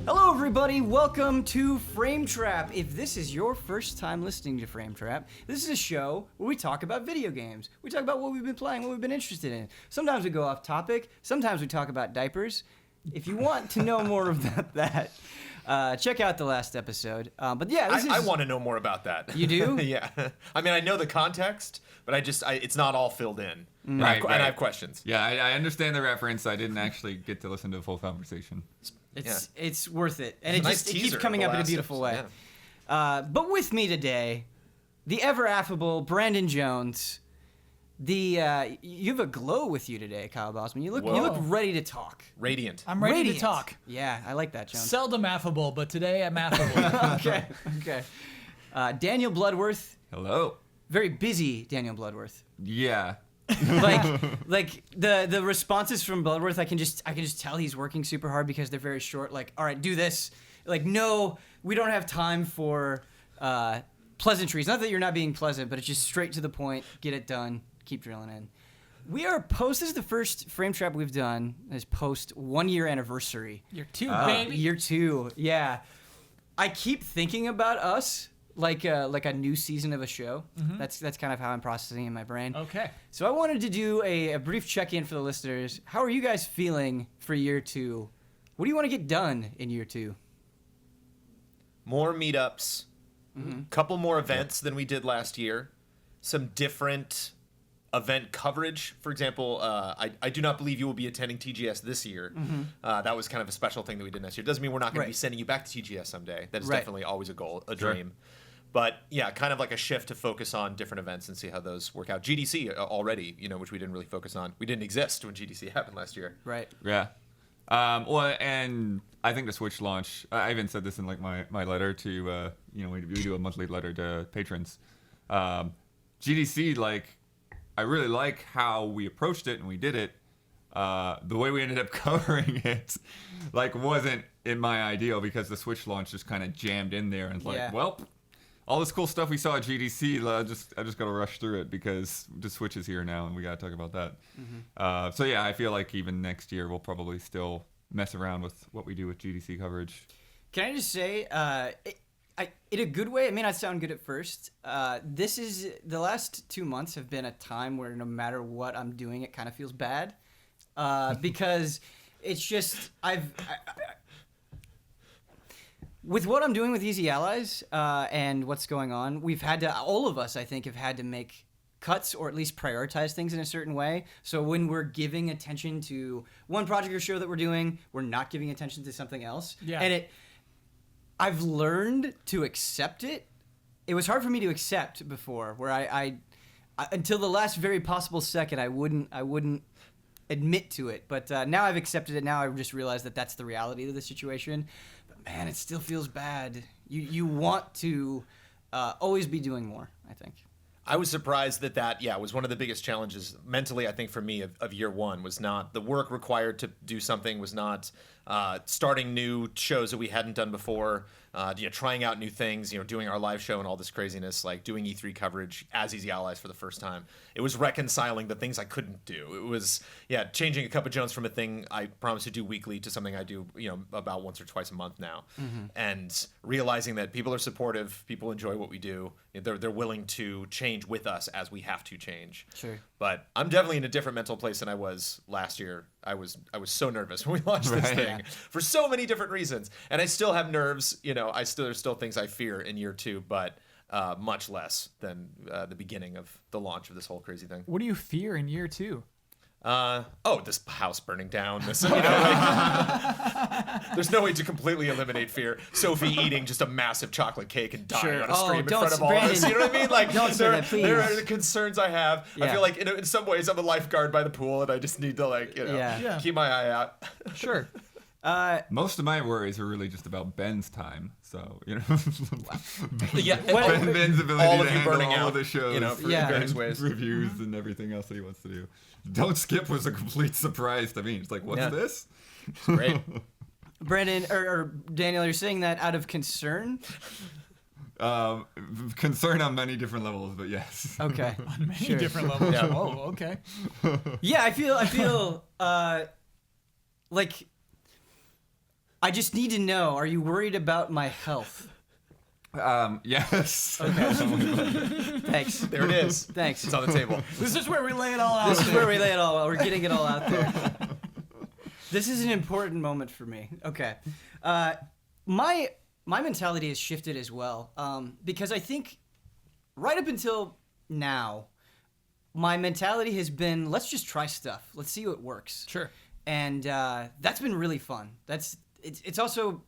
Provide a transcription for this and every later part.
Hello everybody, welcome to Frame Trap. If this is your first time listening to Frame Trap, this is a show where we talk about video games. We talk about what we've been playing, what we've been interested in. Sometimes we go off topic, sometimes we talk about diapers. If you want to know more about that, check out the last episode. But yeah, I want to know more about that. You do? Yeah. I mean, I know the context, but it's not all filled in. Right. And I have questions. Yeah, I understand the reference. I didn't actually get to listen to the full conversation. It's worth it, and It's it keeps coming up in a beautiful way. Yeah. But with me today, the ever affable Brandon Jones. You have a glow with you today, Kyle Bosman. You look ready to talk. Radiant. I'm ready Radiant. to talk. Yeah, I like that, Jones. Seldom affable, but today I'm affable. Okay. Daniel Bloodworth. Hello. Very busy Daniel Bloodworth. Yeah. like the responses from Bloodworth, I can just tell he's working super hard because they're very short. Like, all right, do this. Like, no, we don't have time for pleasantries. Not that you're not being pleasant, but it's just straight to the point. Get it done. Keep drilling in. This is the first Frame Trap we've done. This post 1 year anniversary. Year 2, baby. Year 2, yeah. I keep thinking about us like a new season of a show. Mm-hmm. That's kind of how I'm processing in my brain. Okay. So I wanted to do a brief check-in for the listeners. How are you guys feeling for year 2? What do you want to get done in year 2? More meetups. Couple more events than we did last year. Some different event coverage. For example, I do not believe you will be attending TGS this year. That was kind of a special thing that we did last year. Doesn't mean we're not going to be sending you back to TGS someday. That is definitely always a goal, a dream. But yeah, kind of like a shift to focus on different events and see how those work out. GDC already, which we didn't really focus on. We didn't exist when GDC happened last year. Right. Yeah. Well, and I think the Switch launch, I even said this in like my letter to, we do a monthly letter to patrons. GDC, like, I really like how we approached it and we did it. The way we ended up covering it, like, wasn't in my ideal because the Switch launch just kind of jammed in there and it's like, well, all this cool stuff we saw at GDC, I just got to rush through it because the Switch is here now and we got to talk about that. So yeah, I feel like even next year we'll probably still mess around with what we do with GDC coverage. Can I just say, in a good way, it may not sound good at first. The last 2 months have been a time where no matter what I'm doing, it kind of feels bad. Because it's just, with what I'm doing with Easy Allies and what's going on, all of us, I think, have had to make cuts or at least prioritize things in a certain way. So when we're giving attention to one project or show that we're doing, we're not giving attention to something else. Yeah. And I've learned to accept it. It was hard for me to accept before, where I until the last very possible second, I wouldn't admit to it. But now I've accepted it. Now I just realized that that's the reality of the situation. But man, it still feels bad. You want to always be doing more, I think. I was surprised that was one of the biggest challenges mentally, I think, for me of year one was not the work required to do something, was not starting new shows that we hadn't done before, trying out new things, doing our live show and all this craziness, like doing E3 coverage as Easy Allies for the first time. It was reconciling the things I couldn't do. It was, changing a Cup of Jones from a thing I promised to do weekly to something I do, about once or twice a month now. And realizing that people are supportive, people enjoy what we do. They're willing to change with us as we have to change. Sure. But I'm definitely in a different mental place than I was last year. I was so nervous when we launched this thing for so many different reasons, and I still have nerves. There's still things I fear in year 2, but much less than the beginning of the launch of this whole crazy thing. What do you fear in year 2? This house burning down. There's no way to completely eliminate fear. Sophie eating just a massive chocolate cake and dying on a stream in front of all this. You know what I mean? Like, don't say that, please. There are the concerns I have. Yeah. I feel like in some ways I'm a lifeguard by the pool, and I just need to keep my eye out. Sure. Most of my worries are really just about Ben's time. So, Ben's ability all to of you handle burning all out, of the shows, for various ways. Reviews and everything else that he wants to do. Don't Skip was a complete surprise to me. It's like, what's this? It's great. Brandon or Daniel, you're saying that out of concern? Concern on many different levels, but yes. Okay. On many different levels. Yeah. Oh, okay. Yeah, I feel like I just need to know, are you worried about my health? Yes. Thanks. There it is. Thanks. It's on the table. This is where we lay it all out. This is where we lay it all out. We're getting it all out there. This is an important moment for me. Okay. My mentality has shifted as well, because I think right up until now, my mentality has been, let's just try stuff. Let's see what works. Sure. And that's been really fun. It's also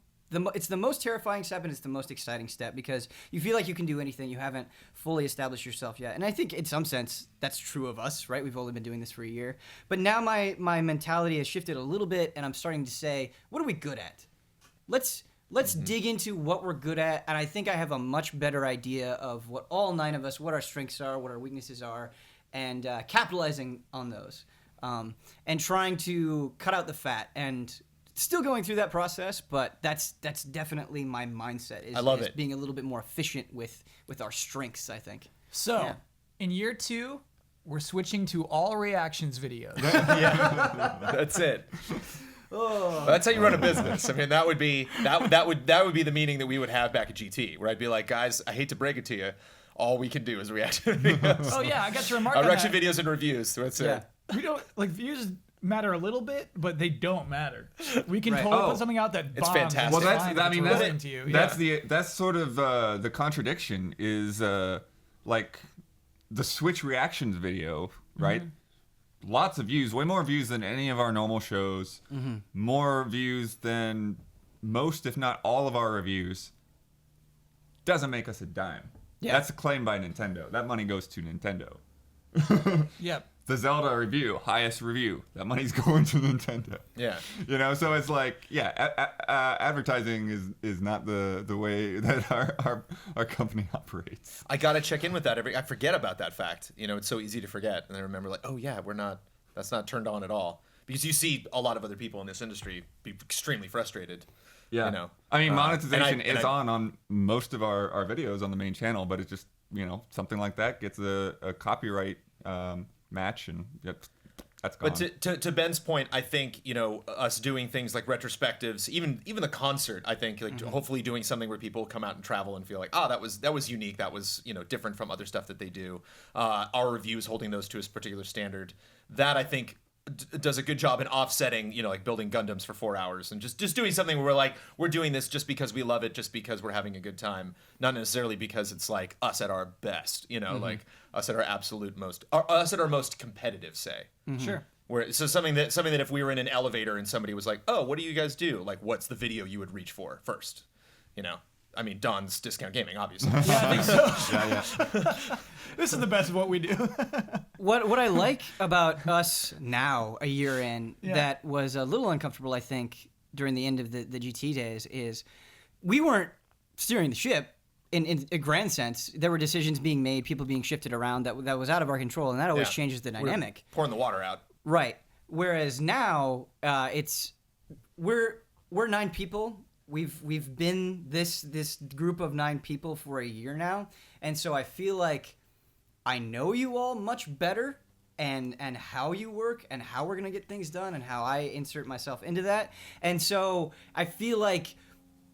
it's the most terrifying step, and it's the most exciting step, because you feel like you can do anything. You haven't fully established yourself yet. And I think in some sense that's true of us, right? We've only been doing this for a year. But now my mentality has shifted a little bit, and I'm starting to say, what are we good at? Let's dig into what we're good at, and I think I have a much better idea of what all 9 of us, what our strengths are, what our weaknesses are, and capitalizing on those, and trying to cut out the fat, and still going through that process, but that's definitely my mindset. I love it. Being a little bit more efficient with our strengths, I think. So, Yeah. in year 2, we're switching to all reactions videos. Yeah, that's it. Oh. That's how you run a business. I mean, that would be the meeting that we would have back at GT, where I'd be like, guys, I hate to break it to you, all we can do is reaction videos. Oh yeah, I got your remark on Reaction that. videos and reviews. That's it. We don't views matter a little bit, but they don't matter. We can Right. totally Oh. put something out that bombs. fantastic. Well, It's that's fine I if mean it's that's relating to you. that's sort of the contradiction is like the Switch reactions video, right? Lots of views, way more views than any of our normal shows, more views than most, if not all, of our reviews. Doesn't make us a dime. Yeah. That's a claim by Nintendo. That money goes to Nintendo. Yep. The Zelda review, highest review. That money's going to Nintendo. Yeah. You know, so it's like, advertising is not the way that our company operates. I gotta check in with that I forget about that fact. You know, it's so easy to forget, and I remember like, oh yeah, that's not turned on at all, because you see a lot of other people in this industry be extremely frustrated. Yeah. You know, I mean, monetization and is on most of our videos on the main channel, but it's just, you know, something like that gets a copyright match, and that's gone. But to Ben's point, I think, you know, us doing things like retrospectives, even the concert, I think, like hopefully doing something where people come out and travel and feel like, that was unique, that was, you know, different from other stuff that they do. Our reviews holding those to a particular standard, that I think does a good job in offsetting, you know, like building Gundams for 4 hours and just doing something where we're like, we're doing this just because we love it, just because we're having a good time, not necessarily because it's like us at our best, you know, like us at our absolute most, us at our most competitive, say. Sure. So something that if we were in an elevator and somebody was like, oh, what do you guys do? Like, what's the video you would reach for first? You know, I mean, Don's Discount Gaming, obviously. Yeah, I think so. This is the best of what we do. What I like about us now, a year in, that was a little uncomfortable, I think, during the end of the GT days, is we weren't steering the ship in a grand sense. There were decisions being made, people being shifted around that was out of our control, and that always changes the dynamic. Pouring the water out. Right. Whereas now, we're 9 people. We've been this group of 9 people for a year now, and so I feel like I know you all much better, and how you work, and how we're gonna get things done, and how I insert myself into that. And so I feel like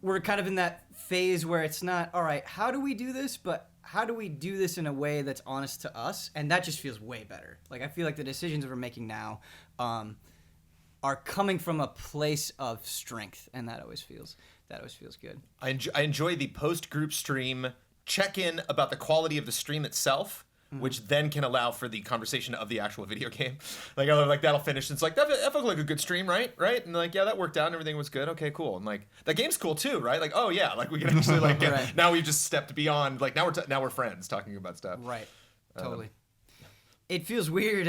we're kind of in that phase where it's not, all right, how do we do this, but how do we do this in a way that's honest to us? And that just feels way better. Like, I feel like the decisions we're making now are coming from a place of strength, and that always feels good. I enjoy the post-group stream check-in about the quality of the stream itself, which then can allow for the conversation of the actual video game. Like that'll finish, and it's like, that felt like a good stream, right? And like, yeah, that worked out, and everything was good. Okay, cool. And like, that game's cool too, right? Like, oh yeah, like we can actually like get, Right. now we've just stepped beyond. Like now we're friends talking about stuff. Right. Totally. It feels weird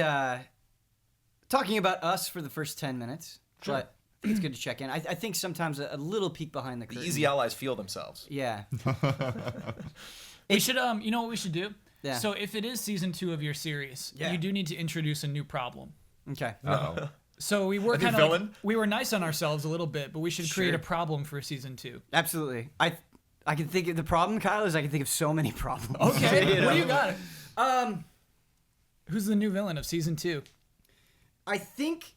talking about us for the first 10 minutes, but it's good to check in. I think sometimes a little peek behind the The curtain. easy allies feel themselves. Yeah. We should, you know what we should do? Yeah. So if it is season 2 of your series, Yeah. you do need to introduce a new problem. Okay. Uh-oh. So we were A new kind of villain? we were nice on ourselves a little bit, but we should create Sure. a problem for season 2. Absolutely. I can think of the problem, Kyle, is I can think of so many problems. Okay, what do you got? Who's the new villain of season 2? I think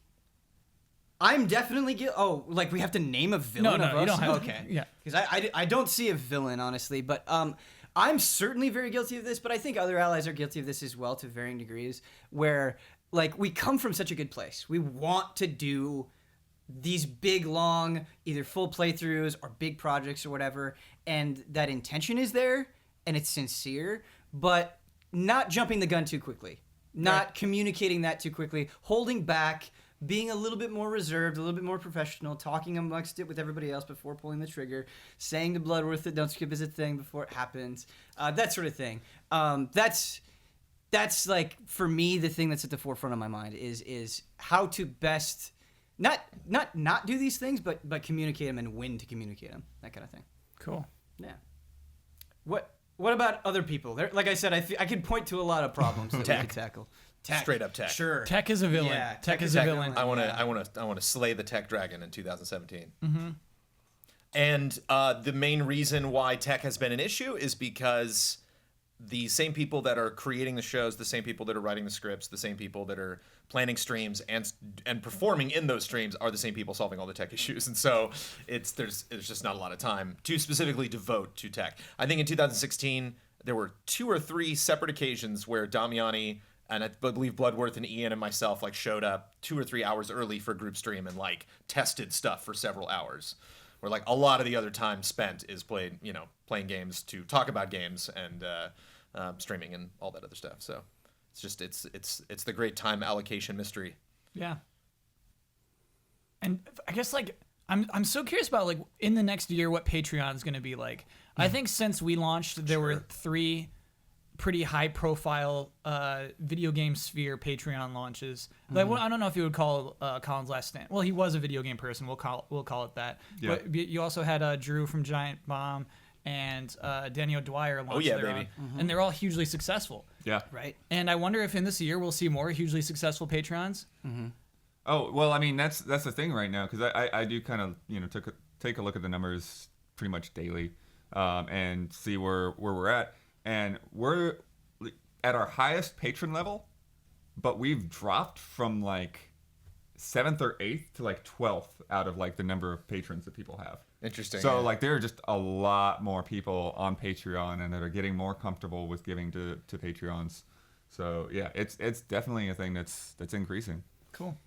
I'm definitely like we have to name a villain No, of us? you don't have to. Okay. Yeah. Because I don't see a villain, honestly, but I'm certainly very guilty of this, but I think other allies are guilty of this as well to varying degrees, where like we come from such a good place. We want to do these big, long, either full playthroughs or big projects or whatever, and that intention is there and it's sincere, but not jumping the gun too quickly, not communicating that too quickly, holding back, being a little bit more reserved, a little bit more professional, talking amongst it with everybody else before pulling the trigger, saying to Bloodworth that don't skip is a thing before it happens, that sort of thing. That's like, for me, the thing that's at the forefront of my mind is how to best not do these things, but communicate them and when to communicate them, that kind of thing. Cool. Yeah. What about other people? Like I said, I could point to a lot of problems that we Tech. could tackle. Tech. Straight up tech. Sure. Tech is a villain. Yeah, tech is a villain. I want to slay the tech dragon in 2017. Mm-hmm. And the main reason why tech has been an issue is because the same people that are creating the shows, the same people that are writing the scripts, the same people that are planning streams and performing in those streams are the same people solving all the tech issues. And so there's just not a lot of time to specifically devote to tech. I think in 2016 there were 2 or 3 separate occasions where Damiani and I believe Bloodworth and Ian and myself like showed up 2 or 3 hours early for group stream and like tested stuff for several hours. Where like a lot of the other time spent is playing games to talk about games and streaming and all that other stuff. So it's just it's the great time allocation mystery. Yeah. And I guess like I'm so curious about like in the next year what Patreon is going to be like. I think since we launched there were 3 pretty high profile video game sphere Patreon launches. Like, well, I don't know if you would call Colin's Last Stand. Well, he was a video game person. We'll call it that. Yeah. But you also had Drew from Giant Bomb and Daniel Dwyer launched their baby. own, and they're all hugely successful. Yeah. Right. And I wonder if in this year we'll see more hugely successful Patrons. Oh well, I mean that's the thing right now because I do kind of take a look at the numbers pretty much daily, and see where we're at, and we're at our highest patron level, but we've dropped from like 7th or 8th to like 12th out of like the number of patrons that people have. Interesting. So like there are just a lot more people on Patreon and that are getting more comfortable with giving to Patreons. So yeah, it's definitely a thing that's increasing. Cool.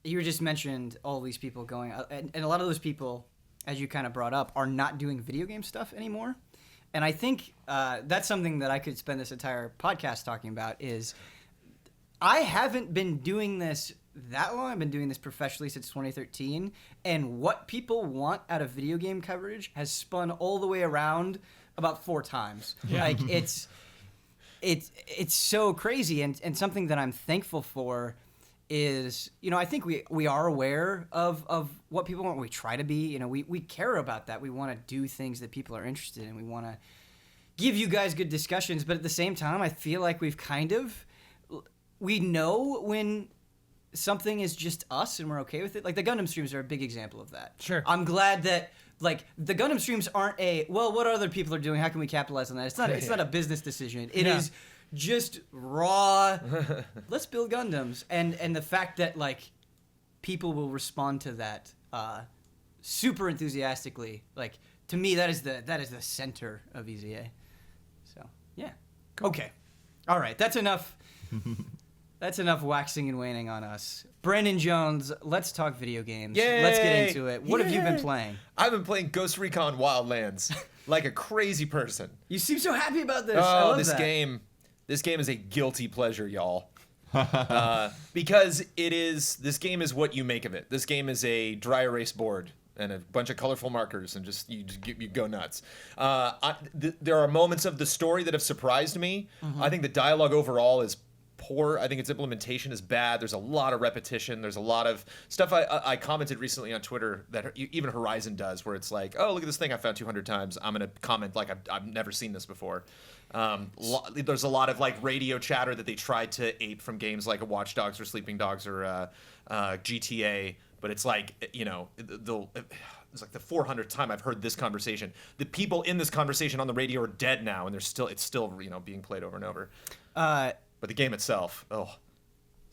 You just mentioned all these people going, and a lot of those people, as you kind of brought up, are not doing video game stuff anymore. And I think that's something that I could spend this entire podcast talking about is I haven't been doing this that long. I've been doing this professionally since 2013. And what people want out of video game coverage has spun all the way around about 4 times. Yeah. Like it's so crazy. And something that I'm thankful for is, I think we are aware of what people want. We try to be, we care about that. We want to do things that people are interested in. We want to give you guys good discussions. But at the same time, I feel like we know when something is just us and we're okay with it. Like the Gundam streams are a big example of that. Sure. I'm glad that like the Gundam streams aren't what other people are doing, how can we capitalize on that? It's not a business decision. It is just raw let's build Gundams. And the fact that like people will respond to that super enthusiastically, like to me that is the center of EZA. So yeah. Cool. Okay. All right, that's enough. That's enough waxing and waning on us. Brandon Jones, let's talk video games. Yay! Let's get into it. What have you been Yay! playing? I've been playing Ghost Recon Wildlands like a crazy person. You seem so happy about this. I love This that. game is a guilty pleasure, y'all. Because this game is what you make of it. This game is a dry erase board and a bunch of colorful markers, and just you go nuts. There are moments of the story that have surprised me. I think the dialogue overall is poor. I think its implementation is bad. There's a lot of repetition. There's a lot of stuff I commented recently on Twitter that even Horizon does, where it's like, oh, look at this thing I found 200 times. I'm going to comment like I've never seen this before. There's a lot of like radio chatter that they tried to ape from games like Watch Dogs or Sleeping Dogs or GTA, but it's like, it's like the 400th time I've heard this conversation. The people in this conversation on the radio are dead now, and it's still being played over and over. But the game itself,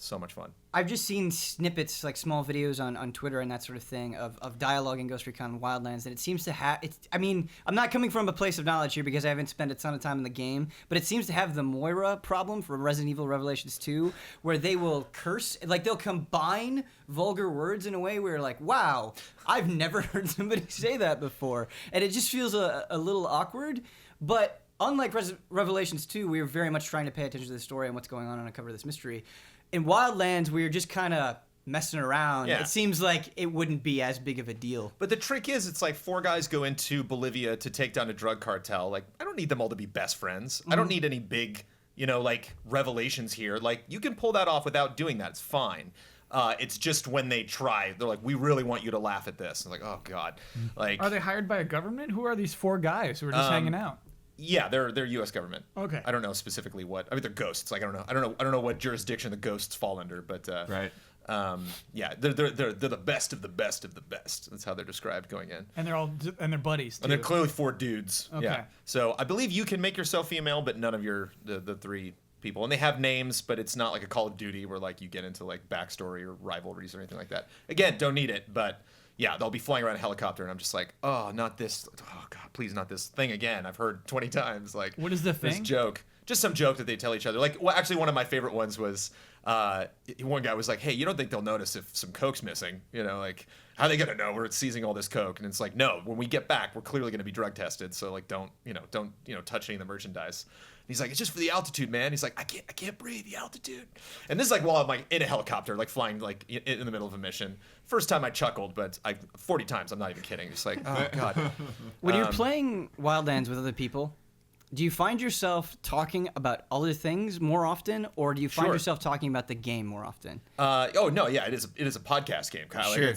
So much fun. I've just seen snippets, like small videos on Twitter and that sort of thing of dialogue in Ghost Recon Wildlands, and it seems to have. I mean, I'm not coming from a place of knowledge here because I haven't spent a ton of time in the game, but it seems to have the Moira problem from Resident Evil Revelations 2, where they will curse, like they'll combine vulgar words in a way where you're like, wow, I've never heard somebody say that before, and it just feels a little awkward, but. Unlike Revelations 2, we were very much trying to pay attention to the story and what's going on and uncover this mystery. In Wildlands, we were just kind of messing around. Yeah. It seems like it wouldn't be as big of a deal. But the trick is, it's like 4 guys go into Bolivia to take down a drug cartel. Like, I don't need them all to be best friends. I don't need any big, like, revelations here. Like, you can pull that off without doing that. It's fine. It's just when they try, they're like, we really want you to laugh at this. And like, oh, God. Like, Are they hired by a government? Who are these 4 guys who are just hanging out? Yeah, they're U.S. government. Okay. I don't know specifically what. I mean, they're ghosts. Like, I don't know what jurisdiction the ghosts fall under. But Right. yeah, they're the best of the best of the best. That's how they're described going in. And they're buddies too. And they're clearly 4 dudes. Okay. Yeah. So I believe you can make yourself female, but none of the 3 people. And they have names, but it's not like a Call of Duty where like you get into like backstory or rivalries or anything like that. Again, don't need it, but. Yeah, they'll be flying around a helicopter, and I'm just like, oh, not this. Oh, God, please, not this thing again. I've heard 20 times. Like, What is the this thing? joke. Just some joke that they tell each other. Like, well, actually, one of my favorite ones was one guy was like, hey, you don't think they'll notice if some coke's missing? Like, how are they going to know we're seizing all this coke? And it's like, no, when we get back, we're clearly going to be drug tested. So, like, don't touch any of the merchandise. And he's like, it's just for the altitude, man. He's like, I can't breathe, the altitude. And this is like while I'm like in a helicopter, like flying like in the middle of a mission. First time I chuckled, but 40 times, I'm not even kidding. Just like, oh, God. When you're playing Wildlands with other people, do you find yourself talking about other things more often, or do you find Sure. yourself talking about the game more often? Oh no, yeah, it is a podcast game, Kyle. Like, Sure,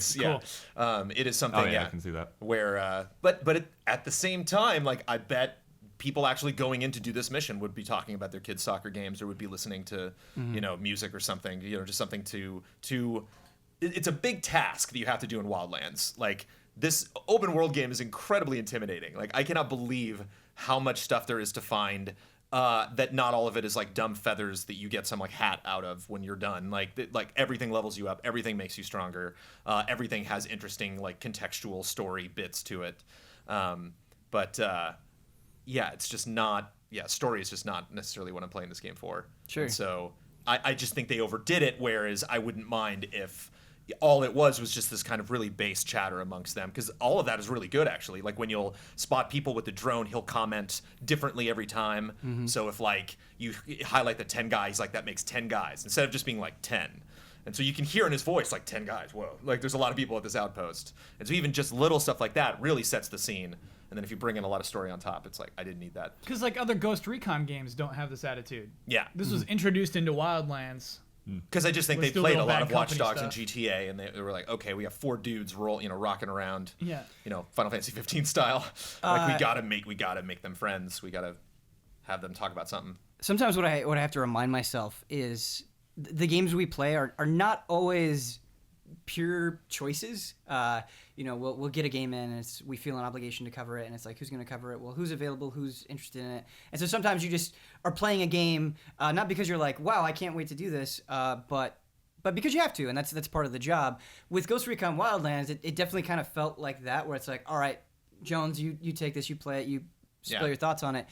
it is something. Oh, yeah, yeah, I can see that. Where, but at the same time, like I bet people actually going in to do this mission would be talking about their kids' soccer games or would be listening to music or something. Just something to. It's a big task that you have to do in Wildlands. Like this open world game is incredibly intimidating. Like I cannot believe how much stuff there is to find. That not all of it is like dumb feathers that you get some like hat out of when you're done. Like everything levels you up, everything makes you stronger, everything has interesting like contextual story bits to it. Yeah, it's just not. Yeah, story is just not necessarily what I'm playing this game for. Sure. And so I just think they overdid it. Whereas I wouldn't mind if all it was just this kind of really base chatter amongst them, because all of that is really good actually. Like when you'll spot people with the drone, he'll comment differently every time. Mm-hmm. So if like you highlight the 10 guys, like that makes 10 guys instead of just being like 10. And so you can hear in his voice like 10 guys. Whoa, like there's a lot of people at this outpost. And so even just little stuff like that really sets the scene. And then if you bring in a lot of story on top, it's like I didn't need that. Because like other Ghost Recon games don't have this attitude. Yeah. This was introduced into Wildlands. Because I just think With they still played a little lot Bad of Watch Company Dogs and stuff. GTA, and they were like, okay, we have 4 dudes rocking around, Yeah. Final Fantasy 15 style. Like we gotta make them friends. We gotta have them talk about something. Sometimes what I have to remind myself is the games we play are not always pure choices. We'll get a game in and we feel an obligation to cover it, and it's like, who's going to cover it? Well, who's available? Who's interested in it? And so sometimes you just are playing a game not because you're like, wow, I can't wait to do this, but because you have to, and that's part of the job. With Ghost Recon Wildlands, it definitely kind of felt like that, where it's like, all right, Jones, you take this, you play it, you spill your thoughts on it.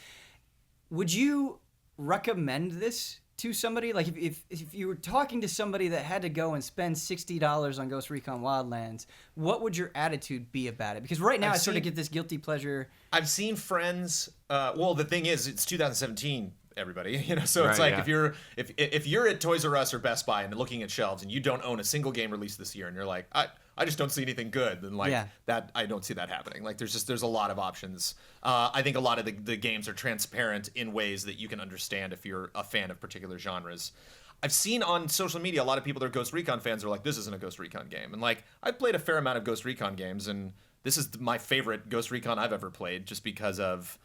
Would you recommend this to somebody? Like if you were talking to somebody that had to go and spend $60 on Ghost Recon Wildlands, what would your attitude be about it? Because right now I sort of get this guilty pleasure. I've seen friends. Well, the thing is, it's 2017. Everybody, so it's Right, like yeah. if you're at Toys R Us or Best Buy and looking at shelves and you don't own a single game released this year and you're like, I just don't see anything good, then that I don't see that happening. Like there's a lot of options. I think a lot of the games are transparent in ways that you can understand if you're a fan of particular genres. I've seen on social media a lot of people that are Ghost Recon fans are like, this isn't a Ghost Recon game, and like I've played a fair amount of Ghost Recon games, and this is my favorite Ghost Recon I've ever played, just because of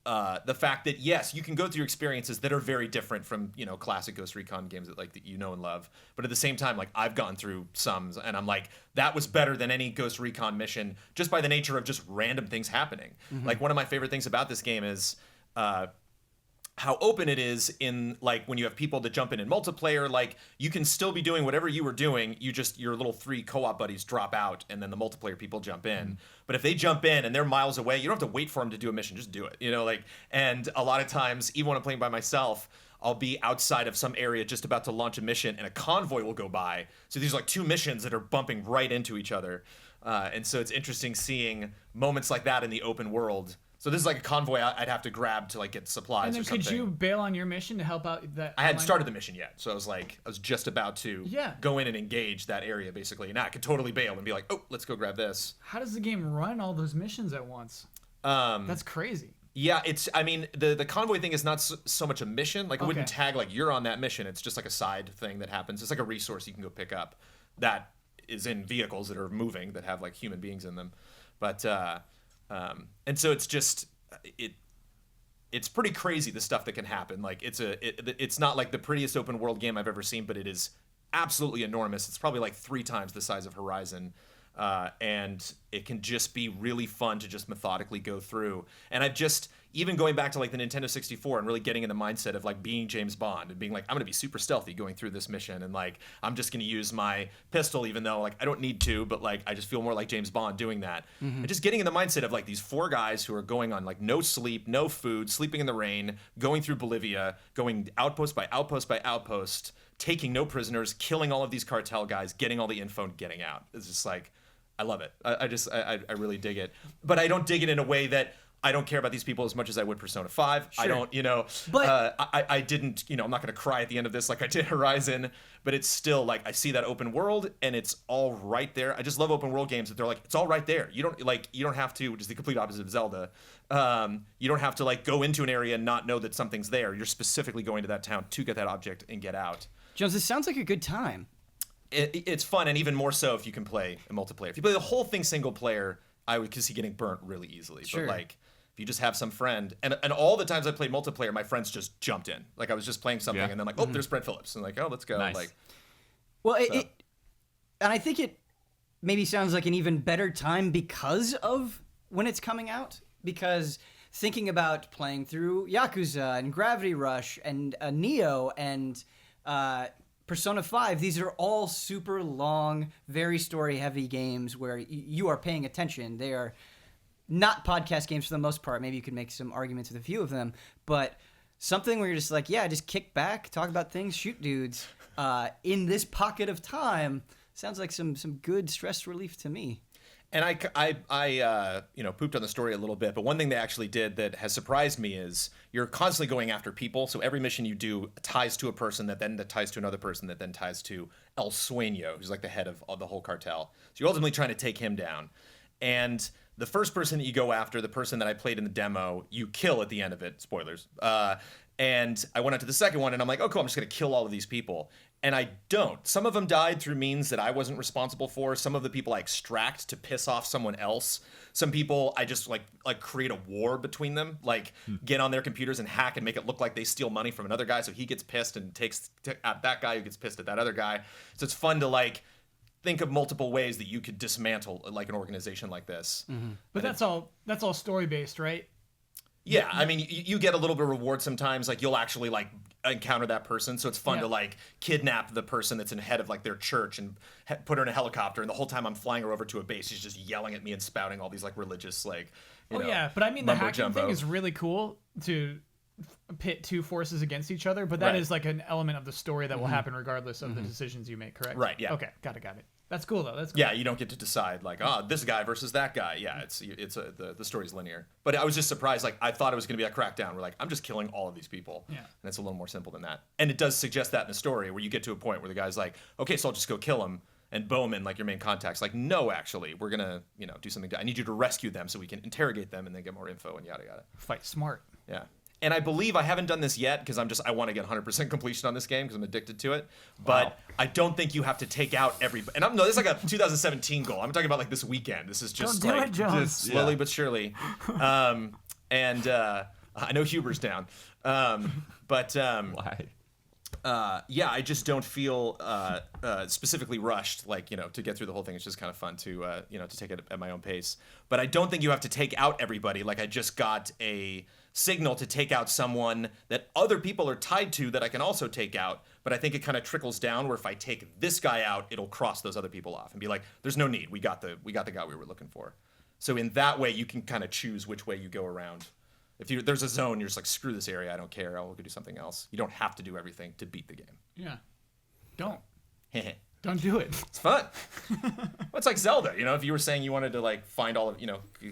the fact that yes, you can go through experiences that are very different from classic Ghost Recon games that you know and love, but at the same time, like I've gone through some and I'm like, that was better than any Ghost Recon mission just by the nature of just random things happening. Mm-hmm. Like one of my favorite things about this game is how open it is in like when you have people that jump in multiplayer, like you can still be doing whatever you were doing. You just, your little 3 co-op buddies drop out and then the multiplayer people jump in. But if they jump in and they're miles away, you don't have to wait for them to do a mission. Just do it, you know, like, and a lot of times, even when I'm playing by myself, I'll be outside of some area just about to launch a mission and a convoy will go by. So these are like 2 missions that are bumping right into each other. And so it's interesting seeing moments like that in the open world. So this is like a convoy I'd have to grab to like get supplies. And then or something. could you bail on your mission to help out that? I hadn't started the mission yet, so I was just about to Yeah. go in and engage that area basically, and I could totally bail and be like, oh, let's go grab this. How does the game run all those missions at once? That's crazy. Yeah, I mean, the convoy thing is not so much a mission. Like it wouldn't Okay. tag like you're on that mission. It's just like a side thing that happens. It's like a resource you can go pick up that is in vehicles that are moving that have like human beings in them. But and so it's just it's pretty crazy the stuff that can happen. Like it's not like the prettiest open world game I've ever seen, but it is absolutely enormous. It's probably like 3 times the size of Horizon. And it can just be really fun to just methodically go through. And I've just, even going back to like the Nintendo 64 and really getting in the mindset of like being James Bond and being like, I'm going to be super stealthy going through this mission. And like, I'm just going to use my pistol, even though like I don't need to, but like, I just feel more like James Bond doing that. And just getting in the mindset of like these 4 guys who are going on like no sleep, no food, sleeping in the rain, going through Bolivia, going outpost by outpost by outpost, taking no prisoners, killing all of these cartel guys, getting all the info and getting out. It's just like, I love it. I really dig it. But I don't dig it in a way that I don't care about these people as much as I would Persona 5. Sure. I don't, you know, But- I didn't, you know, I'm not going to cry at the end of this like I did Horizon, but it's still like I see that open world and it's all right there. I just love open world games that they're like, it's all right there. You don't have to, which is the complete opposite of Zelda. You don't have to like go into an area and not know that something's there. You're specifically going to that town to get that object and get out. Jones, this sounds like a good time. It's fun, and even more so if you can play a multiplayer. If you play the whole thing single player, I would see getting burnt really easily. Sure. But like, if you just have some friend, and all the times I played multiplayer, my friends just jumped in. Like I was just playing something, Yeah. and then like, oh, there's Brett Phillips, and like, oh, let's go. Nice. Like, Well, and I think it maybe sounds like an even better time because of when it's coming out. Because thinking about playing through Yakuza and Gravity Rush and Neo and Persona 5, these are all super long, very story-heavy games where you are paying attention. They are not podcast games for the most part. Maybe you could make some arguments with a few of them, but something where you're just like, yeah, just kick back, talk about things, shoot dudes. In this pocket of time, sounds like some good stress relief to me. And I you know, pooped on the story a little bit, but one thing they actually did that has surprised me is you're constantly going after people. So every mission you do ties to a person that ties to another person that then ties to El Sueño, who's like the head of the whole cartel. So you're ultimately trying to take him down. And the first person that you go after, the person that I played in the demo, you kill at the end of it. Spoilers. And I went on to the second one, and I'm like, oh, cool, I'm just going to kill all of these people. And I don't. Some of them died through means that I wasn't responsible for. Some of the people I extract to piss off someone else. Some people I just like create a war between them, like get on their computers and hack and make it look like they steal money from another guy, so he gets pissed and takes at that guy who gets pissed at that other guy. So it's fun to like think of multiple ways that you could dismantle like an organization like this. But that's all story based, right? Yeah, I mean, you get a little bit of reward sometimes. Like you'll actually like encounter that person, so it's fun Yeah. to like kidnap the person that's in head of like their church and put her in a helicopter. And the whole time I'm flying her over to a base, she's just yelling at me and spouting all these like religious like. You know, Yeah, but I mean the mumbo hacking jumbo. thing is really cool to pit 2 forces against each other, but that Right. is like an element of the story that will happen regardless of the decisions you make, correct? Right, yeah. Okay, got it. That's cool though. That's cool. Yeah, you don't get to decide like, this guy versus that guy. Yeah, the story's linear. But I was just surprised. Like I thought it was going to be a crackdown. We're like, I'm just killing all of these people. Yeah. And it's a little more simple than that. And it does suggest that in the story where you get to a point where the guy's like, okay, so I'll just go kill him. And Bowman, like your main contact's like, no, actually, we're gonna, do something. I need you to rescue them so we can interrogate them and then get more info and yada yada. Fight smart. Yeah. And I believe I haven't done this yet because I want to get 100% completion on this game because I'm addicted to it. But Wow. I don't think you have to take out everybody. And this is like a 2017 goal. I'm talking about like this weekend. This is just Don't do like it, Jones. just- slowly yeah. but surely. I know Huber's down. But Why? Yeah, I just don't feel specifically rushed, like, to get through the whole thing. It's just kind of fun to, to take it at my own pace. But I don't think you have to take out everybody. Like, I just got a signal to take out someone that other people are tied to that I can also take out. But I think it kind of trickles down where if I take this guy out, it'll cross those other people off and be like, there's no need. We got the guy we were looking for. So in that way, you can kind of choose which way you go around. If there's a zone, you're just like, screw this area, I don't care, I'll go do something else. You don't have to do everything to beat the game. Yeah. Don't. Don't do it. It's fun. Well, it's like Zelda, if you were saying you wanted to like find all of,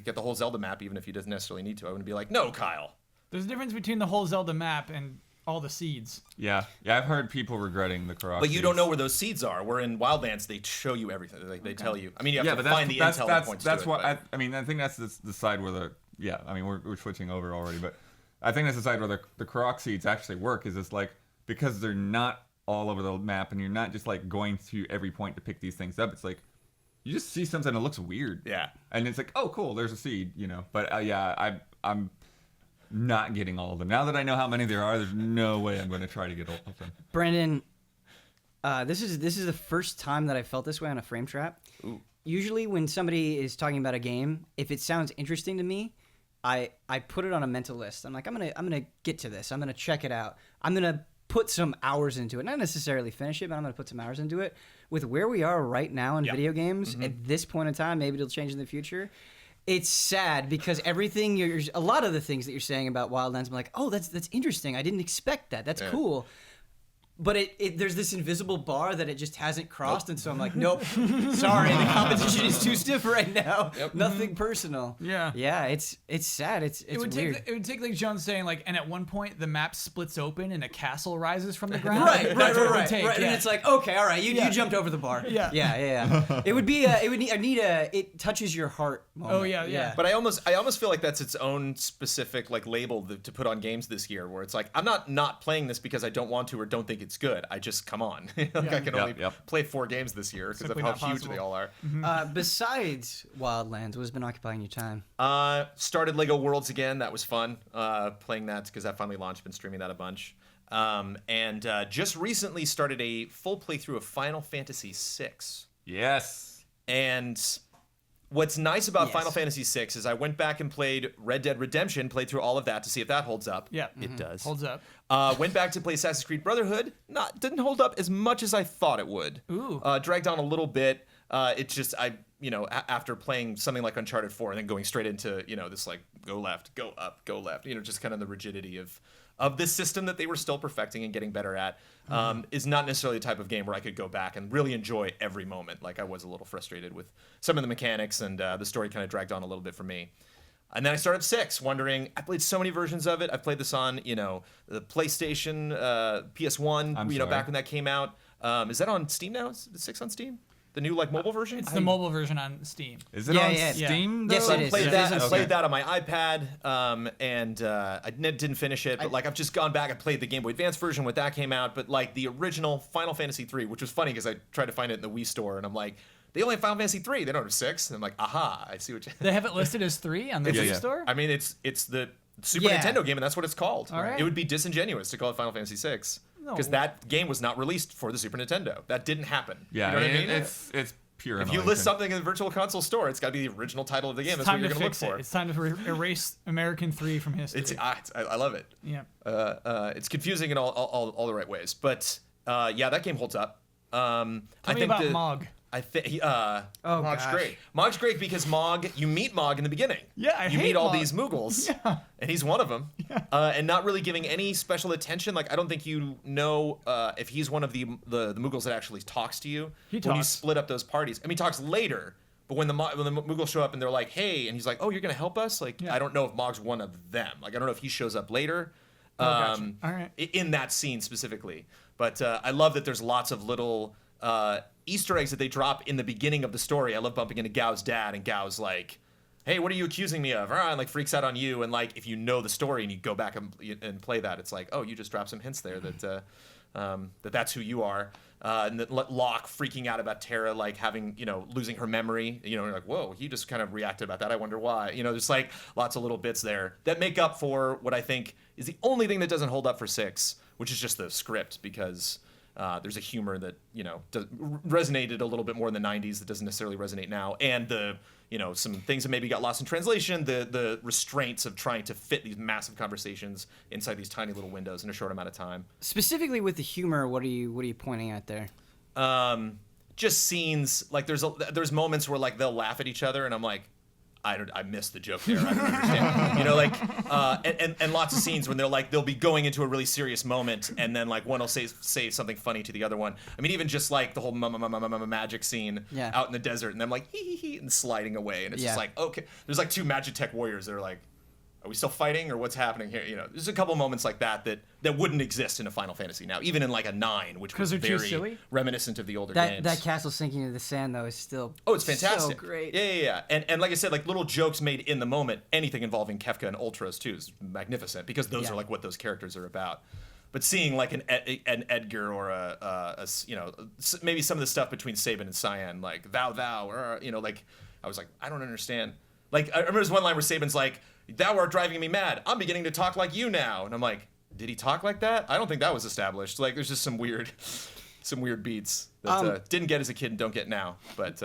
get the whole Zelda map, even if you didn't necessarily need to, I wouldn't be like, no, Kyle. There's a difference between the whole Zelda map and all the seeds. Yeah, I've heard people regretting the Korok. But you don't know where those seeds are. Where in Wildlands, they show you everything. Like, they tell you. I mean, you have to find the intel that points that's to what it. I think that's the side where we're switching over already, but I think that's the side where the Korok seeds actually work. Is it's like, because they're not all over the map, and you're not just like going through every point to pick these things up. It's like you just see something that looks weird. Yeah. And it's like, oh, cool, there's a seed, But I'm not getting all of them. Now that I know how many there are, there's no way I'm going to try to get all of them. Brandon, this is the first time that I felt this way on a frame trap. Ooh. Usually when somebody is talking about a game, if it sounds interesting to me, I put it on a mental list. I'm like, I'm gonna get to this. I'm gonna check it out. I'm gonna put some hours into it. Not necessarily finish it, but I'm gonna put some hours into it. With where we are right now in video games, at this point in time, maybe it'll change in the future. It's sad because a lot of the things that you're saying about Wildlands, I'm like, oh, that's interesting. I didn't expect that. That's cool. But there's this invisible bar that it just hasn't crossed, and so I'm like, nope, sorry, the competition is too stiff right now. Yep. Nothing personal. Yeah, it's sad. It's weird. It would take like John's saying, like, and at one point the map splits open and a castle rises from the ground. Right. Yeah. And it's like, okay, all right, you jumped over the bar. Yeah. It would be it touches your heart moment. Oh yeah. But I almost feel like that's its own specific like label to put on games this year, where it's like, I'm not playing this because I don't want to or don't think it's good. I just, come on. I can only play 4 games this year because of how huge they all are. Besides Wildlands, what's been occupying your time? Started Lego Worlds again. That was fun. Playing that because that finally launched. Been streaming that a bunch. And just recently started a full playthrough of Final Fantasy VI. Yes. And what's nice about Final Fantasy VI is I went back and played Red Dead Redemption, played through all of that to see if that holds up. Yeah. It does. Holds up. Went back to play Assassin's Creed Brotherhood. Didn't hold up as much as I thought it would. Ooh. Dragged on a little bit. It's just, after playing something like Uncharted 4 and then going straight into, this like go left, go up, go left, just kind of the rigidity of this system that they were still perfecting and getting better at, is not necessarily the type of game where I could go back and really enjoy every moment. Like, I was a little frustrated with some of the mechanics, and the story kind of dragged on a little bit for me. And then I started 6, wondering, I played so many versions of it. I've played this on, the PlayStation, PS1, back when that came out. Is that on Steam now? Is 6 on Steam? The new mobile version? It's the mobile version on Steam. Is it on Steam? Yes, I it is. played that on my iPad, and I didn't finish it. But I've just gone back and played the Game Boy Advance version when that came out. But the original Final Fantasy 3, which was funny because I tried to find it in the Wii store, and I'm like, they only have Final Fantasy 3. They don't have 6. And I'm like, aha, I see what you. They have it listed as 3 on the Wii store. I mean, it's the Super Nintendo game, and that's what it's called. All right. It would be disingenuous to call it Final Fantasy 6 because that game was not released for the Super Nintendo. That didn't happen. Yeah, you know what I mean? It's pure. If you list something in the Virtual Console store, it's got to be the original title of the game. That's what you're going to look for. It's time to erase American 3 from history. I love it. Yeah. It's confusing in all the right ways, but that game holds up. Tell me about Mog. I think Mog's great. Mog's great because you meet Mog in the beginning. Yeah, you meet all Mog. these Moogles, and he's one of them. Yeah. And not really giving any special attention. Like, I don't think you know if he's one of the Moogles that actually talks to you. When you split up those parties. I mean, he talks later, but when the Moogles show up and they're like, "Hey," and he's like, "Oh, you're gonna help us?" Like, I don't know if Mog's one of them. Like, I don't know if he shows up later. Gotcha. All right. In that scene specifically, but I love that there's lots of little Easter eggs that they drop in the beginning of the story. I love bumping into Gao's dad, and Gao's like, "Hey, what are you accusing me of?" And like freaks out on you. And like, if you know the story and you go back and play that, it's like, oh, you just dropped some hints there that that's who you are. And that Locke freaking out about Terra, like having, losing her memory. You're like, whoa, he just kind of reacted about that. I wonder why. There's like lots of little bits there that make up for what I think is the only thing that doesn't hold up for 6. which is just the script, because there's a humor that resonated a little bit more in the 90s that doesn't necessarily resonate now, and some things that maybe got lost in translation, the restraints of trying to fit these massive conversations inside these tiny little windows in a short amount of time. Specifically with the humor, what are you pointing at there? Just scenes like there's moments where like they'll laugh at each other, and I'm like, I missed the joke there. I don't understand. And lots of scenes when they'll be going into a really serious moment, and then like one will say something funny to the other one. I mean, even just like the whole magic scene out in the desert, and them like hee and sliding away, and it's just like, okay, there's like two Magitech warriors that are like, are we still fighting, or what's happening here? There's a couple moments like that wouldn't exist in a Final Fantasy now, even in like a 9, which was very reminiscent of the older games. That castle sinking into the sand though is still it's fantastic. So great. Yeah. And like I said, like little jokes made in the moment. Anything involving Kefka and Ultros too is magnificent, because those are like what those characters are about. But seeing like an Edgar or maybe some of the stuff between Sabin and Cyan, like thou, or like I was like, I don't understand. Like I remember there's one line where Sabin's like, "Thou art driving me mad. I'm beginning to talk like you now." And I'm like, did he talk like that? I don't think that was established. Like there's just some weird beats that didn't get as a kid and don't get now. But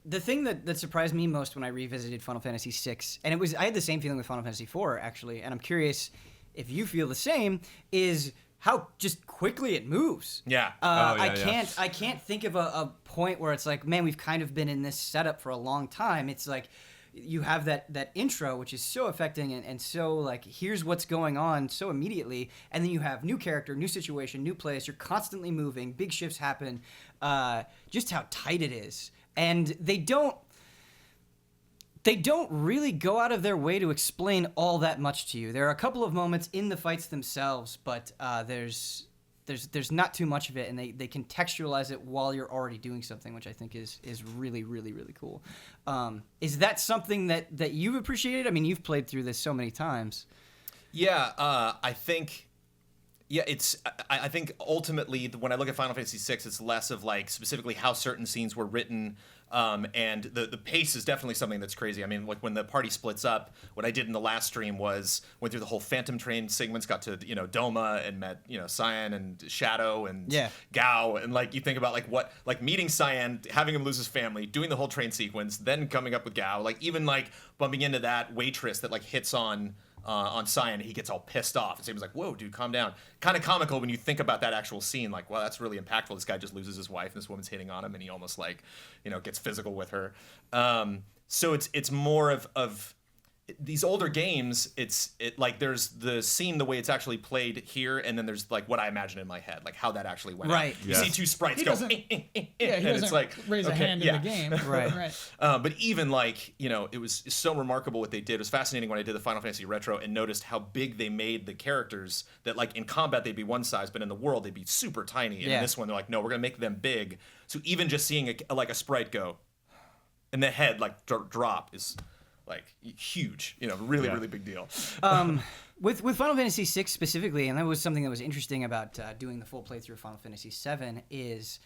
the thing that surprised me most when I revisited Final Fantasy VI, and I had the same feeling with Final Fantasy IV actually, and I'm curious if you feel the same, is how just quickly it moves. Yeah. I can't think of a point where it's like, man, we've kind of been in this setup for a long time. It's like, you have that intro, which is so affecting and so like, here's what's going on so immediately, and then you have new character, new situation, new place. You're constantly moving, big shifts happen. Just how tight it is, and they don't really go out of their way to explain all that much to you. There are a couple of moments in the fights themselves, but there's not too much of it, and they contextualize it while you're already doing something, which I think is really, really, really cool. Is that something that you've appreciated? I mean, you've played through this so many times. Yeah, I think ultimately when I look at Final Fantasy VI, it's less of like specifically how certain scenes were written. And the pace is definitely something that's crazy. I mean, like when the party splits up, what I did in the last stream was went through the whole Phantom Train segments, got to Doma and met Cyan and Shadow and Gao, and like you think about like meeting Cyan, having him lose his family, doing the whole train sequence, then coming up with Gao, like even like bumping into that waitress that like hits on Cyan, he gets all pissed off. And Saban's like, "Whoa, dude, calm down." Kind of comical when you think about that actual scene. Like, wow, that's really impactful. This guy just loses his wife, and this woman's hitting on him, and he almost like, gets physical with her. So it's more of these older games. It's like there's the scene, the way it's actually played here, and then there's like what I imagine in my head, like how that actually went. Right. You see two sprites go, and it's like raise a hand in the game. Right. But even like it was so remarkable what they did. It was fascinating when I did the Final Fantasy Retro and noticed how big they made the characters. That like in combat they'd be one size, but in the world they'd be super tiny. And in this one they're like, no, we're gonna make them big. So even just seeing a sprite go, and the head like drop is like huge, really big deal. With Final Fantasy VI specifically, and that was something that was interesting about doing the full playthrough of Final Fantasy VII, is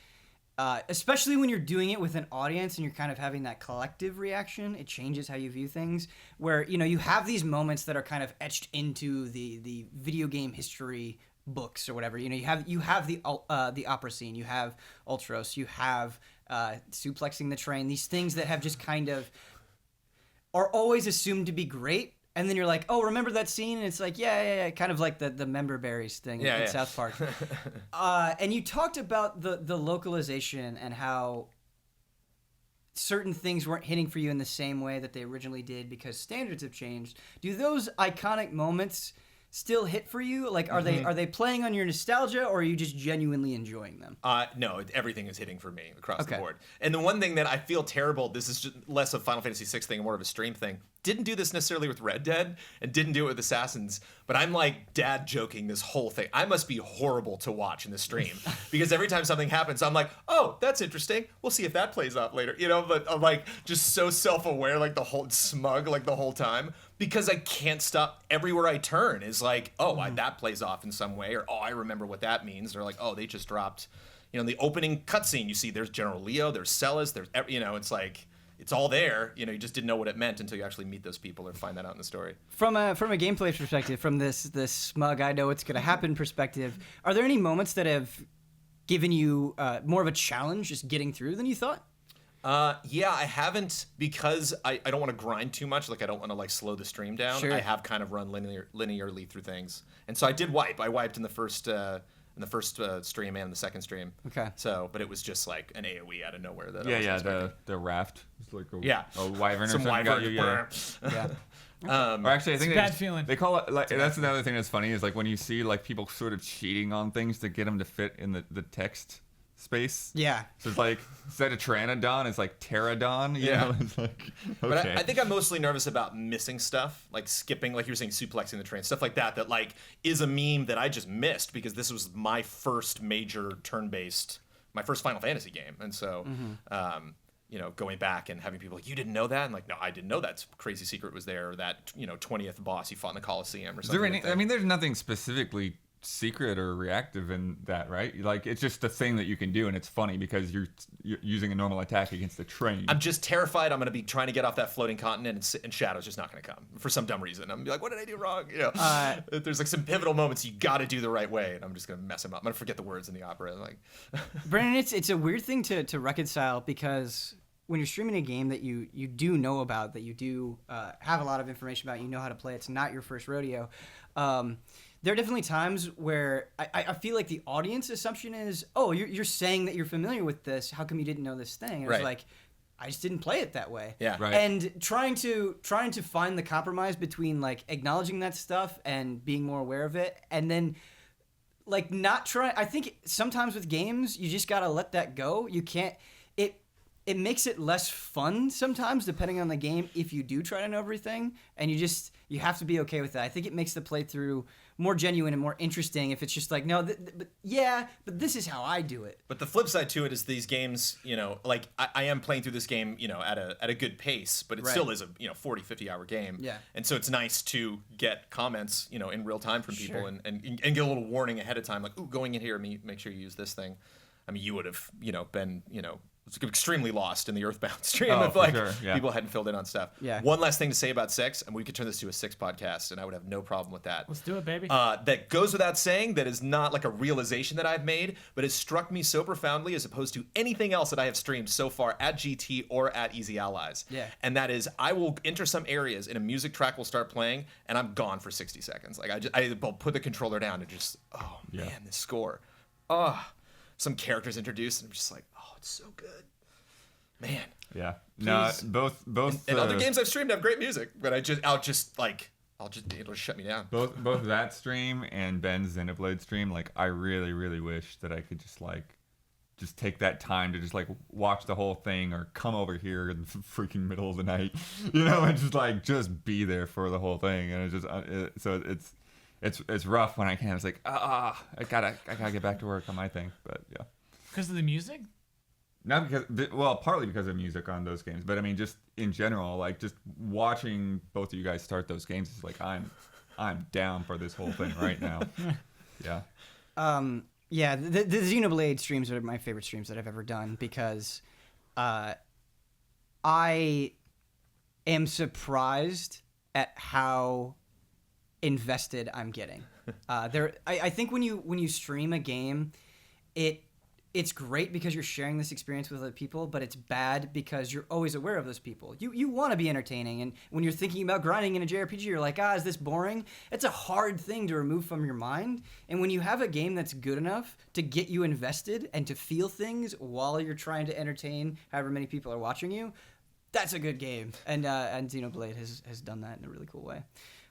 especially when you're doing it with an audience and you're kind of having that collective reaction, it changes how you view things. Where you have these moments that are kind of etched into the video game history books or whatever. You have the opera scene, you have Ultros, you have suplexing the train. These things that have just kind of are always assumed to be great, and then you're like, oh, remember that scene? And it's like, yeah, kind of like the member berries thing in South Park. And you talked about the localization and how certain things weren't hitting for you in the same way that they originally did because standards have changed. Do those iconic moments still hit for you? Like, are they playing on your nostalgia, or are you just genuinely enjoying them? No, everything is hitting for me across the board. And the one thing that I feel terrible, this is just less of Final Fantasy VI thing and more of a stream thing. Didn't do this necessarily with Red Dead and didn't do it with Assassins, but I'm like dad joking this whole thing. I must be horrible to watch in the stream because every time something happens, I'm like, oh, that's interesting. We'll see if that plays out later. But I'm like just so self-aware, like the whole smug, like the whole time, because I can't stop. Everywhere I turn is like, oh, that plays off in some way, or oh, I remember what that means. They're like, oh, they just dropped, in the opening cutscene, you see there's General Leo, there's Celes, there's, it's like, it's all there. You just didn't know what it meant until you actually meet those people or find that out in the story. From a gameplay perspective, from this smug I know it's going to happen perspective, are there any moments that have given you more of a challenge just getting through than you thought? Yeah, I haven't, because I don't want to grind too much. Like, I don't want to like slow the stream down. Sure. I have kind of run linearly through things, and so I did wipe. I wiped in the first stream and the second stream. Okay. So, but it was just like an AOE out of nowhere. That I Yeah, wasn't yeah, expecting. the raft. It's like Yeah. a wyvern or Some something got wyvern. you. Yeah. Yeah. Or actually, I think a bad feeling. They call it like that's another thing that's funny is like when you see like people sort of cheating on things to get them to fit in the text space. Yeah. So it's like instead of Pteranodon, it's like Pterodon. You Yeah. know? It's like, But okay. I think I'm mostly nervous about missing stuff, like skipping, like you were saying, suplexing the train, stuff like that. That like is a meme that I just missed because this was my first major turn-based, my first Final Fantasy game, and so. Going back and having people like, you didn't know that? And like, no, I didn't know that crazy secret was there, or that, 20th boss you fought in the Coliseum or Is something there any, like that. I mean, there's nothing specifically secret or reactive in that, right? Like, it's just a thing that you can do, and it's funny because you're using a normal attack against a train. I'm just terrified I'm going to be trying to get off that floating continent and Shadow's just not going to come for some dumb reason. I'm going to be like, what did I do wrong? There's like some pivotal moments you got to do the right way, and I'm just going to mess him up. I'm going to forget the words in the opera. Like, Brandon, it's a weird thing to reconcile because when you're streaming a game that you do know about, that you do have a lot of information about, you know how to play, it's not your first rodeo. There are definitely times where I feel like the audience assumption is, oh, you're saying that you're familiar with this. How come you didn't know this thing? And Right. it's like, I just didn't play it that way. Yeah. Right. And trying to find the compromise between like acknowledging that stuff and being more aware of it, and then like not try. I think sometimes with games you just gotta let that go. You can't. It makes it less fun sometimes, depending on the game, if you do try to know everything, and you have to be okay with that. I think it makes the playthrough more genuine and more interesting if it's just like, no, but this is how I do it. But the flip side to it is these games, like I am playing through this game, at a good pace, but it Right. still is a 40, 50-hour game. Yeah. And so it's nice to get comments, in real time from people Sure. and get a little warning ahead of time, like, ooh, going in here, make sure you use this thing. I mean, you would have, been, extremely lost in the Earthbound stream Oh, if for like sure, yeah. people hadn't filled in on stuff. Yeah. One last thing to say about 6, and we could turn this to a 6 podcast, and I would have no problem with that. Let's do it, baby. That goes without saying, that is not like a realization that I've made, but it struck me so profoundly as opposed to anything else that I have streamed so far at GT or at Easy Allies. Yeah. And that is, I will enter some areas and a music track will start playing and I'm gone for 60 seconds. Like I'll put the controller down and just, oh Yeah. man, this score. Oh, some characters introduced and I'm just like, oh, it's so good. Man. Yeah. No, Please. both And other games I've streamed have great music, but it'll shut me down. both that stream and Ben's Xenoblade stream, like I really, really wish that I could just take that time to just like watch the whole thing or come over here in the freaking middle of the night, and just be there for the whole thing. And it's rough when I can. It's like, I gotta get back to work on my thing. But yeah. Because of the music? Not because, well, partly because of music on those games, but I mean, just in general, like just watching both of you guys start those games is like I'm down for this whole thing right now. Yeah. Yeah, the Xenoblade streams are my favorite streams that I've ever done because I am surprised at how invested I'm getting. I think when you stream a game, it's great because you're sharing this experience with other people, but it's bad because you're always aware of those people. You want to be entertaining, and when you're thinking about grinding in a JRPG, you're like, is this boring? It's a hard thing to remove from your mind. And when you have a game that's good enough to get you invested and to feel things while you're trying to entertain however many people are watching you, that's a good game. And Xenoblade has done that in a really cool way.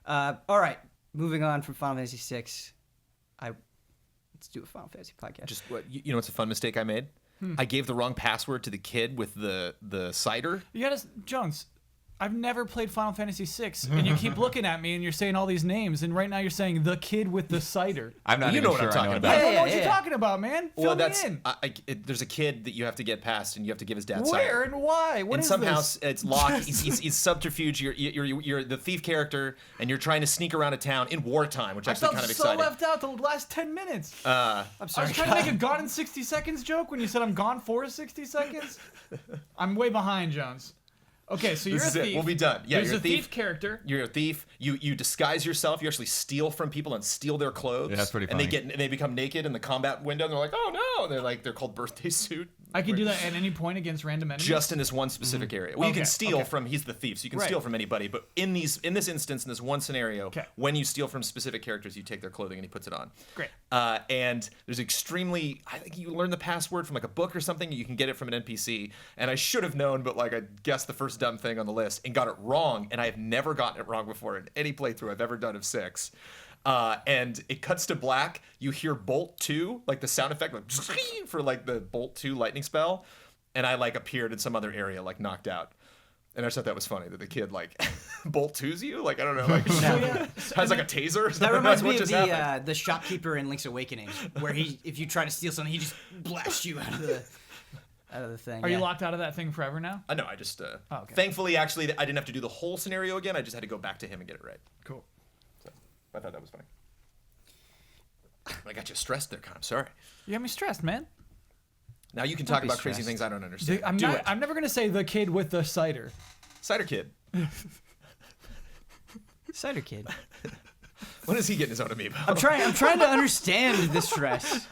All right, moving on from Final Fantasy VI. Let's do a Final Fantasy podcast. Just what you know? What's a fun mistake I made? I gave the wrong password to the kid with the cider. You gotta, Jones, I've never played Final Fantasy VI, and you keep looking at me and you're saying all these names, and right now you're saying the kid with the cider. I'm not You even know what sure I'm I know talking what I about. that don't know what yeah. you're talking about, man. Fill me in. There's a kid that you have to get past, and you have to give his dad cider. Where and why? What And is somehow this? it's locked. He's subterfuge. You're the thief character, and you're trying to sneak around a town in wartime, which I actually felt kind of so exciting. left out the last 10 minutes. I'm I sorry. was trying to make a gone in 60 seconds joke when you said I'm gone for 60 seconds. I'm way behind, Jones. Okay, so you're This a is it. thief. We'll be done. Yeah, There's you're a thief character. You're a thief. You disguise yourself. You actually steal from people and steal their clothes. Yeah, that's pretty And they funny. they become naked in the combat window. And they're like, oh no! They're called birthday suit. I can do that at any point against random enemies. Just in this one specific area. Well, you can Okay, steal okay. from. He's the thief, so you can Right. steal from anybody. But in this instance, in this one scenario, Okay. when you steal from specific characters, you take their clothing and he puts it on. Great. And there's extremely. I think you learn the password from like a book or something. You can get it from an NPC. And I should have known, but like I guessed the first dumb thing on the list and got it wrong. And I have never gotten it wrong before in any playthrough I've ever done of 6. And it cuts to black. You hear Bolt 2, like the sound effect, like for like the Bolt 2 lightning spell. And I like appeared in some other area, like knocked out. And I just thought that was funny that the kid like Bolt 2's you, like I don't know, like has like a taser. Or something. That reminds That's what me of just happened. the shopkeeper in Link's Awakening, where if you try to steal something, he just blasts you out of the thing. Are you locked out of that thing forever now? No, I just okay. thankfully actually I didn't have to do the whole scenario again. I just had to go back to him and get it right. Cool. So I thought that was funny. I got you stressed there, Con. I'm sorry. You got me stressed, man. Now you can talk be about crazy stressed. things I don't understand. I'm never gonna say the kid with the cider. Cider Kid. Cider Kid? When is he getting his own amiibo? I'm trying to understand the stress.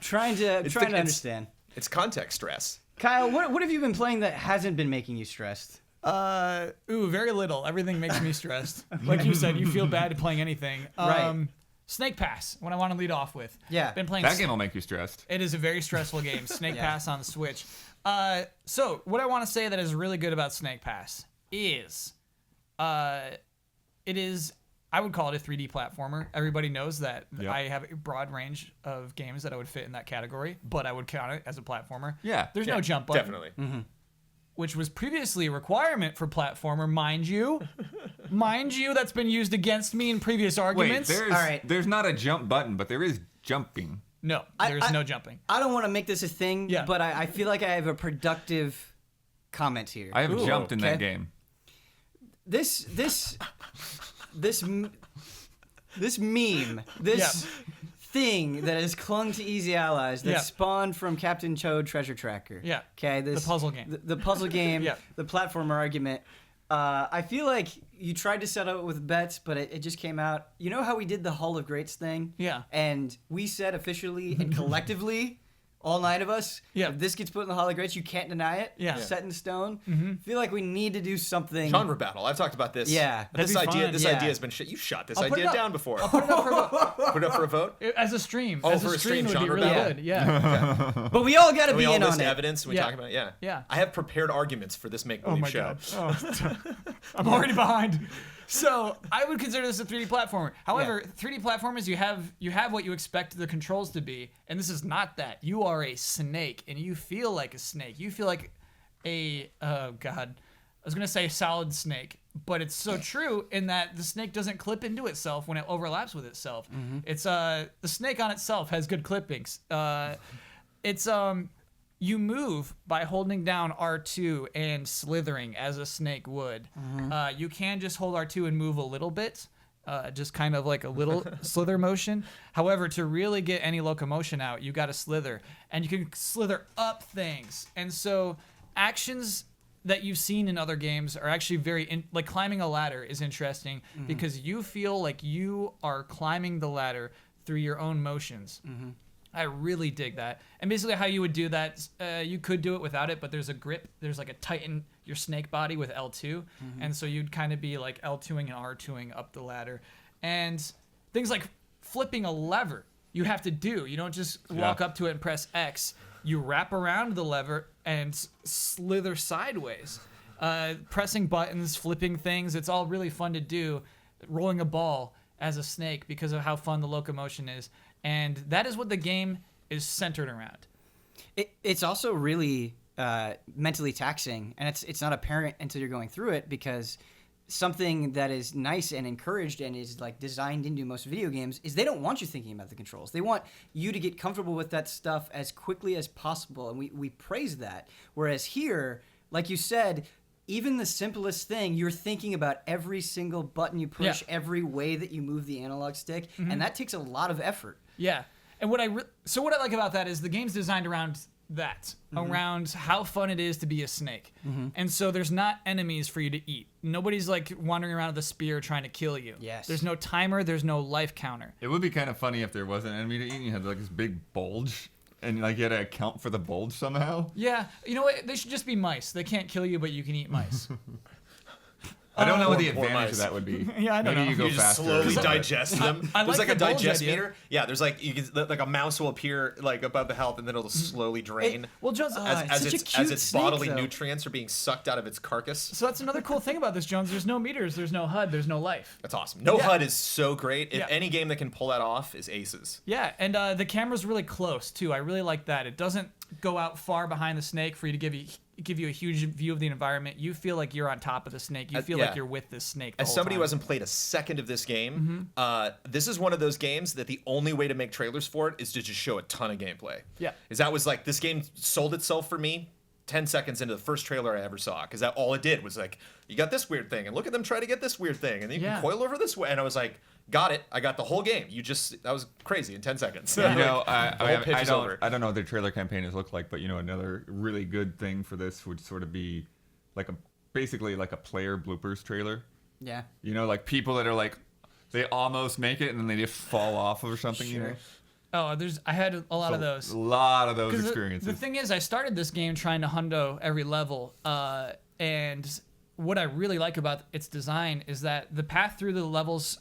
trying to understand. It's context stress. Kyle, what have you been playing that hasn't been making you stressed? Very little. Everything makes me stressed. Like you said, you feel bad playing anything. Right. Snake Pass, what I want to lead off with. Yeah. Been playing That game will make you stressed. It is a very stressful game. Snake Yeah. Pass on the Switch. So what I want to say that is really good about Snake Pass is, it is, I would call it a 3D platformer. Everybody knows that Yep. I have a broad range of games that I would fit in that category, but I would count it as a platformer. Yeah. There's no jump button. Definitely. Which was previously a requirement for platformer, mind you. Mind you, that's been used against me in previous Wait, arguments. All right. there's not a jump button, but there is jumping. No, there's no jumping. I don't want to make this a thing, Yeah. but I feel like I have a productive comment here. I have Ooh, jumped in that okay. game. This meme, this thing that has clung to Easy Allies that Yeah. spawned from Captain Toad Treasure Tracker. Yeah. Okay. This The puzzle game. The puzzle game. Yeah. The platformer argument. I feel like you tried to set up with bets, but it just came out. You know how we did the Hall of Greats thing? Yeah. And we said officially and collectively, all 9 of us, Yeah. if this gets put in the Hall of Greats, you can't deny it. Yeah. Set in stone. I feel like we need to do something. Genre battle. I've talked about this. Yeah. This That'd be idea. fun. This Yeah. idea has been shit. You shot this I'll put it idea up. down before. I'll put it up for a vote. Put it up for a vote. As a stream. Oh, As for a a stream stream would be genre really battle? good. Yeah. But we all got to And be we all in list on it. evidence. And we Yeah. talk about it. Yeah. Yeah. I have prepared arguments for this make-believe Oh my show. god. Oh. I'm already behind. So I would consider this a 3D platformer. However, 3D platformers, you have what you expect the controls to be, and this is not that. You are a snake, and you feel like a snake. You feel like a I was gonna say solid snake, but it's so true in that the snake doesn't clip into itself when it overlaps with itself. It's the snake on itself has good clippings. It's you move by holding down R2 and slithering as a snake would. You can just hold R2 and move a little bit, just kind of like a little slither motion. However, to really get any locomotion out, you got to slither. And you can slither up things. And so actions that you've seen in other games are actually like climbing a ladder is interesting because you feel like you are climbing the ladder through your own motions. I really dig that. And basically how you would do that, you could do it without it, but there's a grip. There's like a tighten your snake body with L2. And so you'd kind of be like L2ing and R2ing up the ladder. And things like flipping a lever, you have to do. You don't just walk up to it and press X. You wrap around the lever and slither sideways. Pressing buttons, flipping things, it's all really fun to do. Rolling a ball as a snake because of how fun the locomotion is. And that is what the game is centered around. It's also really mentally taxing, and it's not apparent until you're going through it, because something that is nice and encouraged and is like designed into most video games is they don't want you thinking about the controls. They want you to get comfortable with that stuff as quickly as possible, and we praise that. Whereas here, like you said, even the simplest thing, you're thinking about every single button you push, every way that you move the analog stick, and that takes a lot of effort. Yeah. And what I like about that is the game's designed around that around how fun it is to be a snake. And so there's not enemies for you to eat. Nobody's like wandering around with a spear trying to kill you. Yes. There's no timer, there's no life counter. It would be kind of funny if there was an enemy to eat and you had like this big bulge and like you had to account for the bulge somehow. Yeah, you know what? They should just be mice. They can't kill you, but you can eat mice. I don't know what the Or advantage mice. of that would be. Yeah, I don't Maybe know. you go You just faster. slowly but- digest them. I There's like like a the bulge digest idea. meter. Yeah, there's like like a mouse will appear like above the health, and then it'll slowly drain Well, Jones, as such a its cute snake, bodily though. nutrients are being sucked out of its carcass. so that's another cool thing about this, Jones. There's no meters, there's no HUD, there's no life. That's awesome. No Yeah. HUD is so great. If Yeah. any game that can pull that off is aces. Yeah, and the camera's really close too. I really like that. It doesn't go out far behind the snake for you to give you a huge view of the environment. You feel like you're on top of the snake. You feel yeah. like you're with this snake. The As whole somebody time. who hasn't played a second of this game, this is one of those games that the only way to make trailers for it is to just show a ton of gameplay. Yeah. Is that was like this game sold itself for me 10 seconds into the first trailer I ever saw, because that all it did was like, you got this weird thing, and look at them try to get this weird thing, and you Yeah. can coil over this way, and I was like, got it, I got the whole game. That was crazy in 10 seconds. You know, The whole pitch is over. I don't know what the trailer campaign has looked like, but you know, another really good thing for this would sort of be like basically like a player bloopers trailer. Yeah. You know, like people that are like, they almost make it and then they just fall off or something. You know, Oh, I had a lot of So, those. A lot of those 'Cause experiences. The thing is, I started this game trying to hundo every level, and what I really like about its design is that the path through the levels,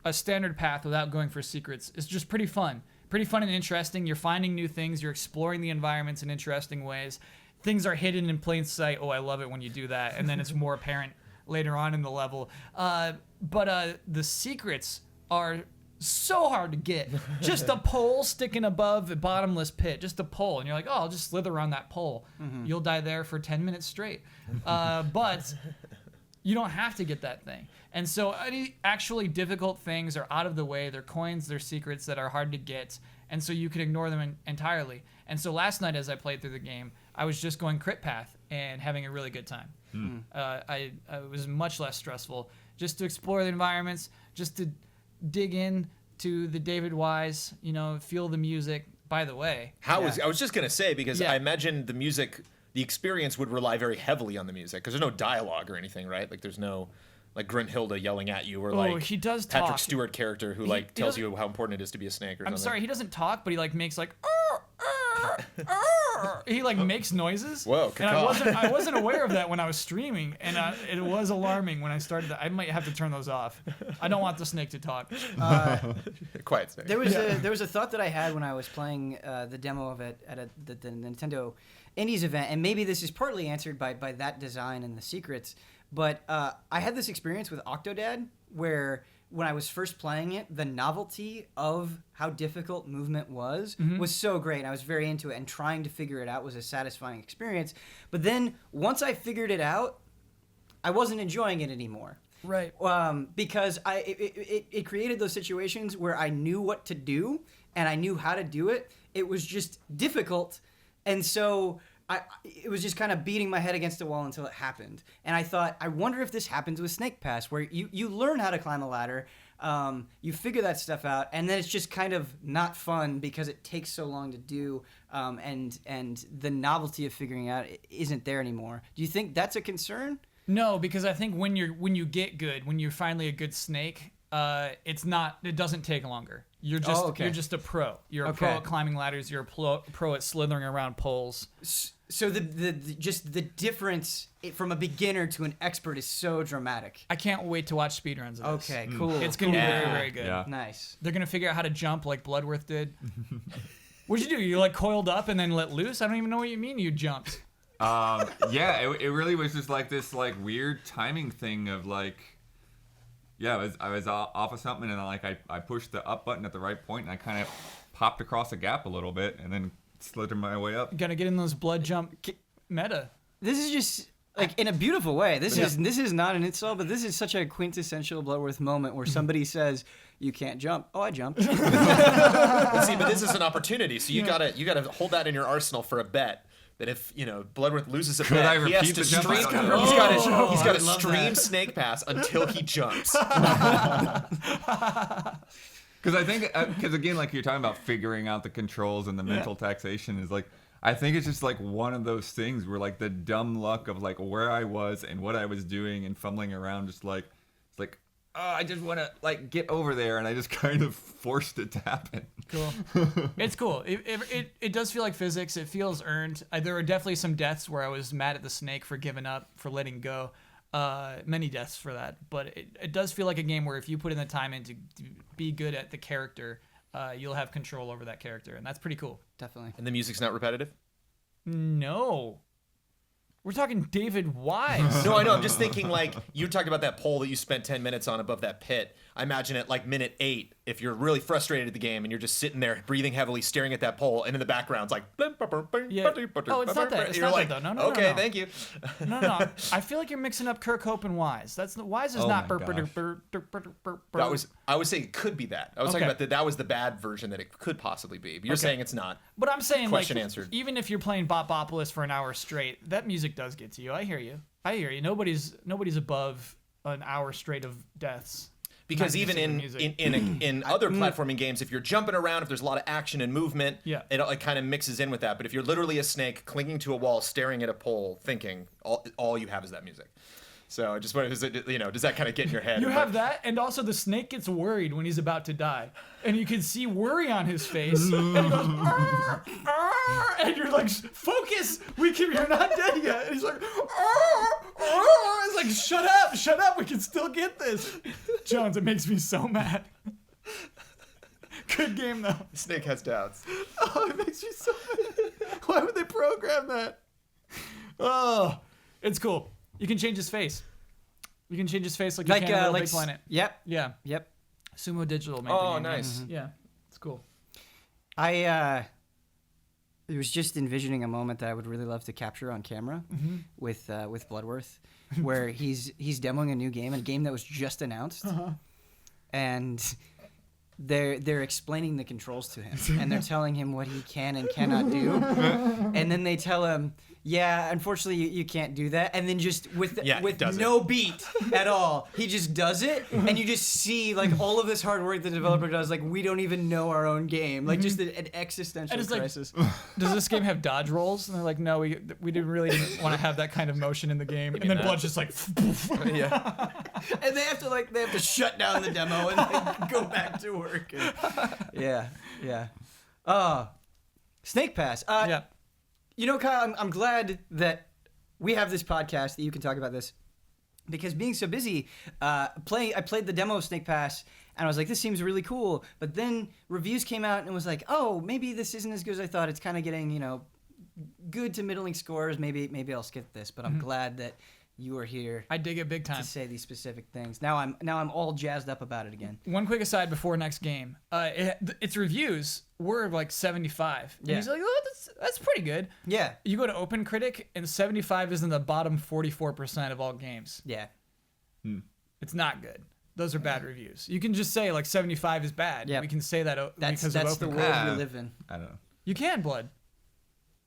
a standard path without going for secrets, is just pretty fun. Pretty fun and interesting. You're finding new things. You're exploring the environments in interesting ways. Things are hidden in plain sight. Oh, I love it when you do that. And then it's more apparent later on in the level. But the secrets are so hard to get. Just a pole sticking above a bottomless pit. Just a pole. And you're like, oh, I'll just slither around that pole. You'll die there for 10 minutes straight. But you don't have to get that thing. And so any actually difficult things are out of the way. They're coins, they're secrets that are hard to get. And so you can ignore them entirely. And so last night as I played through the game, I was just going crit path and having a really good time. I was much less stressful. Just to explore the environments, just to dig in to the David Wise, you know, feel the music. By the way, I was just gonna say, because Yeah. I imagine the experience would rely very heavily on the music, because there's no dialogue or anything, right? Like there's no like Grinhilda yelling at you, or like he does Patrick talk. Stewart character who He like tells doesn't- you how important it is to be a snake or I'm something. sorry, he doesn't talk, but he like makes like he like makes noises. Whoa, and caca. I wasn't aware of that when I was streaming, and it was alarming when I started. I might have to turn those off. I don't want the snake to talk. Quiet snake. There was a thought that I had when I was playing the demo of it at the Nintendo Indies event, and maybe this is partly answered by that design and the secrets. But I had this experience with Octodad where when I was first playing it, the novelty of how difficult movement was so great. And I was very into it, and trying to figure it out was a satisfying experience. But then once I figured it out, I wasn't enjoying it anymore. Right. Because it created those situations where I knew what to do and I knew how to do it. It was just difficult, and so it was just kind of beating my head against the wall until it happened. And I thought, I wonder if this happens with Snake Pass, where you learn how to climb a ladder, you figure that stuff out, and then it's just kind of not fun because it takes so long to do, and the novelty of figuring out isn't there anymore. Do you think that's a concern? No, because I think when you get good, when you're finally a good snake, it doesn't take longer. You're just a pro. You're a pro at climbing ladders. You're a pro at slithering around poles. So the difference from a beginner to an expert is so dramatic. I can't wait to watch speedruns of this. Okay, cool. It's gonna be very, Yeah. very good. Yeah. Nice. They're gonna figure out how to jump like Bloodworth did. What'd you do? You like coiled up and then let loose? I don't even know what you mean. You jumped. Yeah, it really was just like this like weird timing thing of like, yeah, I was off of something and I pushed the up button at the right point and I kind of popped across a gap a little bit and then slithered my way up. You gotta get in those blood jump meta. This is just like in a beautiful way. This is not an insult, but this is such a quintessential Bloodworth moment where somebody says, "You can't jump." Oh, I jumped. But this is an opportunity, so you gotta hold that in your arsenal for a bet. That if Bloodworth loses a Could I bet, he has repeat to the jump? stream. I don't know. He's got to love stream that. Snake Pass until he jumps. Because I think, because again, like you're talking about figuring out the controls and the mental taxation is like, I think it's just like one of those things where like the dumb luck of like where I was and what I was doing and fumbling around, just like it's like, oh, I just want to like get over there, and I just kind of forced it to happen. Cool. It's cool. It does feel like physics. It feels earned. There were definitely some deaths where I was mad at the snake for giving up, for letting go. Many deaths for that, but it does feel like a game where if you put in the time in to be good at the character, you'll have control over that character, and that's pretty cool. Definitely. And the music's not repetitive? No. We're talking David Wise. No, I know. I'm just thinking, like, you talked about that pole that you spent 10 minutes on above that pit. I imagine at, like, minute 8, if you're really frustrated at the game and you're just sitting there breathing heavily, staring at that pole, and in the background's like... Yeah. Oh, it's not that. It's you're not like, that, though. No, okay, no. thank you. No. I feel like you're mixing up Kirk Hope and Wise. Wise is Oh not... my gosh. I was saying it could be that. I was talking Okay. about that was the bad version that it could possibly be. But you're saying it's not. But I'm saying, Question like, answered. even if you're playing Bopopolis for an hour straight, that music does get to you. I hear you. Nobody's above an hour straight of deaths. Because Not even just the in music. in other platforming games, if you're jumping around, if there's a lot of action and movement, Yeah. it kind of mixes in with that. But if you're literally a snake clinging to a wall, staring at a pole, thinking, all you have is that music. So I just wonder, does that kind of get in your head? You have that, and also the snake gets worried when he's about to die, and you can see worry on his face, and he goes, "Arr, arr," and you're like, focus, you're not dead yet, and he's like, "Arr, arr." It's like, shut up, we can still get this. Jones, it makes me so mad. Good game though. Snake has doubts. Oh, it makes me so mad. Why would they program that? Oh, it's cool. You can change his face. You can change his face like you can in Little Big Planet. Yep. Yeah. Yep. Sumo Digital made the Oh, game. nice. Yeah, it's cool. I was just envisioning a moment that I would really love to capture on camera with Bloodworth, where he's demoing a new game, a game that was just announced, and they're explaining the controls to him, and they're telling him what he can and cannot do, and then they tell him, yeah, unfortunately you can't do that, and then just with no beat at all, he just does it, and you just see like all of this hard work the developer does, like we don't even know our own game, like just an existential And it's crisis. like, does this game have dodge rolls? And they're like, no, we didn't want to have that kind of motion in the game. And then Blood's just like, Yeah. And they have to shut down the demo and like, go back to work. And, yeah. Snake Pass. yeah. You know, Kyle, I'm glad that we have this podcast that you can talk about this, because being so busy, I played the demo of Snake Pass and I was like, this seems really cool. But then reviews came out and it was like, oh, maybe this isn't as good as I thought. It's kind of getting, good to middling scores. Maybe I'll skip this. But I'm glad that you are here I dig it big time. to say these specific things. Now I'm all jazzed up about it again. One quick aside before next game. Its reviews were like 75. And Yeah. he's like, oh, that's pretty good. Yeah. You go to OpenCritic, and 75 is in the bottom 44% of all games. Yeah. It's not good. Those are bad reviews. You can just say like 75 is bad. Yeah. We can say that That's because the of OpenCritic. world we live in. I don't know. You can, Blood.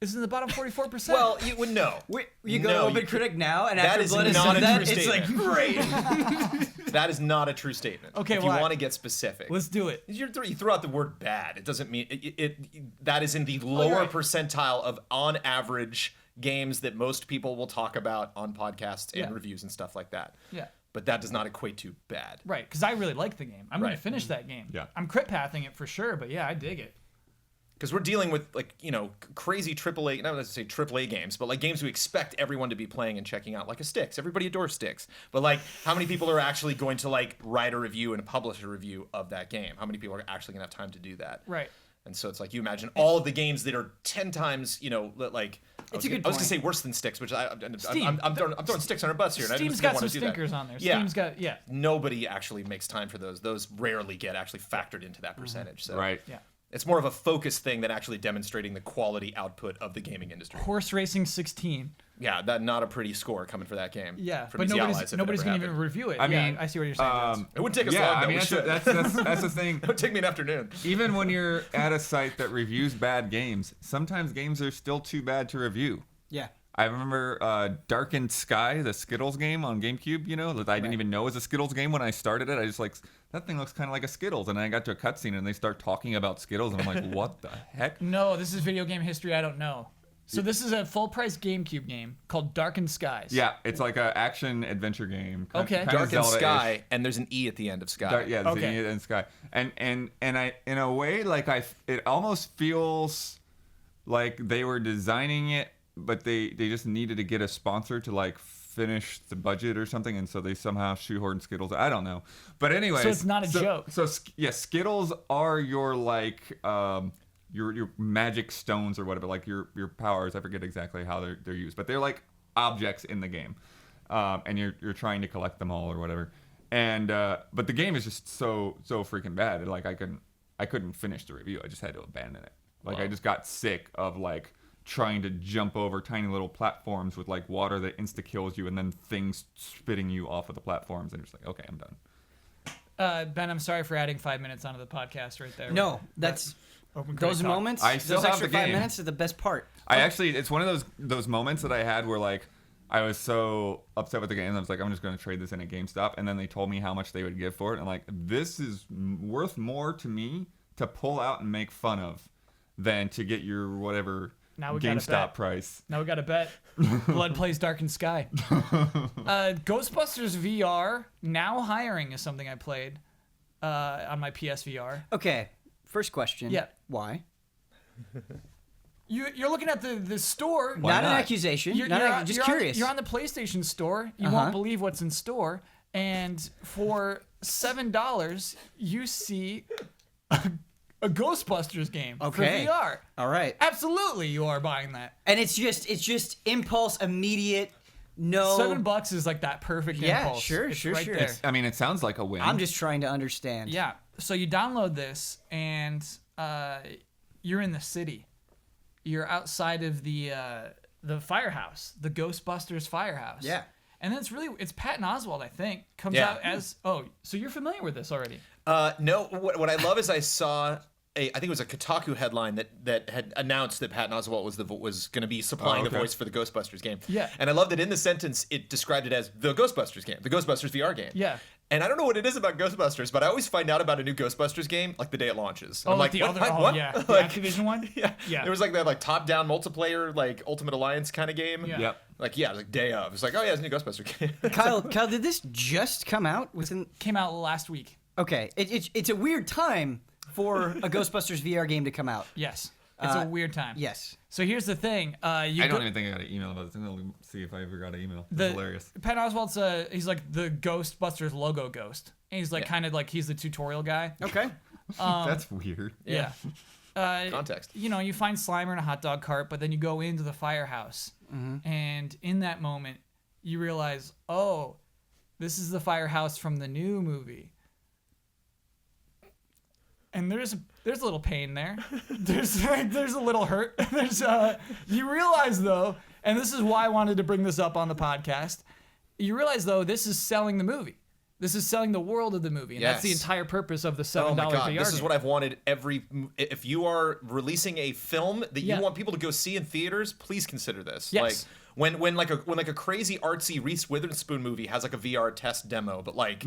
It's in the bottom 44%. Well, you would know. You go No, to you OpenCritic now, and that after is Blood has not said a that, true it's like, statement. great. That is not a true statement. Okay, if you why? want to get specific, let's do it. you throw out the word bad. It doesn't mean it that is in the lower right. percentile of on average games that most people will talk about on podcasts and Yeah. reviews and stuff like that. Yeah. But that does not equate to bad. Right, because I really like the game. I'm going Right. to finish that game. Yeah. I'm crit pathing it for sure, but yeah, I dig it. Because we're dealing with crazy AAA, not let's say AAA games, but like games we expect everyone to be playing and checking out, like a Styx. Everybody adores Styx, but like how many people are actually going to like write a review and publish a review of that game? How many people are actually gonna have time to do that? Right. And so it's like you imagine all of the games that are 10 times, like It's a good I was gonna point. say worse than Styx, which Steam. I'm throwing Styx on our bus here. And Steam's I got just some didn't want to do that. stinkers on there. Yeah. Steam's got, yeah. Nobody actually makes time for those. Those rarely get actually factored into that percentage. So Right. Yeah. it's more of a focus thing than actually demonstrating the quality output of the gaming industry. Horse Racing 16. Yeah, that not a pretty score coming for that game. Yeah, from but Easy Allies, if it nobody's ever going to even happened. review it. I Yeah, mean, I see what you're saying. Jones. It wouldn't take us yeah, long. I though. mean We should. that's the thing. It would take me an afternoon. Even when you're at a site that reviews bad games, sometimes games are still too bad to review. Yeah. I remember Darkened Sky, the Skittles game on GameCube, that I didn't even know was a Skittles game when I started it. I just like, that thing looks kind of like a Skittles. And then I got to a cutscene and they start talking about Skittles and I'm like, what the heck? No, this is video game history I don't know. So this is a full-price GameCube game called Darkened Skies. Yeah, it's like an action adventure game. Okay. Kinda Dark and Zelda-ish. Sky, and there's an E at the end of Sky. Yeah, Okay. Zenith and Sky, and I, in a way, like it almost feels like they were designing it, but they just needed to get a sponsor to like finish the budget or something, and so they somehow shoehorned Skittles. I don't know, but anyway, So it's not a joke. So yeah, Skittles are your like your magic stones or whatever, like your powers. I forget exactly how they're used, but they're like objects in the game, and you're trying to collect them all or whatever. And but the game is just so freaking bad. Like I couldn't finish the review. I just had to abandon it. Like I just got sick of like trying to jump over tiny little platforms with like water that insta kills you and then things spitting you off of the platforms, and just like, okay, I'm done. Ben, I'm sorry for adding 5 minutes onto the podcast right there. No, that's Open those crate talk. moments. I still those have extra the 5 game. minutes are the best part. It's one of those moments that I had where like I was so upset with the game. I was like, I'm just going to trade this in at GameStop, and then they told me how much they would give for it. And I'm like, this is worth more to me to pull out and make fun of than to get your whatever Now we gotta GameStop bet. price. Now we got to bet. Blood plays Darkened Sky. Ghostbusters VR now hiring is something I played on my PSVR. Okay, first question. Yeah. Why? You're looking at the store. Not an not? accusation. You're, Not you're an- on- just you're on- curious. you're on the PlayStation store. You Uh-huh. won't believe what's in store. And for $7, you see a Ghostbusters game Okay. for VR. All right. Absolutely, you are buying that. And it's just impulse, immediate. No. $7 is like that perfect Yeah, impulse. sure, It's sure, right sure. there. I mean, it sounds like a win. I'm just trying to understand. Yeah. So you download this, and you're in the city. You're outside of the firehouse, the Ghostbusters firehouse. Yeah. And then it's Patton Oswalt, I think, comes Yeah. out as so you're familiar with this already. No, what I love is I saw I think it was a Kotaku headline that had announced that Patton Oswalt was going to be supplying the okay. voice for the Ghostbusters game. Yeah. And I love that in the sentence it described it as the Ghostbusters game, the Ghostbusters VR game. Yeah. And I don't know what it is about Ghostbusters, but I always find out about a new Ghostbusters game like the day it launches. Oh, I'm like like, the what? other, What? yeah, the Like, Activision one. yeah. Yeah. There was like that like top-down multiplayer like Ultimate Alliance kind of game. Yeah. Yep. Like yeah, like day of. It's like oh yeah, it's a new Ghostbusters game. Kyle, did this just come out within? Came out last week. Okay, it's a weird time for a Ghostbusters VR game to come out. Yes. It's a weird time. Yes. So here's the thing. I don't even think I got an email about this. I'm going to see if I ever got an email. It's hilarious. Patton Oswalt's he's like the Ghostbusters logo ghost. And he's like kind of like he's the tutorial guy. Okay. That's weird. Yeah. Context. You know, you find Slimer in a hot dog cart, but then you go into the firehouse. And in that moment, you realize, oh, this is the firehouse from the new movie. And there's a little pain there. There's a little hurt. You realize though, and this is why I wanted to bring this up on the podcast. You realize though, this is selling the movie. This is selling the world of the movie, and that's the Yes. entire purpose of the $7 Oh my God! VR This game. is what I've wanted if you are releasing a film that Yeah. you want people to go see in theaters, please consider this. Yes. Like when like a crazy artsy Reese Witherspoon movie has like a VR test demo, but like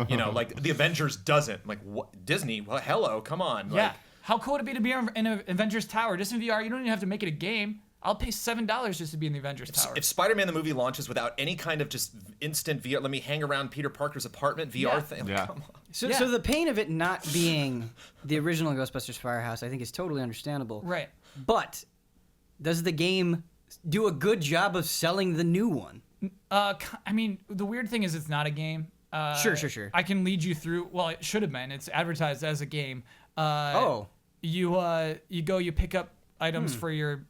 you know like the Avengers doesn't. Like what Disney? Well, hello, come on. Yeah. Like, How cool would it be to be in an Avengers Tower just in VR? You don't even have to make it a game. I'll pay $7 just to be in the Avengers Tower. if Spider-Man the movie launches without any kind of just instant VR, let me hang around Peter Parker's apartment VR Yeah. thing. Like, Yeah. Come on. So, Yeah. so the pain of it not being the original Ghostbusters Firehouse, I think, is totally understandable. Right. But does the game do a good job of selling the new one? I mean, the weird thing is it's not a game. Sure. I can lead you through. Well, it should have been. It's advertised as a game. Oh. You pick up items for your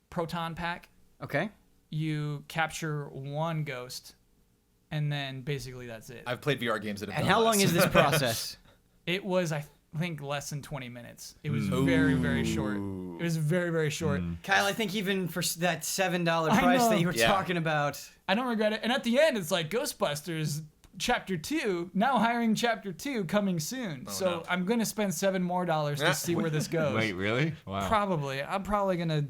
proton pack. Okay. You capture one ghost, and then basically that's it. I've played VR games that have And done how long less. is this process? It was, I think, less than 20 minutes. It was very, very short. It was very, very short. Kyle, I think even for that $7 I price know. that you were Yeah. talking about. I don't regret it. And at the end, it's like Ghostbusters Chapter 2, now hiring Chapter 2 coming soon. So no. I'm going to spend $7 more to see where this goes. Wait, really? Wow. Probably. I'm probably going to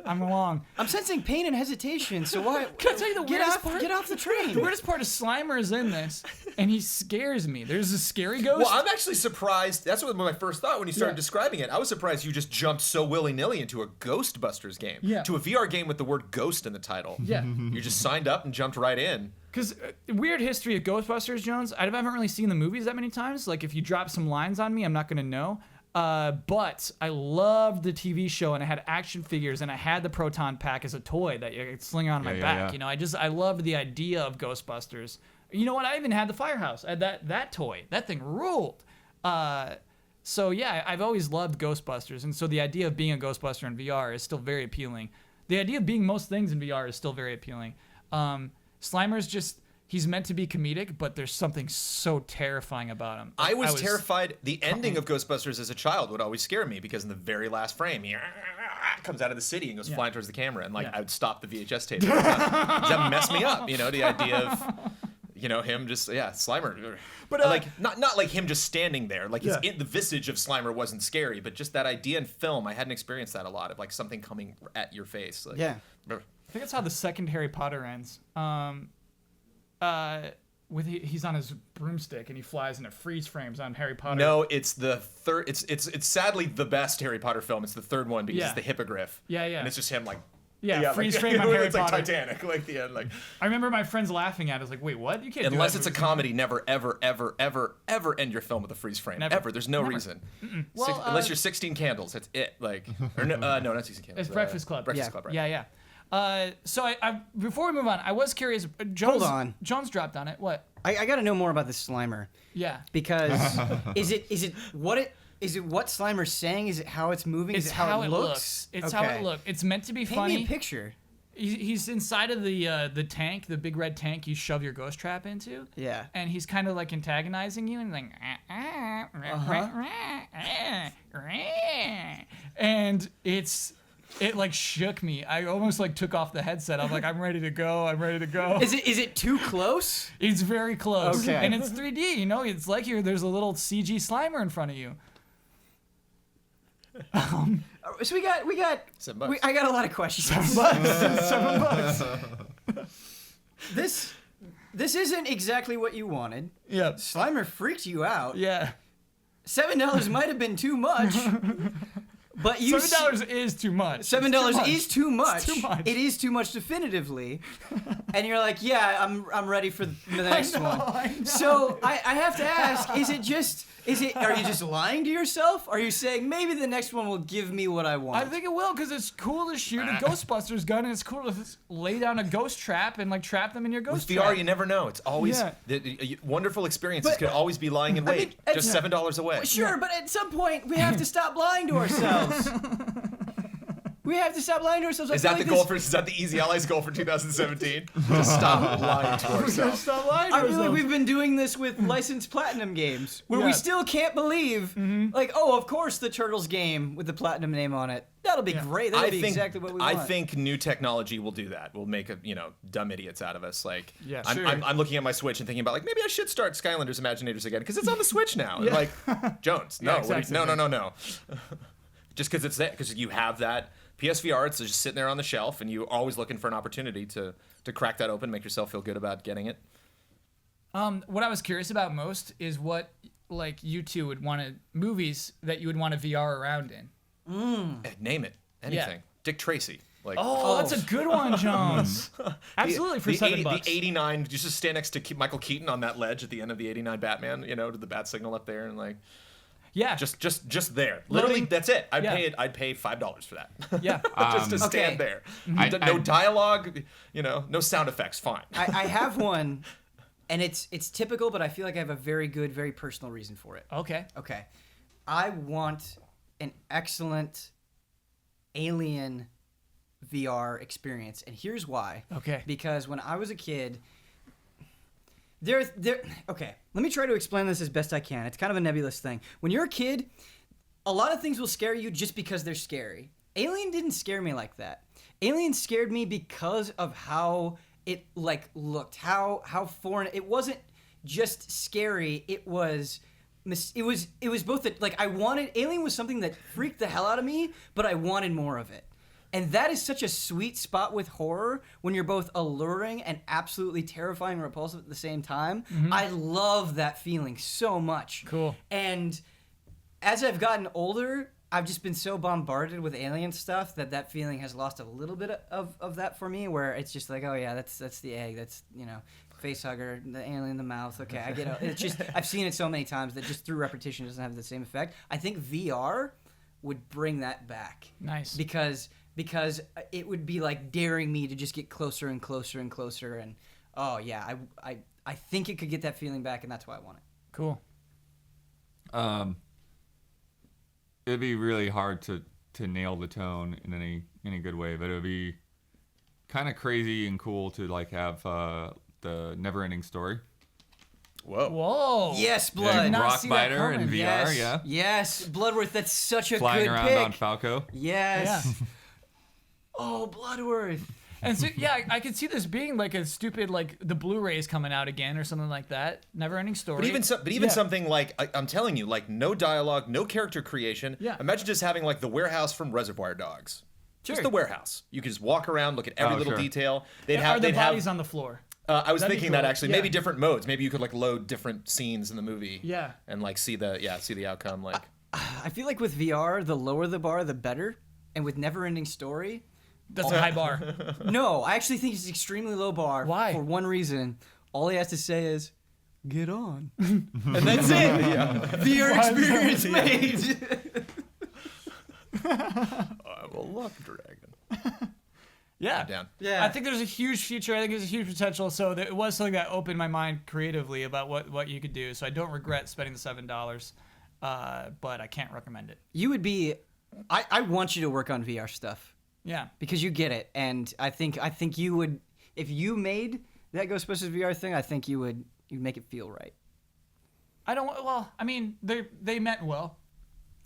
I'm along. I'm sensing pain and hesitation. So why? Can I tell you the weirdest part? Get off the train. The weirdest part is Slimer is in this, and he scares me. There's a scary ghost. Well, I'm actually surprised. That's what my first thought when you started describing it. I was surprised you just jumped so willy-nilly into a Ghostbusters game. Yeah. To a VR game with the word ghost in the title. Yeah. You just signed up and jumped right in. Because weird history of Ghostbusters, Jones. I haven't really seen the movies that many times. Like, if you drop some lines on me, I'm not going to know. But I loved the TV show, and I had action figures, and I had the Proton Pack as a toy that you could sling on my back. Yeah. You know, I loved the idea of Ghostbusters. You know what? I even had the Firehouse. I had that toy. That thing ruled. So yeah, I've always loved Ghostbusters, and so the idea of being a Ghostbuster in VR is still very appealing. The idea of being most things in VR is still very appealing. Slimer's just, he's meant to be comedic, but there's something so terrifying about him. I was terrified. The ending of Ghostbusters as a child would always scare me because in the very last frame, he comes out of the city and goes flying towards the camera, and I would stop the VHS tape. That messed me up, the idea of, him just, Slimer. But not like him just standing there. Like the visage of Slimer wasn't scary, but just that idea in film, I hadn't experienced that a lot of something coming at your face. Yeah. I think that's how the second Harry Potter ends. He's on his broomstick and he flies and it freeze frames on Harry Potter. No, it's the third. It's sadly the best Harry Potter film. It's the third one because it's the hippogriff. Yeah. And it's just him freeze frame on Harry it's Potter. like Titanic, the end. I remember my friends laughing at it. I was like, wait, what? You can't. Unless do that it's a comedy, never, ever, ever, ever, ever end your film with a freeze frame. Never. Ever. There's no reason. Well, unless you're 16 Candles, that's it. Or no, not 16 Candles. It's Breakfast Club. Breakfast Club, right? Yeah. So I before we move on, I was curious. Jones, Hold on. Jones dropped on it. What? I got to know more about this Slimer. Yeah. Because is it what Slimer's saying? Is it how it's moving? It's is it how it looks? It's how it looks. It's meant to be Paint funny. me a picture. He's inside of the tank, the big red tank you shove your ghost trap into. Yeah. And he's kind of like antagonizing you and like, and it like shook me. I almost like took off the headset. I'm like, I'm ready to go. Is it too close? It's very close. Okay. And it's 3D. It's like there's a little CG Slimer in front of you. So we got $7. I got a lot of questions. $7. This isn't exactly what you wanted. Yeah. Slimer freaked you out. Yeah. $7 might have been too much. But you $7 is too much. $7 is too much. It's too much. It is too much definitively. And you're like, yeah, I'm ready for the next one. I know. So I have to ask, are you just lying to yourself? Are you saying maybe the next one will give me what I want? I think it will because it's cool to shoot a Ghostbusters gun and it's cool to lay down a ghost trap and like trap them in your ghost With trap. VR, you never know. It's always wonderful experiences But- could always be lying in wait. Just $7 away. Sure, but at some point we have to stop lying to ourselves. We have to stop lying to ourselves. Is that the goal is that the Easy Allies goal for 2017? To stop lying to ourselves. Stop lying to I feel like ourselves. we've been doing this with licensed platinum games, where we Yeah. still can't believe, of course the Turtles game with the platinum name on it. That'll be great. That'll be exactly what we want. I think new technology will do that. We'll make dumb idiots out of us. Yeah, I'm looking at my Switch and thinking about maybe I should start Skylanders Imaginators again because it's on the Switch now. Yeah. Like Jones, no, exactly. no. Just because it's there, because you have that PSVR, it's just sitting there on the shelf, and you're always looking for an opportunity to crack that open, make yourself feel good about getting it. What I was curious about most is what like you two would want to movies that you would want to VR around in. Name it, anything. Dick Tracy. Like, Oh, that's a good one, Jones. Absolutely for $7. The 89, you just stand next to Michael Keaton on that ledge at the end of the 89 Batman, to the bat signal up there, and like. Yeah. Just there. Literally, Loading. that's it. I'd Yeah. pay $5 for that. Yeah. Just to stand there. No dialogue, no sound effects. Fine. I have one, and it's typical, but I feel like I have a very good, very personal reason for it. Okay. Okay. I want an excellent Alien VR experience, and here's why. Okay. Because when I was a kid, okay, let me try to explain this as best I can. It's kind of a nebulous thing. When you're a kid, a lot of things will scare you just because they're scary. Alien didn't scare me like that. Alien scared me because of how it looked, how foreign. It wasn't just scary. It was both Alien was something that freaked the hell out of me, but I wanted more of it. And that is such a sweet spot with horror when you're both alluring and absolutely terrifying and repulsive at the same time. I love that feeling so much. Cool. And as I've gotten older, I've just been so bombarded with alien stuff that feeling has lost a little bit of that for me, where it's just like, oh yeah, that's the egg, that's, you know, face hugger, the alien in the mouth. Okay, I get it. It's just, I've seen it so many times that just through repetition doesn't have the same effect. I think VR would bring that back. Nice. Because it would be like daring me to just get closer and closer and closer, and oh yeah, I think it could get that feeling back, and that's why I want it. Cool. It'd be really hard to nail the tone in any good way, but it would be kind of crazy and cool to like have the never-ending story. Whoa. Yes, Did Blood. not Rock see that Biter in coming. VR, Yes, yeah. yes, Bloodworth. That's such a Flying good around pick. on Falco. Yes. Yeah. Oh, Bloodworth. And so, yeah, I could see this being like a stupid, like the Blu-rays coming out again or something like that. Never-ending story. But even something like I'm telling you, like no dialogue, no character creation. Yeah. Imagine just having like the warehouse from Reservoir Dogs. Sure. Just the warehouse. You could just walk around, look at every Oh, see sure. detail. Are the bodies on the floor? I was That'd be thinking that cool. actually, Yeah. maybe different modes. Maybe you could like load different scenes in the movie. Yeah. And like see the outcome. Like I feel like with VR, the lower the bar, the better. And with Never-ending Story, That's a high bar. no, I actually think it's an extremely low bar. Why? For one reason. All he has to say is, "Get on," and that's it. VR experience made. I will love Dragon. Yeah. I'm down. Yeah. I think there's a huge future. I think there's a huge potential. So it was something that opened my mind creatively about what you could do. So I don't regret spending the $7, but I can't recommend it. You would be. I want you to work on VR stuff Yeah. because you get it, and I think you would, if you made that Ghostbusters VR thing. I think you'd make it feel right. I don't. Well, I mean, they meant well.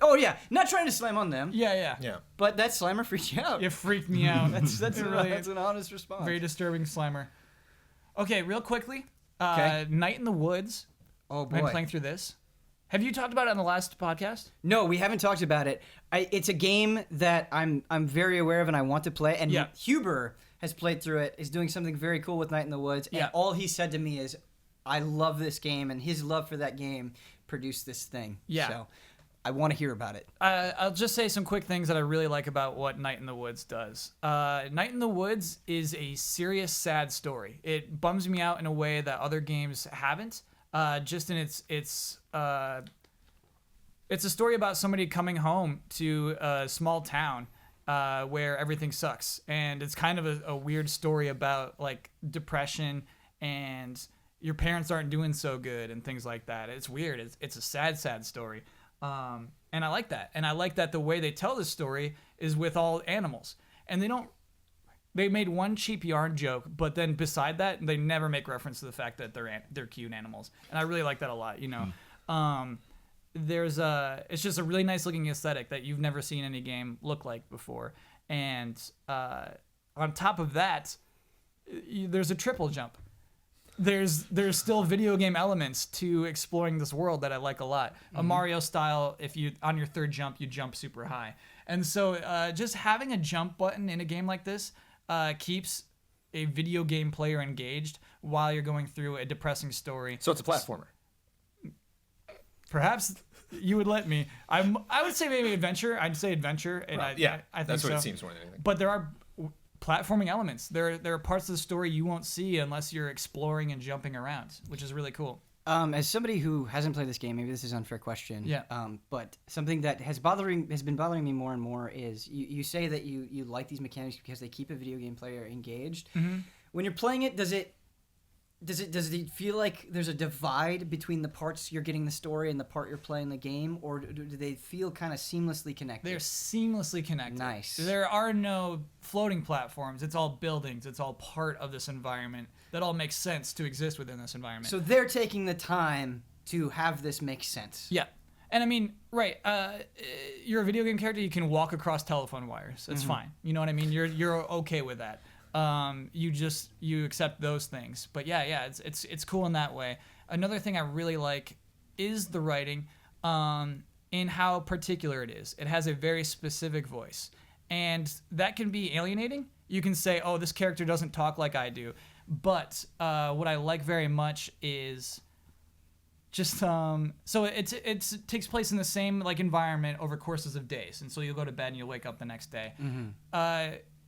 Oh yeah, not trying to slam on them. Yeah. Yeah. But that Slimer freaked you out. It freaked me out. That's It that's an honest response. very disturbing Slimer. Okay, real quickly. Okay. Night in the Woods. Oh I'm boy. playing through this. Have you talked about it on the last podcast? No, we haven't talked about it. It's a game that I'm very aware of and I want to play. And Yeah. Huber has played through it. Is doing something very cool with Night in the Woods. And Yeah. all he said to me is, "I love this game," and his love for that game produced this thing. Yeah. So I want to hear about it. I'll just say some quick things that I really like about what Night in the Woods does. Night in the Woods is a serious, sad story. It bums me out in a way that other games haven't. Just in it's a story about somebody coming home to a small town where everything sucks, and it's kind of a weird story about like depression and your parents aren't doing so good and things like that. It's weird. It's a sad story. And I like that. And I like that the way they tell this story is with all animals. And they made one cheap yarn joke, but then beside that, they never make reference to the fact that they're cute animals. And I really like that a lot, you know. It's just a really nice looking aesthetic that you've never seen any game look like before. And on top of that, there's a triple jump. There's still video game elements to exploring this world that I like a lot. A Mario style, if you on your third jump, you jump super high. And so just having a jump button in a game like this keeps a video game player engaged while you're going through a depressing story. So it's a platformer. Perhaps you would let me. I would say maybe adventure. I'd say adventure. And Right. I think That's what so. it seems more than anything. But there are platforming elements. There are parts of the story you won't see unless you're exploring and jumping around, which is really cool. As somebody who hasn't played this game, maybe this is an unfair question. Yeah. But something that has been bothering me more and more is you say that you like these mechanics because they keep a video game player engaged. Mm-hmm. When you're playing it, does it feel like there's a divide between the parts you're getting the story and the part you're playing the game, or do they feel kind of seamlessly connected? They're seamlessly connected. Nice. There are no floating platforms. It's all buildings. It's all part of this environment. That all makes sense to exist within this environment. So they're taking the time to have this make sense. Yeah. And I mean, right, you're a video game character, you can walk across telephone wires. It's fine. You know what I mean? You're okay with that. You accept those things. But yeah, it's cool in that way. Another thing I really like is the writing, in how particular it is. It has a very specific voice. And that can be alienating. You can say, oh, this character doesn't talk like I do. But what I like very much is just so it takes place in the same like environment over courses of days. And so you'll go to bed and you'll wake up the next day.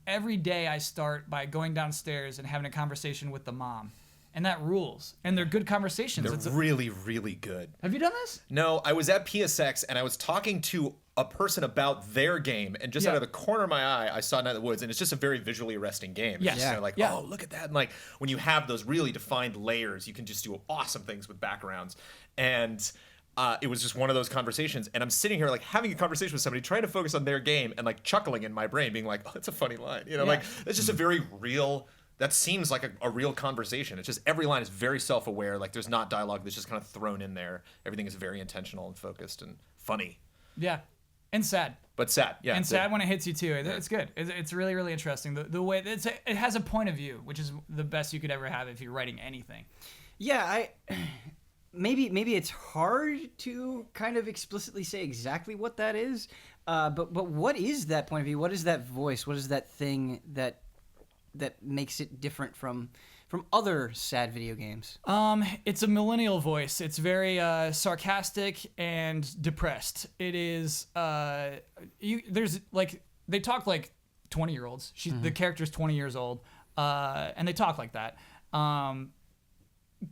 Every day I start by going downstairs and having a conversation with the mom. And that rules. And they're good conversations. They're really, really good. Have you done this? No, I was at PSX and I was talking to a person about their game, and just out of the corner of my eye, I saw Night in the Woods, and it's just a very visually arresting game. Yes. It's just like, oh, look at that. And like when you have those really defined layers, you can just do awesome things with backgrounds. And it was just one of those conversations, and I'm sitting here like having a conversation with somebody, trying to focus on their game, and like chuckling in my brain, being like, oh, that's a funny line. Like it's just a very real. That seems like a real conversation. It's just every line is very self-aware. Like there's not dialogue that's just kind of thrown in there. Everything is very intentional and focused and funny. Yeah, and sad. But sad, yeah. And sad when it hits you too. It's good. It's really, really interesting. The way it has a point of view, which is the best you could ever have if you're writing anything. Yeah, maybe it's hard to kind of explicitly say exactly what that is. But what is that point of view? What is that voice? What is that thing that makes it different from other sad video games? It's a millennial voice. It's very sarcastic and depressed. It is. There's like they talk like 20-year-olds. The character's 20 years old, and they talk like that.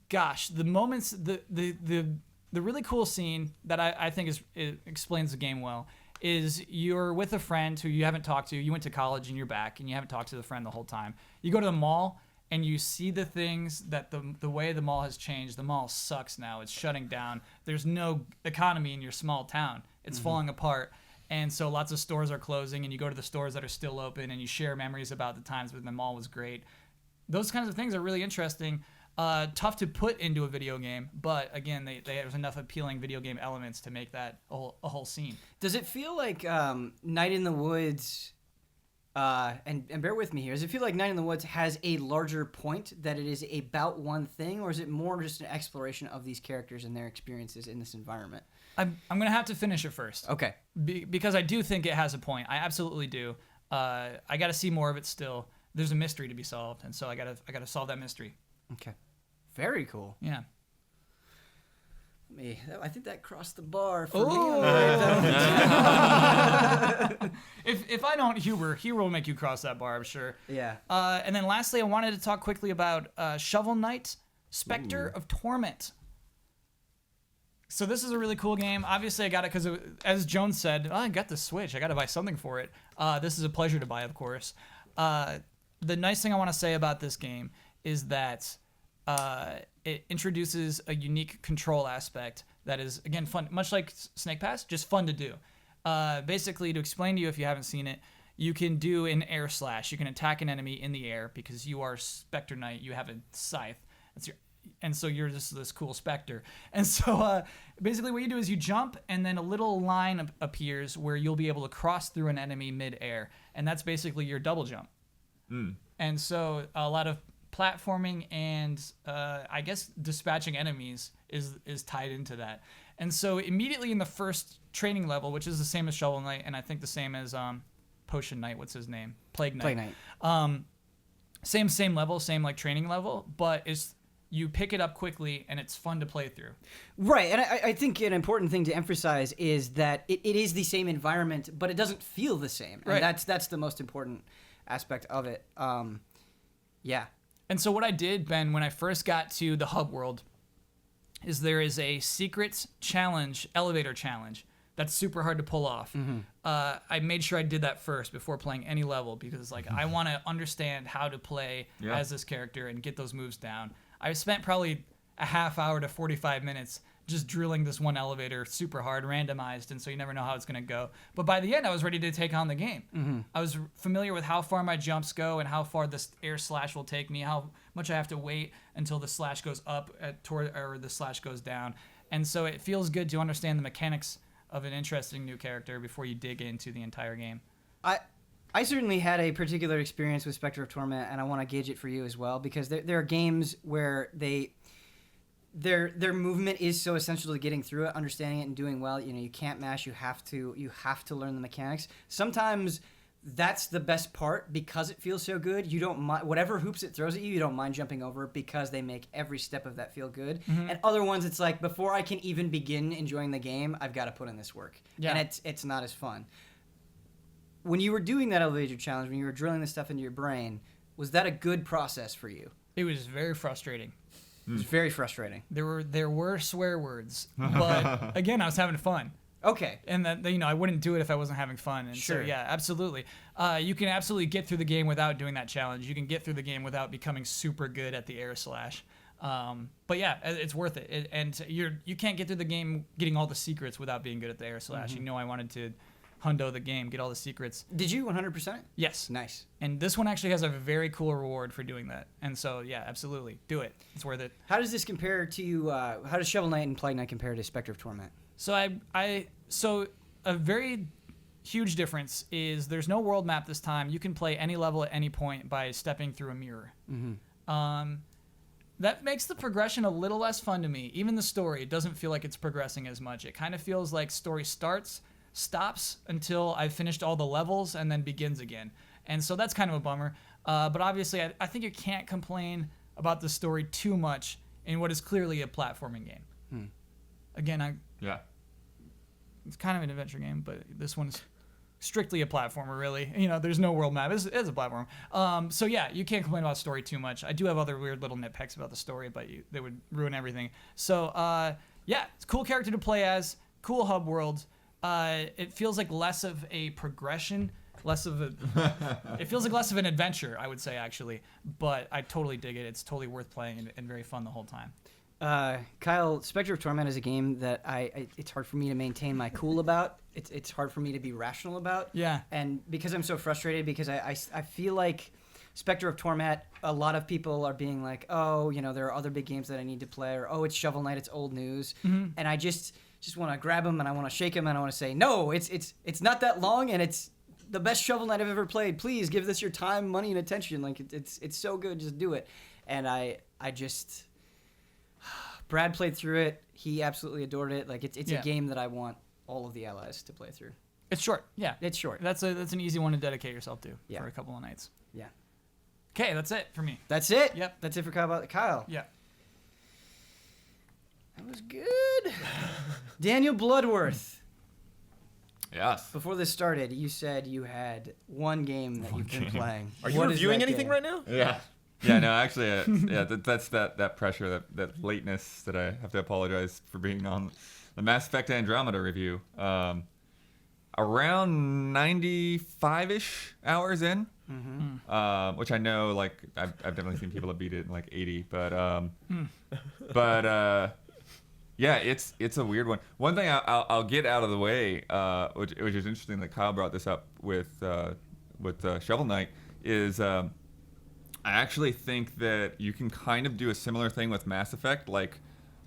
Gosh, the moments, the really cool scene that I think it explains the game well is you're with a friend who you haven't talked to. You went to college and you're back, and you haven't talked to the friend the whole time. You go to the mall and you see the things that the way the mall has changed. The mall sucks now. It's shutting down. There's no economy in your small town. It's falling apart. And so lots of stores are closing, and you go to the stores that are still open, and you share memories about the times when the mall was great. Those kinds of things are really interesting. Tough to put into a video game, but again, there's enough appealing video game elements to make that a whole scene. Does it feel like Night in the Woods, and bear with me here, does it feel like Night in the Woods has a larger point, that it is about one thing, or is it more just an exploration of these characters and their experiences in this environment? I'm going to have to finish it first. Okay. Because I do think it has a point. I absolutely do. I got to see more of it still. There's a mystery to be solved, and so I got to solve that mystery. Okay. Very cool. Yeah. I think that crossed the bar for me. If I don't, he will make you cross that bar, I'm sure. Yeah. And then lastly, I wanted to talk quickly about Shovel Knight, Specter of Torment. So this is a really cool game. Obviously, I got it because, as Jones said, I got the Switch. I got to buy something for it. This is a pleasure to buy, of course. The nice thing I want to say about this game is that it introduces a unique control aspect that is, again, fun, much like Snake Pass, just fun to do. Basically, to explain to you if you haven't seen it, you can do an air slash. You can attack an enemy in the air because you are Specter Knight. You have a scythe. And so you're just this cool Specter. And so basically what you do is you jump, and then a little line appears where you'll be able to cross through an enemy mid-air. And that's basically your double jump. And so a lot of platforming and I guess dispatching enemies is tied into that. And so immediately in the first training level, which is the same as Shovel Knight, and I think the same as Potion Knight, what's his name? Plague Knight. Same level, same like training level, but you pick it up quickly and it's fun to play through. Right, and I think an important thing to emphasize is that it is the same environment, but it doesn't feel the same. And right. That's the most important aspect of it. Yeah. And so what I did, Ben, when I first got to the hub world, is there is a secret challenge, elevator challenge, that's super hard to pull off. I made sure I did that first before playing any level because I want to understand how to play as this character and get those moves down. I spent probably a half hour to 45 minutes just drilling this one elevator super hard, randomized, and so you never know how it's going to go. But by the end, I was ready to take on the game. I was familiar with how far my jumps go and how far this air slash will take me, how much I have to wait until the slash goes up or the slash goes down. And so it feels good to understand the mechanics of an interesting new character before you dig into the entire game. I certainly had a particular experience with Specter of Torment, and I want to gauge it for you as well, because there are games where their movement is so essential to getting through it, understanding it, and doing well. You can't mash. You have to learn the mechanics. Sometimes that's the best part because it feels so good. You don't mind whatever hoops it throws at you. You don't mind jumping over because they make every step of that feel good. And other ones, it's like before I can even begin enjoying the game, I've got to put in this work, and it's not as fun. When you were doing that elevator challenge, when you were drilling this stuff into your brain, was that a good process for you? It was very frustrating. It was very frustrating. There were swear words, but again, I was having fun. Okay. And that, you know, I wouldn't do it if I wasn't having fun. And Sure. so, yeah, absolutely. You can absolutely get through the game without doing that challenge. You can get through the game without becoming super good at the air slash. But yeah, it's worth it. And you can't get through the game getting all the secrets without being good at the air slash. You know, I wanted to hundo the game, get all the secrets. Did you 100%? Yes. Nice. And this one actually has a very cool reward for doing that. And so, yeah, absolutely. Do it. It's worth it. How does this compare to, how does Shovel Knight and Plague Knight compare to Specter of Torment? So a very huge difference is there's no world map this time. You can play any level at any point by stepping through a mirror. That makes the progression a little less fun to me. Even the story, it doesn't feel like it's progressing as much. It kind of feels like story stops until I've finished all the levels and then begins again. And so that's kind of a bummer. But obviously, I think you can't complain about the story too much in what is clearly a platforming game. Again, it's kind of an adventure game, but this one's strictly a platformer, really. You know, there's no world map. It's a platform. So yeah, you can't complain about story too much. I do have other weird little nitpicks about the story, but they would ruin everything. So yeah, it's a cool character to play as, cool hub world. It feels like less of a progression, it feels like less of an adventure, I would say, actually. But I totally dig it. It's totally worth playing and very fun the whole time. Kyle, Specter of Torment is a game that it's hard for me to maintain my cool about. It's hard for me to be rational about. Yeah. And because I'm so frustrated, because I feel like Specter of Torment, a lot of people are being like, oh, you know, there are other big games that I need to play, or oh, it's Shovel Knight, it's old news. And I just want to grab them and I want to shake them and I want to say, no, it's not that long and it's the best Shovel Knight I've ever played. Please give this your time, money, and attention. Like it's so good, just do it. And I just Brad played through it. He absolutely adored it. Like it's a game that I want all of the allies to play through. It's short. Yeah. It's short. That's an easy one to dedicate yourself to for a couple of nights. Yeah. Okay, that's it for me. That's it? Yep. That's it for Kyle. Yeah. That was good. Daniel Bloodworth. Yes. Before this started, you said you had one game that you've been playing. Are you What is reviewing that anything game? right now? Yeah. Yeah, no, actually, that's that pressure, that lateness that I have to apologize for being on the Mass Effect Andromeda review. Around 95-ish hours in, which I know, like, I've definitely seen people that beat it in like 80, but yeah, it's a weird one. One thing I'll get out of the way, which is interesting that Kyle brought this up with Shovel Knight, is I actually think that you can kind of do a similar thing with Mass Effect, like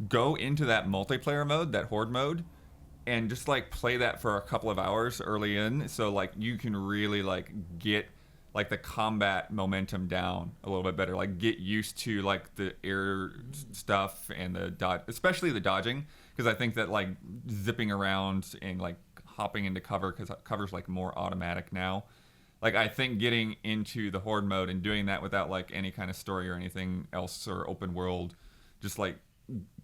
go into that multiplayer mode, that horde mode, and just like play that for a couple of hours early in, so like you can really like get like the combat momentum down a little bit better, like get used to like the air stuff and the dodge, especially the dodging, because I think that like zipping around and like hopping into cover, because cover's like more automatic now. Like, I think getting into the horde mode and doing that without, like, any kind of story or anything else or open world, just, like,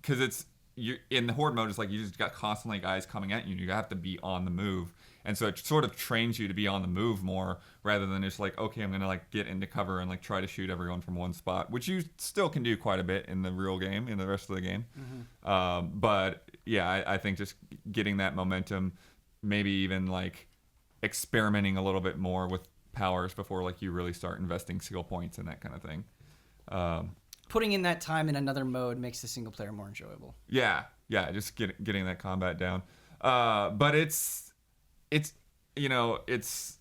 because you in the horde mode, it's like you just got constantly guys coming at you. You have to be on the move. And so it sort of trains you to be on the move more rather than just, like, okay, I'm going to, like, get into cover and, like, try to shoot everyone from one spot, which you still can do quite a bit in the real game, in the rest of the game. But, yeah, I think just getting that momentum, maybe even, like, experimenting a little bit more with powers before like you really start investing skill points and that kind of thing. Putting in that time in another mode makes the single player more enjoyable. Yeah, just getting that combat down. But it's you know, it's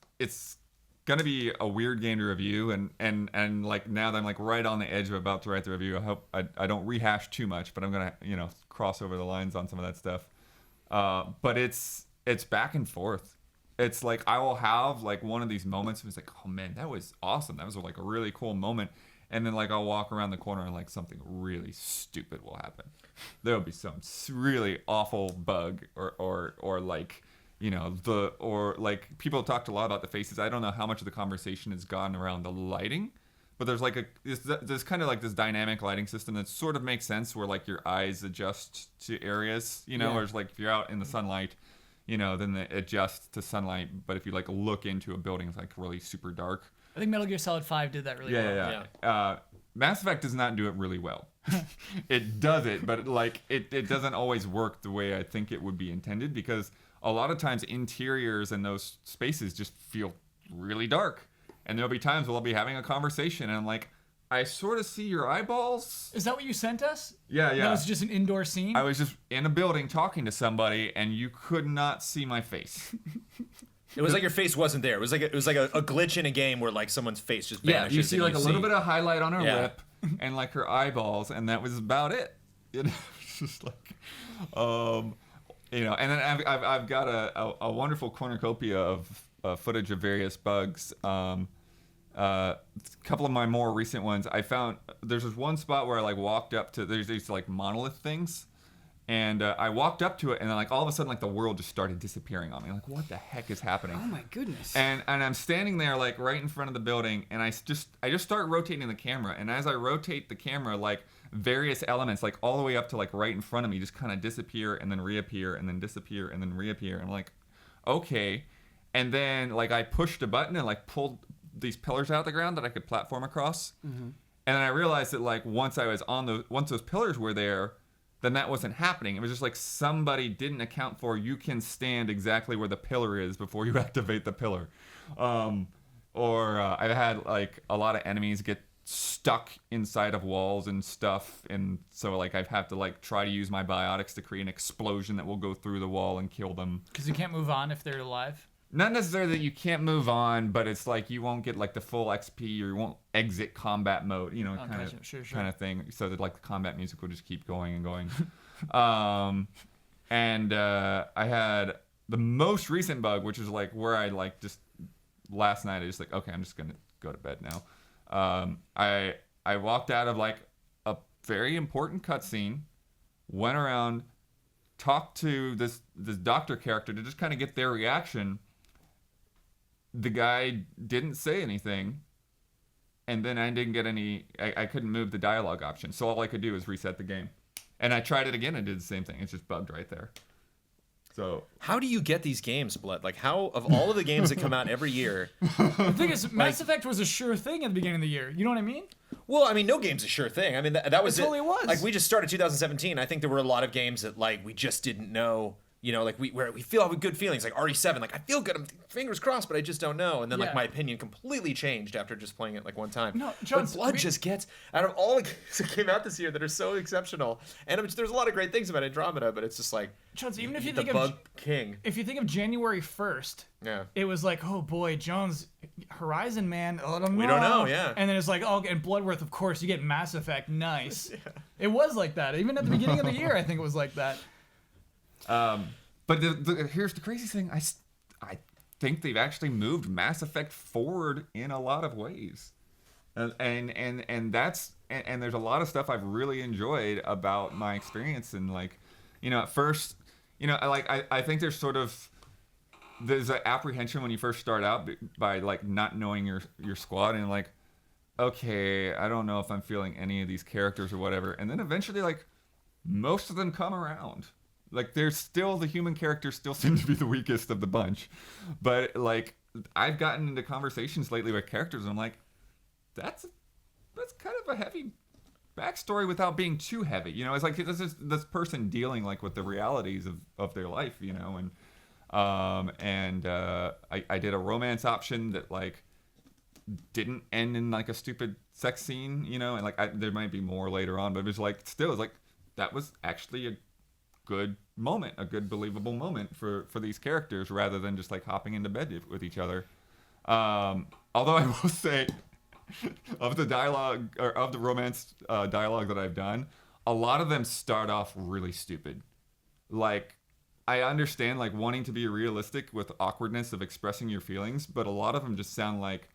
gonna be a weird game to review, and like now that I'm like right on the edge of about to write the review, I hope I don't rehash too much, but I'm gonna, you know, cross over the lines on some of that stuff. But it's back and forth. It's like I will have like one of these moments and it's like, oh man, that was awesome. That was like a really cool moment. And then like I'll walk around the corner and like something really stupid will happen. There'll be some really awful bug or like or like people talked a lot about the faces. I don't know how much of the conversation has gone around the lighting, but there's like there's kind of like this dynamic lighting system that sort of makes sense where like your eyes adjust to areas, or it's like if you're out in the sunlight, then they adjust to sunlight. But if you like look into a building, it's like really super dark. I think Metal Gear Solid 5 did that really well. Yeah. Mass Effect does not do it really well. It does it, but like it doesn't always work the way I think it would be intended, because a lot of times interiors in those spaces just feel really dark. And there'll be times where I'll be having a conversation and I'm like, I sort of see your eyeballs. Is that what you sent us? Yeah. That was just an indoor scene? I was just in a building talking to somebody and you could not see my face. It was like your face wasn't there. It was like a glitch in a game where like someone's face just vanishes. Yeah, you see like a little bit of highlight on her lip and like her eyeballs, and that was about it. It's just like, and then I've got a wonderful cornucopia of footage of various bugs. A couple of my more recent ones, I found there's this one spot where I like walked up to there's these like monolith things. And I walked up to it, and then like all of a sudden, like the world just started disappearing on me. Like, what the heck is happening? Oh my goodness! And I'm standing there like right in front of the building, and I just start rotating the camera. And as I rotate the camera, like various elements, like all the way up to like right in front of me, just kind of disappear and then reappear and then disappear and then reappear. And I'm like, okay. And then like I pushed a button and like pulled these pillars out of the ground that I could platform across. Mm-hmm. And then I realized that like once those pillars were there, then that wasn't happening. It was just like somebody didn't account for you can stand exactly where the pillar is before you activate the pillar. I've had like a lot of enemies get stuck inside of walls and stuff, and so like I've had to like try to use my biotics to create an explosion that will go through the wall and kill them. Because you can't move on if they're alive? Not necessarily that you can't move on, but it's like you won't get like the full XP, or you won't exit combat mode, kind of thing. So that like the combat music will just keep going and going. I had the most recent bug, which is like where I like just last night I just like, okay, I'm just gonna go to bed now. I walked out of like a very important cutscene, went around, talked to this doctor character to just kind of get their reaction. The guy didn't say anything, and then I didn't get any. I couldn't move the dialogue option, so all I could do was reset the game. And I tried it again and did the same thing. It's just bugged right there. So how do you get these games, Blood? Like, how of all of the games that come out every year? The thing is, Mass Effect was a sure thing at the beginning of the year. You know what I mean? Well, I mean, no game's a sure thing. I mean, that was it. Totally was. Like, we just started 2017. I think there were a lot of games that like we just didn't know. Like we feel good feelings, like RE7. Like I feel good, I'm fingers crossed, but I just don't know. And then like my opinion completely changed after just playing it like one time. No, Jones, but Blood just gets out of all the games that came out this year that are so exceptional. And there's a lot of great things about Andromeda, but it's just like Jones. Even if you the think bug of king, if you think of January 1st, it was like, oh boy, Jones, Horizon, man, I don't know. We don't know, yeah. And then it's like, oh, and Bloodworth, of course, you get Mass Effect, nice. It was like that. Even at the beginning of the year, I think it was like that. But here's the crazy thing. I think they've actually moved Mass Effect forward in a lot of ways, and there's a lot of stuff I've really enjoyed about my experience. And like, at first, I think there's an apprehension when you first start out by like not knowing your squad, and like, okay, I don't know if I'm feeling any of these characters or whatever, and then eventually like most of them come around. Like, there's still, the human characters still seem to be the weakest of the bunch. But, like, I've gotten into conversations lately with characters, and I'm like, that's kind of a heavy backstory without being too heavy. It's like, this person dealing, like, with the realities of their life, and I did a romance option that, like, didn't end in, like, a stupid sex scene, and, like, there might be more later on, but it was, like, still, it's like, that was actually a good moment, a good believable moment for these characters, rather than just like hopping into bed with each other. Although I will say, of the dialogue or of the romance dialogue that I've done, a lot of them start off really stupid. Like, I understand like wanting to be realistic with awkwardness of expressing your feelings, but a lot of them just sound like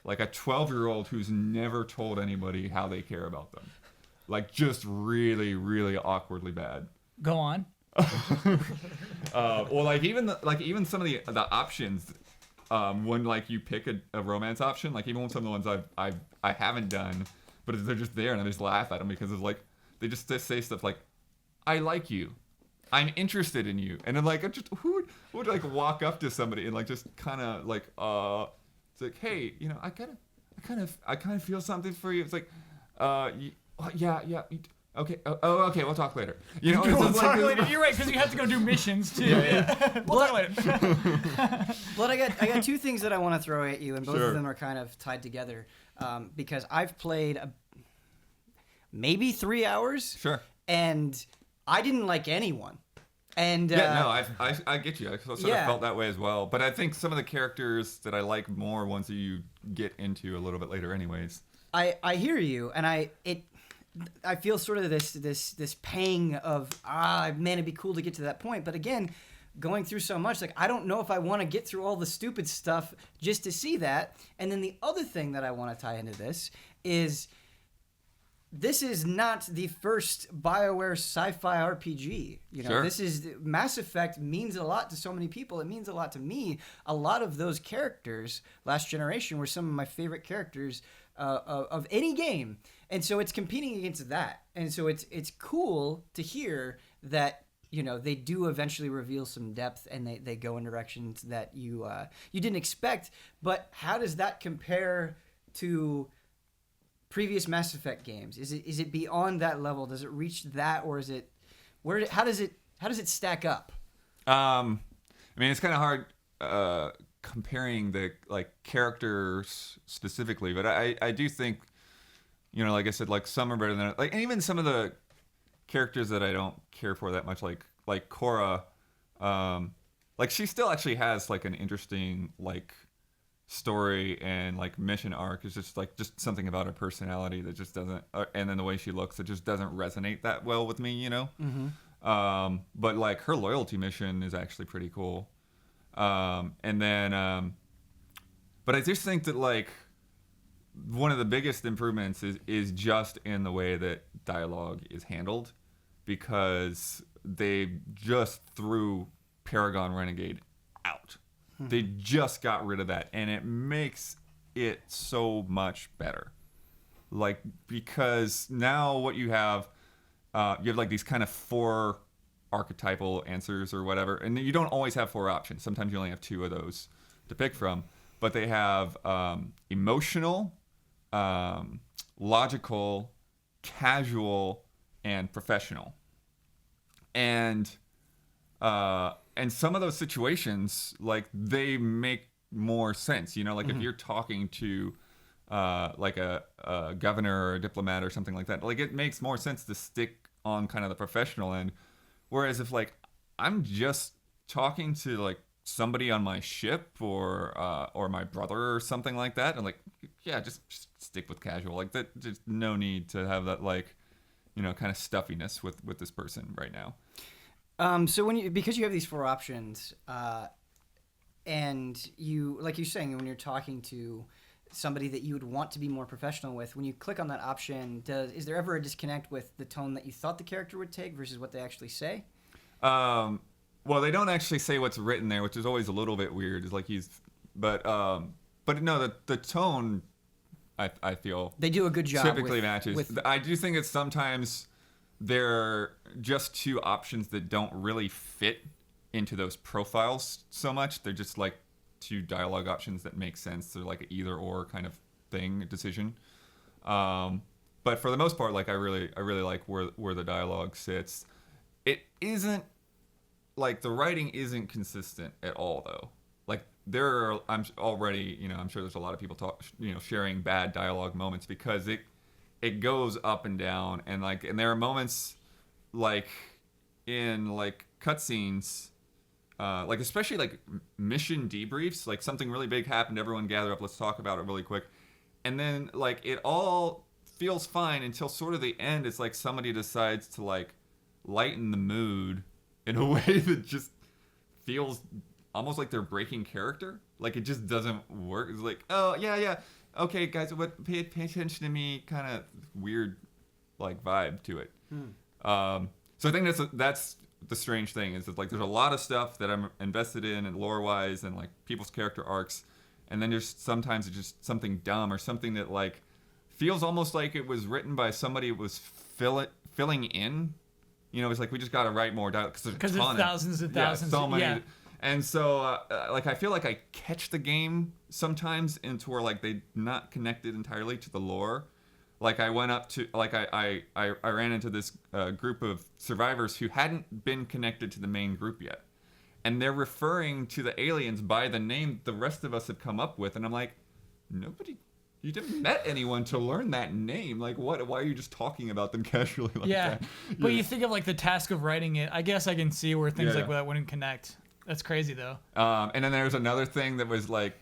a 12-year-old who's never told anybody how they care about them. Like, just really, really awkwardly bad. Go on. Or like even some of the options, when like you pick a romance option, like even some of the ones I haven't done, but they're just there and I just laugh at them because it's like they just say stuff like, "I like you, I'm interested in you," and then like who would like walk up to somebody and like just kind of like it's like, "Hey, you know, I kind of feel something for you." It's like, yeah. Okay. Okay. We'll talk later. You know, We'll talk later. You're right, because you have to go do missions too. Yeah. We'll talk later. Blood, I got two things that I want to throw at you, and both Sure. of them are kind of tied together, because I've played maybe 3 hours. Sure. And I didn't like anyone. And I get you. I sort of Yeah. felt that way as well. But I think some of the characters that I like more ones that you get into a little bit later, anyways. I hear you, and I feel sort of this pang of man, it'd be cool to get to that point. But again, going through so much, like I don't know if I want to get through all the stupid stuff just to see that. And then the other thing that I want to tie into this is not the first BioWare sci-fi RPG. You know, Sure. This is Mass Effect means a lot to so many people. It means a lot to me. A lot of those characters, Last Generation, were some of my favorite characters of any game, and so it's competing against that. And so it's cool to hear that, you know, they do eventually reveal some depth, and they go in directions that you didn't expect. But how does that compare to previous Mass Effect games? Is it beyond that level? Does it reach that, or is it how does it stack up? I mean, it's kind of hard comparing the like characters specifically, but I do think, you know, like I said, like some are better than like, and even some of the characters that I don't care for that much, like Cora, like she still actually has like an interesting like story and like mission arc. Is just something about her personality that just doesn't, and then the way she looks, it just doesn't resonate that well with me, you know. Mm-hmm. But like her loyalty mission is actually pretty cool. And then, but I just think that like one of the biggest improvements is just in the way that dialogue is handled, because they just threw Paragon Renegade out. They just got rid of that, and it makes it so much better. Like, because now what you have like these kind of 4 archetypal answers or whatever, and you don't always have 4 options. Sometimes you only have 2 of those to pick from, but they have emotional, logical, casual, and professional. And some of those situations, like, they make more sense, you know, like if you're talking to like a governor or a diplomat or something like that, like it makes more sense to stick on kind of the professional end. Whereas if like I'm just talking to like somebody on my ship or my brother or something like that, and like, yeah, just stick with casual. Like that, there's no need to have that, like, you know, kind of stuffiness with this person right now. So because you have these 4 options, and you, like you're saying, when you're talking to somebody that you would want to be more professional with, when you click on that option, is there ever a disconnect with the tone that you thought the character would take versus what they actually say? Well, they don't actually say what's written there, which is always a little bit weird. It's like but no, the tone, I feel they do a good job. Typically matches. I do think that sometimes there are just 2 options that don't really fit into those profiles so much. They're just like 2 dialogue options that make sense. They're like an either or kind of decision. But for the most part, like I really like where the dialogue sits. It isn't like the writing isn't consistent at all, though. Like I'm sure there's a lot of people sharing bad dialogue moments, because it goes up and down, and there are moments like in like cutscenes, like especially like mission debriefs, like something really big happened, everyone gather up, let's talk about it really quick, and then like it all feels fine until sort of the end. It's like somebody decides to like lighten the mood in a way that just feels almost like they're breaking character. Like it just doesn't work. It's like, oh yeah, okay guys, pay attention to me, kind of weird like vibe to it. So I think that's the strange thing is that like there's a lot of stuff that I'm invested in and lore wise and like people's character arcs, and then there's sometimes it's just something dumb or something that like feels almost like it was written by somebody who was filling in. You know, it's like we just got to write more dialogue because there's thousands and thousands. So many. Yeah. And so, like, I feel like I catch the game sometimes into where, like, they're not connected entirely to the lore. Like, I went up to, like, I ran into this group of survivors who hadn't been connected to the main group yet. And they're referring to the aliens by the name the rest of us have come up with. And I'm like, you didn't met anyone to learn that name. Like, what? Why are you just talking about them casually like that? But you think of, like, the task of writing it. I guess I can see where things Yeah. like that wouldn't connect. That's crazy, though. And then there was another thing that was like,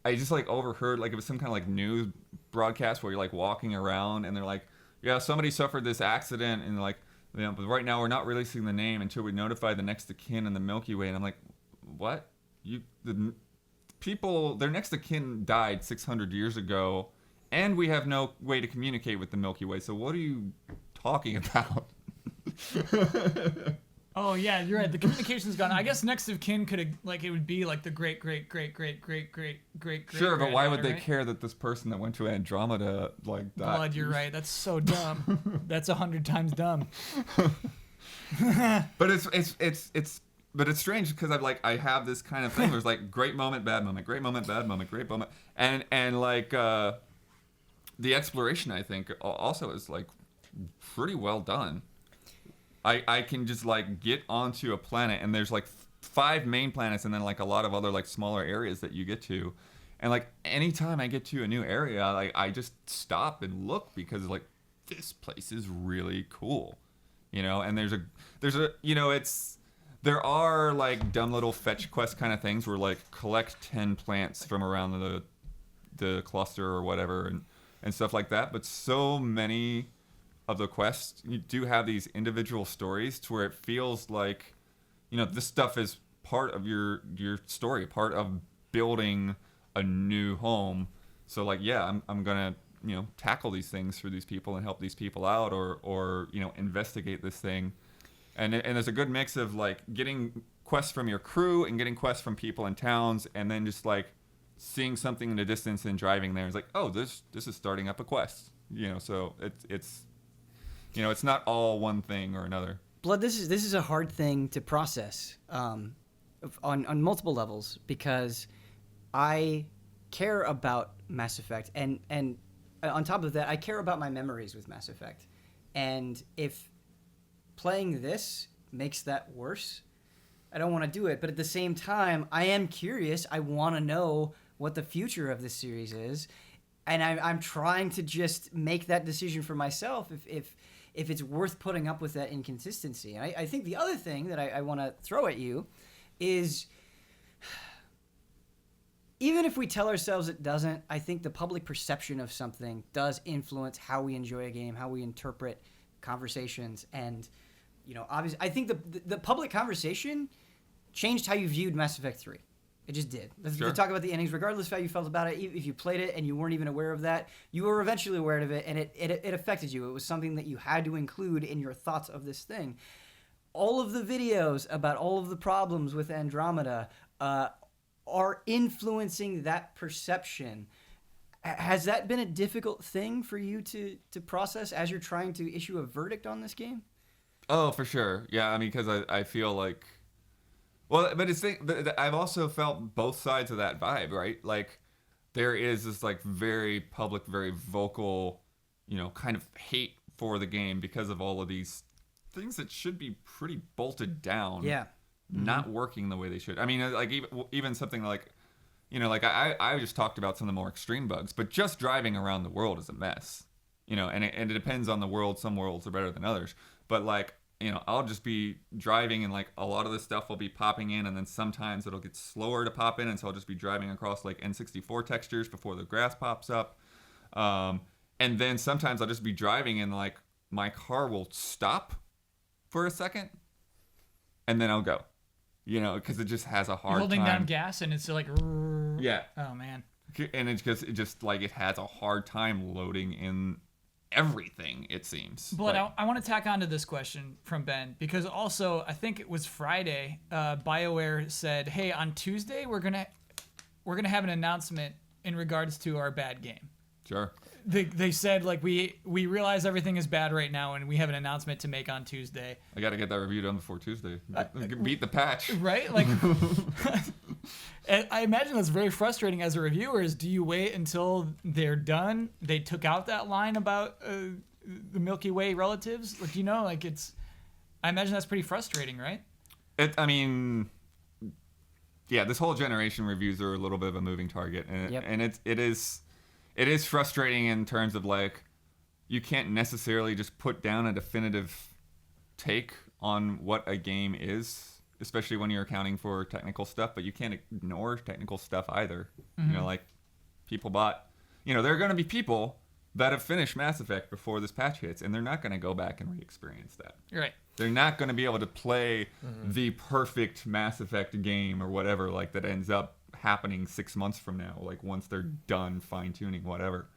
I just like overheard, like it was some kind of like news broadcast where you're like walking around and they're like, yeah, somebody suffered this accident and like, you know, but right now we're not releasing the name until we notify the next of kin in the Milky Way. And I'm like, what? Their next of kin died 600 years ago and we have no way to communicate with the Milky Way. So what are you talking about? Oh yeah, you're right. The communication's gone. I guess next of kin could have, like, it would be like the great. Sure, but why would they care that this person that went to Andromeda like died? God, you're right. That's so dumb. That's 100 times dumb. But it's strange because I have this kind of thing where it's like great moment, bad moment, great moment, bad moment, great moment, and like the exploration I think also is like pretty well done. I can just like get onto a planet and there's like 5 main planets and then like a lot of other like smaller areas that you get to, and like anytime I get to a new area, like I just stop and look because like this place is really cool, you know. And there's a you know, there are like dumb little fetch quest kind of things where like collect 10 plants from around the cluster or whatever and stuff like that, but so many of the quests, you do have these individual stories to where it feels like, you know, this stuff is part of your story, part of building a new home. So like, yeah, I'm gonna, you know, tackle these things for these people and help these people out, or you know, investigate this thing. And there's a good mix of like getting quests from your crew and getting quests from people in towns, and then just like seeing something in the distance and driving there. It's like, oh, this is starting up a quest, you know. So it's you know, it's not all one thing or another. Blood, this is a hard thing to process on multiple levels, because I care about Mass Effect, and on top of that, I care about my memories with Mass Effect. And if playing this makes that worse, I don't want to do it. But at the same time, I am curious. I want to know what the future of this series is, and I'm trying to just make that decision for myself if it's worth putting up with that inconsistency. And I think the other thing that I want to throw at you is, even if we tell ourselves it doesn't, I think the public perception of something does influence how we enjoy a game, how we interpret conversations. And, you know, obviously, I think the public conversation changed how you viewed Mass Effect 3. It just did. Sure. To talk about the endings, regardless of how you felt about it, if you played it and you weren't even aware of that, you were eventually aware of it, and it affected you. It was something that you had to include in your thoughts of this thing. All of the videos about all of the problems with Andromeda are influencing that perception. Has that been a difficult thing for you to process as you're trying to issue a verdict on this game? Oh, for sure. Yeah, I mean, because I feel like, well, but I've also felt both sides of that vibe, right? Like, there is this like very public, very vocal, you know, kind of hate for the game because of all of these things that should be pretty bolted down. Yeah. Not working the way they should. I mean, like even something like, you know, like I just talked about some of the more extreme bugs, but just driving around the world is a mess, you know, and it depends on the world. Some worlds are better than others, but like, you know, I'll just be driving and like a lot of this stuff will be popping in, and then sometimes it'll get slower to pop in, and so I'll just be driving across like N64 textures before the grass pops up. And then sometimes I'll just be driving and like my car will stop for a second and then I'll go, you know, because it just has a hard You're holding time. down gas and it's like, Yeah. oh man. And it's just like it has a hard time loading in everything, it seems. But Like, I want to tack on to this question from Ben, because also I think it was Friday, BioWare said, hey, on Tuesday we're gonna have an announcement in regards to our bad game. sure. They said, like, we realize everything is bad right now and we have an announcement to make on Tuesday. I got to get that review done before Tuesday. Beat the patch. Right? Like, I imagine that's very frustrating as a reviewer. Is do you wait until they're done? They took out that line about the Milky Way relatives. Like, like I imagine that's pretty frustrating, right? I mean, yeah, this whole generation reviews are a little bit of a moving target, and, Yep. and it is frustrating in terms of like you can't necessarily just put down a definitive take on what a game is, especially when you're accounting for technical stuff, but you can't ignore technical stuff either. Like people bought, there are going to be people that have finished Mass Effect before this patch hits, and they're not going to go back and re-experience that. Right. They're not going to be able to play the perfect Mass Effect game or whatever, like that ends up happening 6 months from now, like once they're done fine-tuning whatever.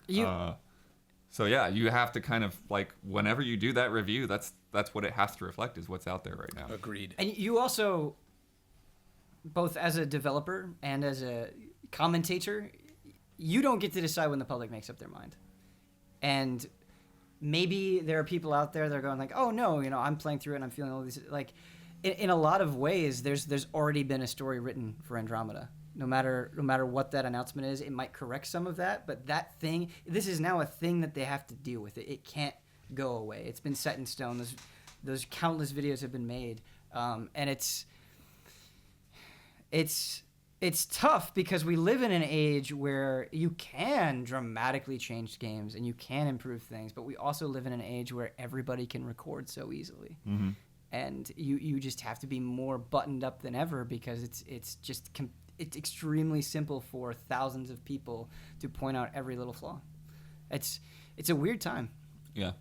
So yeah, you have to kind of like whenever you do that review, that's what it has to reflect is what's out there right now. Agreed. And you also, both as a developer and as a commentator, you don't get to decide when the public makes up their mind. And maybe there are people out there that are going like, oh no, I'm playing through it and I'm feeling all these, like, in a lot of ways, there's already been a story written for Andromeda. No matter what that announcement is, it might correct some of that, but that thing, this is now a thing that they have to deal with. It can't go away. It's been set in stone. Those countless videos have been made, and it's tough because we live in an age where you can dramatically change games and you can improve things, but we also live in an age where everybody can record so easily. Mm-hmm. And you just have to be more buttoned up than ever because it's extremely simple for thousands of people to point out every little flaw. It's a weird time. Yeah.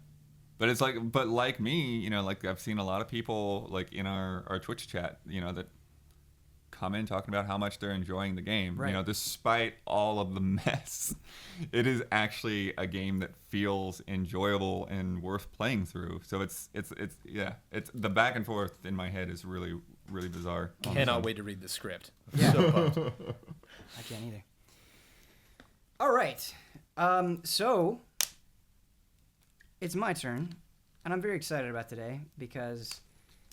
But like me, like I've seen a lot of people like in our Twitch chat, that come in talking about how much they're enjoying the game. Right. Despite all of the mess, it is actually a game that feels enjoyable and worth playing through. So it's the back and forth in my head is really, really bizarre. Cannot wait to read the script. Yeah. So pumped. I can't either. All right. So it's my turn, and I'm very excited about today because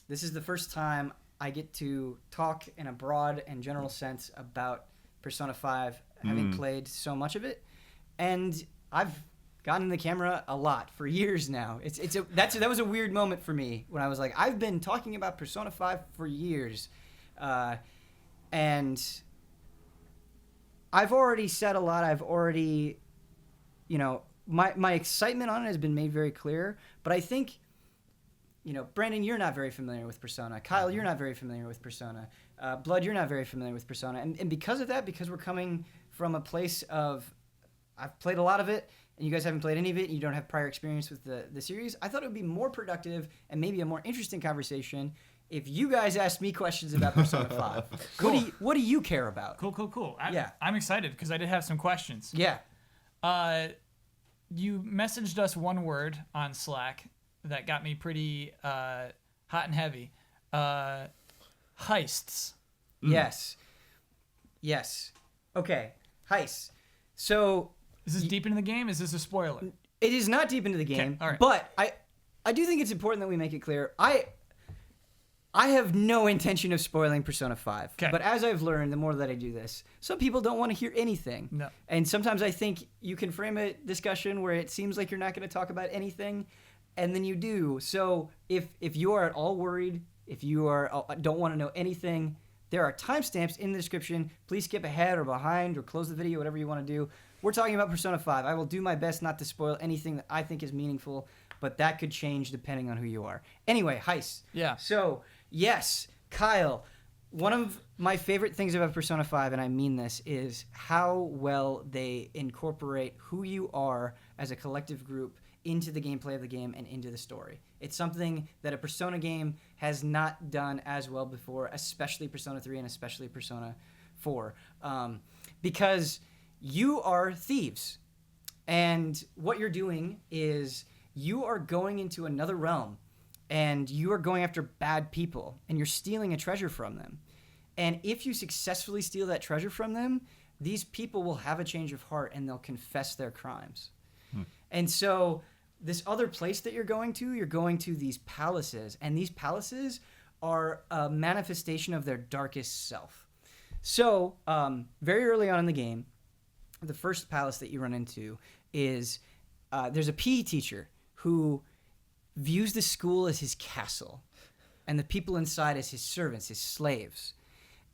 this is the first time I get to talk in a broad and general sense about Persona 5, having played so much of it, and I've gotten in the camera a lot for years now. That was a weird moment for me when I was like, I've been talking about Persona 5 for years, and I've already said a lot. I've already, my excitement on it has been made very clear, but I think. Brandon, you're not very familiar with Persona. Kyle, you're not very familiar with Persona. Blood, you're not very familiar with Persona. And because of that, because we're coming from a place of, I've played a lot of it, and you guys haven't played any of it, and you don't have prior experience with the series, I thought it would be more productive and maybe a more interesting conversation if you guys asked me questions about Persona 5. Cool. What do you care about? Cool. Yeah. I'm excited because I did have some questions. Yeah. You messaged us one word on Slack that got me pretty hot and heavy. Heists. Yes. Okay. Heists. So Is this deep into the game? Is this a spoiler? it is not deep into the game, all right. but I do think it's important that we make it clear. I have no intention of spoiling Persona 5. 'Kay. But as I've learned, the more that I do this, some people don't want to hear anything. No. And sometimes I think you can frame a discussion where it seems like you're not going to talk about anything, and then you do. So if you are at all worried, if you don't want to know anything, there are timestamps in the description. Please skip ahead or behind or close the video, whatever you want to do. We're talking about Persona 5. I will do my best not to spoil anything that I think is meaningful, but that could change depending on who you are. Anyway, heists. Yeah. So, yes, Kyle, one of my favorite things about Persona 5, and I mean this, is how well they incorporate who you are as a collective group into the gameplay of the game and into the story. It's something that a Persona game has not done as well before, especially Persona 3 and especially Persona 4. Because you are thieves. And what you're doing is you are going into another realm, and you are going after bad people, and you're stealing a treasure from them. And if you successfully steal that treasure from them, these people will have a change of heart and they'll confess their crimes. And so this other place that you're going to these palaces, and these palaces are a manifestation of their darkest self. So very early on in the game, the first palace that you run into is there's a PE teacher who views the school as his castle and the people inside as his servants, his slaves.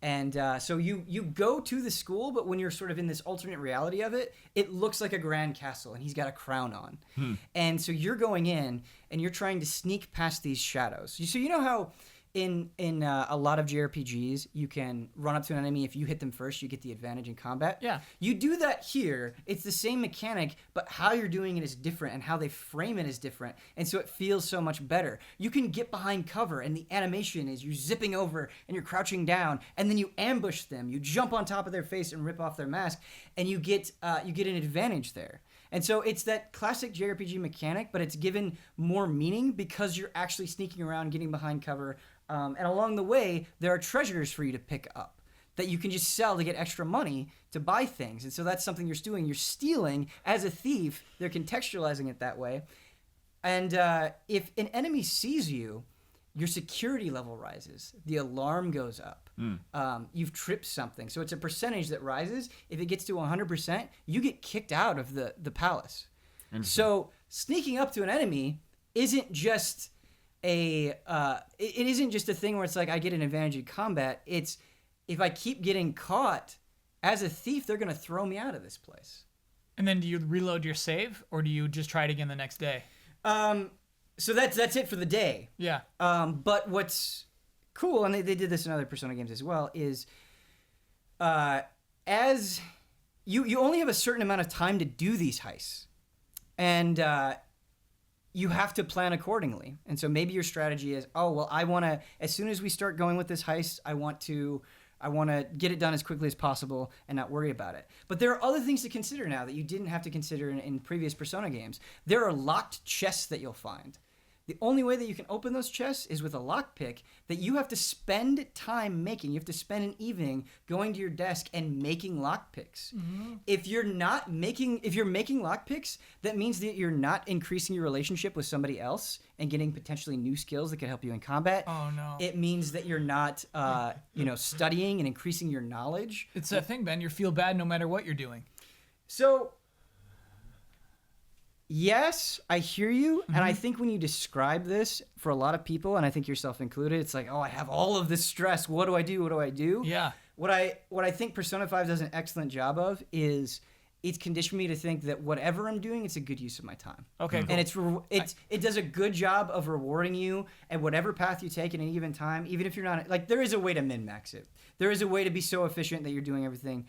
And so you go to the school, but when you're sort of in this alternate reality of it, it looks like a grand castle, and he's got a crown on. And so you're going in, and you're trying to sneak past these shadows. So you know how in a lot of JRPGs, you can run up to an enemy. If you hit them first, you get the advantage in combat. Yeah. You do that here. It's the same mechanic, but how you're doing it is different, and how they frame it is different. And so it feels so much better. You can get behind cover, and the animation is you zipping over, and you're crouching down, and then you ambush them. You jump on top of their face and rip off their mask, and you get an advantage there. And so it's that classic JRPG mechanic, but it's given more meaning because you're actually sneaking around, getting behind cover. And along the way, there are treasures for you to pick up that you can just sell to get extra money to buy things. And so that's something you're doing. You're stealing as a thief. They're contextualizing it that way. And if an enemy sees you, your security level rises. The alarm goes up. You've tripped something. So it's a percentage that rises. If it gets to 100%, you get kicked out of the palace. So sneaking up to an enemy isn't just it isn't just a thing where it's like I get an advantage in combat. It's if I keep getting caught as a thief, they're going to throw me out of this place. And then do you reload your save, or do you just try it again the next day? So that's it for the day. Yeah. But what's cool, and they did this in other Persona games as well, is as you only have a certain amount of time to do these heists, and you have to plan accordingly. And so maybe your strategy is, I want to, as soon as we start going with this heist, I want to get it done as quickly as possible and not worry about it. But there are other things to consider now that you didn't have to consider in previous Persona games. There are locked chests that you'll find. The only way that you can open those chests is with a lockpick that you have to spend time making. You have to spend an evening going to your desk and making lockpicks. If you're making lockpicks, that means that you're not increasing your relationship with somebody else and getting potentially new skills that can help you in combat. Oh no! It means that you're not, studying and increasing your knowledge. It's that thing, Ben. You feel bad no matter what you're doing. So. Yes, I hear you, and I think when you describe this for a lot of people, and I think yourself included, it's like, I have all of this stress. What do I do? What do I do? Yeah. What I think Persona 5 does an excellent job of is it's conditioned me to think that whatever I'm doing, it's a good use of my time. Okay. Cool. And it does a good job of rewarding you at whatever path you take at any given time, even if you're not like there is a way to min-max it. There is a way to be so efficient that you're doing everything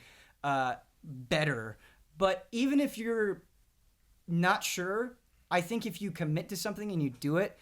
better. But even if you're not sure, I think if you commit to something and you do it,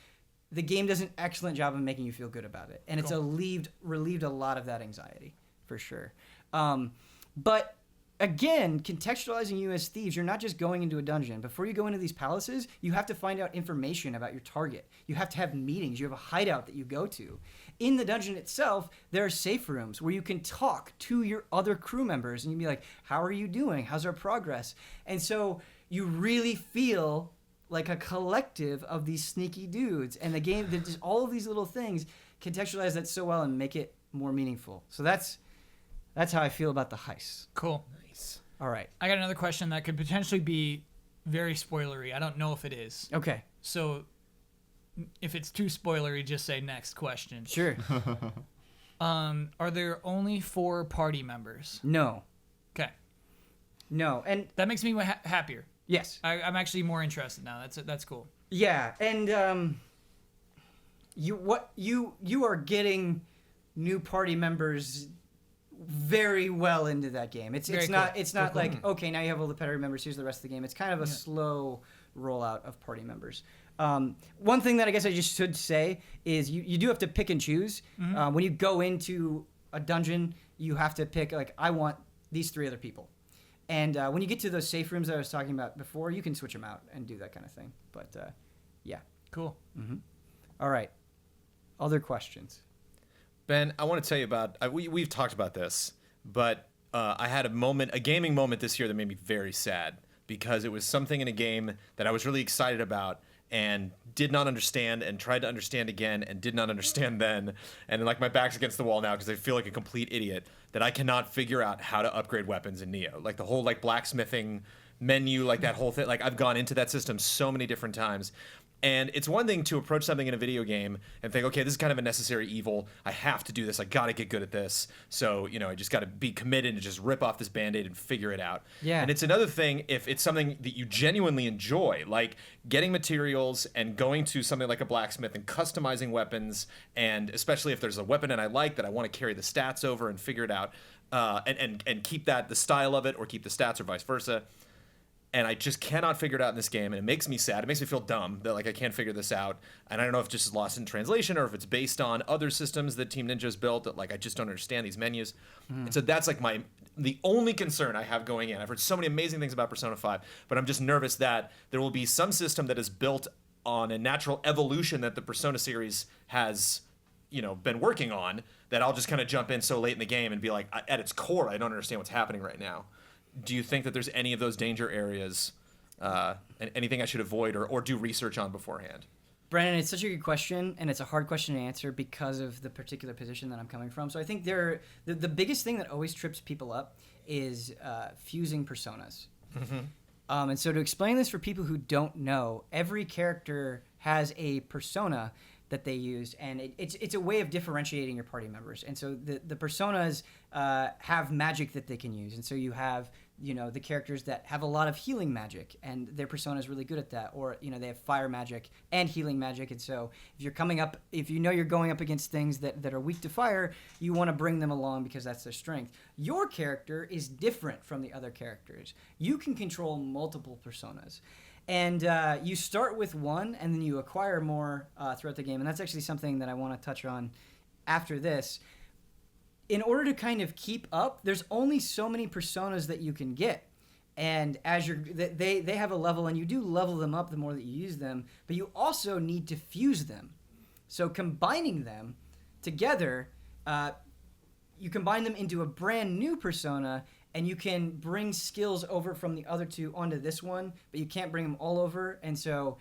the game does an excellent job of making you feel good about it, and it's relieved a lot of that anxiety for sure. But again, contextualizing you as thieves, you're not just going into a dungeon. Before you go into these palaces, you have to find out information about your target. You have to have meetings. You have a hideout that you go to. In the dungeon itself, there are safe rooms where you can talk to your other crew members, and you can be like, how are you doing? How's our progress? And so you really feel like a collective of these sneaky dudes. And the game, just all of these little things contextualize that so well and make it more meaningful. So that's how I feel about the heist. Cool. Nice. All right. I got another question that could potentially be very spoilery. I don't know if it is. Okay. So if it's too spoilery, just say next question. Sure. Are there only 4 party members? No. Okay. No. And That makes me happier. yes. I'm actually more interested now. That's cool. Yeah. And you are getting new party members very well into that game. It's Very not cool. it's not like okay, now you have all the party members, here's the rest of the game. It's kind of a slow rollout of party members. One thing that I guess I just should say is you do have to pick and choose. When you go into a dungeon, you have to pick like I want these 3 other people. And when you get to those safe rooms that I was talking about before, you can switch them out and do that kind of thing. But yeah. Cool. All right. Other questions? Ben, I want to tell you about, we've talked about this, but I had a gaming moment this year that made me very sad because it was something in a game that I was really excited about and did not understand and tried to understand again and did not understand then. And like my back's against the wall now because I feel like a complete idiot that I cannot figure out how to upgrade weapons in Neo. Like the whole like blacksmithing menu, like that whole thing. Like I've gone into that system so many different times. And it's one thing to approach something in a video game and think, okay, this is kind of a necessary evil. I have to do this. I got to get good at this. So, I just got to be committed and just rip off this Band-Aid and figure it out. Yeah. And it's another thing if it's something that you genuinely enjoy, like getting materials and going to something like a blacksmith and customizing weapons, and especially if there's a weapon and I like that I want to carry the stats over and figure it out, and keep the style of it or keep the stats or vice versa. And I just cannot figure it out in this game, and it makes me sad. It makes me feel dumb that like I can't figure this out. And I don't know if it's just lost in translation or if it's based on other systems that Team Ninja's built that like I just don't understand these menus. And so that's like the only concern I have going in. I've heard so many amazing things about Persona 5, but I'm just nervous that there will be some system that is built on a natural evolution that the Persona series has been working on, that I'll just kind of jump in so late in the game and be like, at its core, I don't understand what's happening right now. Do you think that there's any of those danger areas, and anything I should avoid or do research on beforehand? Brandon, it's such a good question, and it's a hard question to answer because of the particular position that I'm coming from. So I think the biggest thing that always trips people up is fusing personas. And so to explain this for people who don't know, every character has a persona that they use, and it's a way of differentiating your party members. And so the personas have magic that they can use, and so you have the characters that have a lot of healing magic, and their persona is really good at that, or they have fire magic and healing magic. And so if you're going up against things that are weak to fire, you want to bring them along because that's their strength. Your character is different from the other characters. You can control multiple personas. And you start with one, and then you acquire more throughout the game. And that's actually something that I want to touch on after this. In order to kind of keep up, there's only so many personas that you can get. And as they have a level, and you do level them up the more that you use them, but you also need to fuse them. So combining them together, you combine them into a brand new persona, and you can bring skills over from the other two onto this one, but you can't bring them all over. And so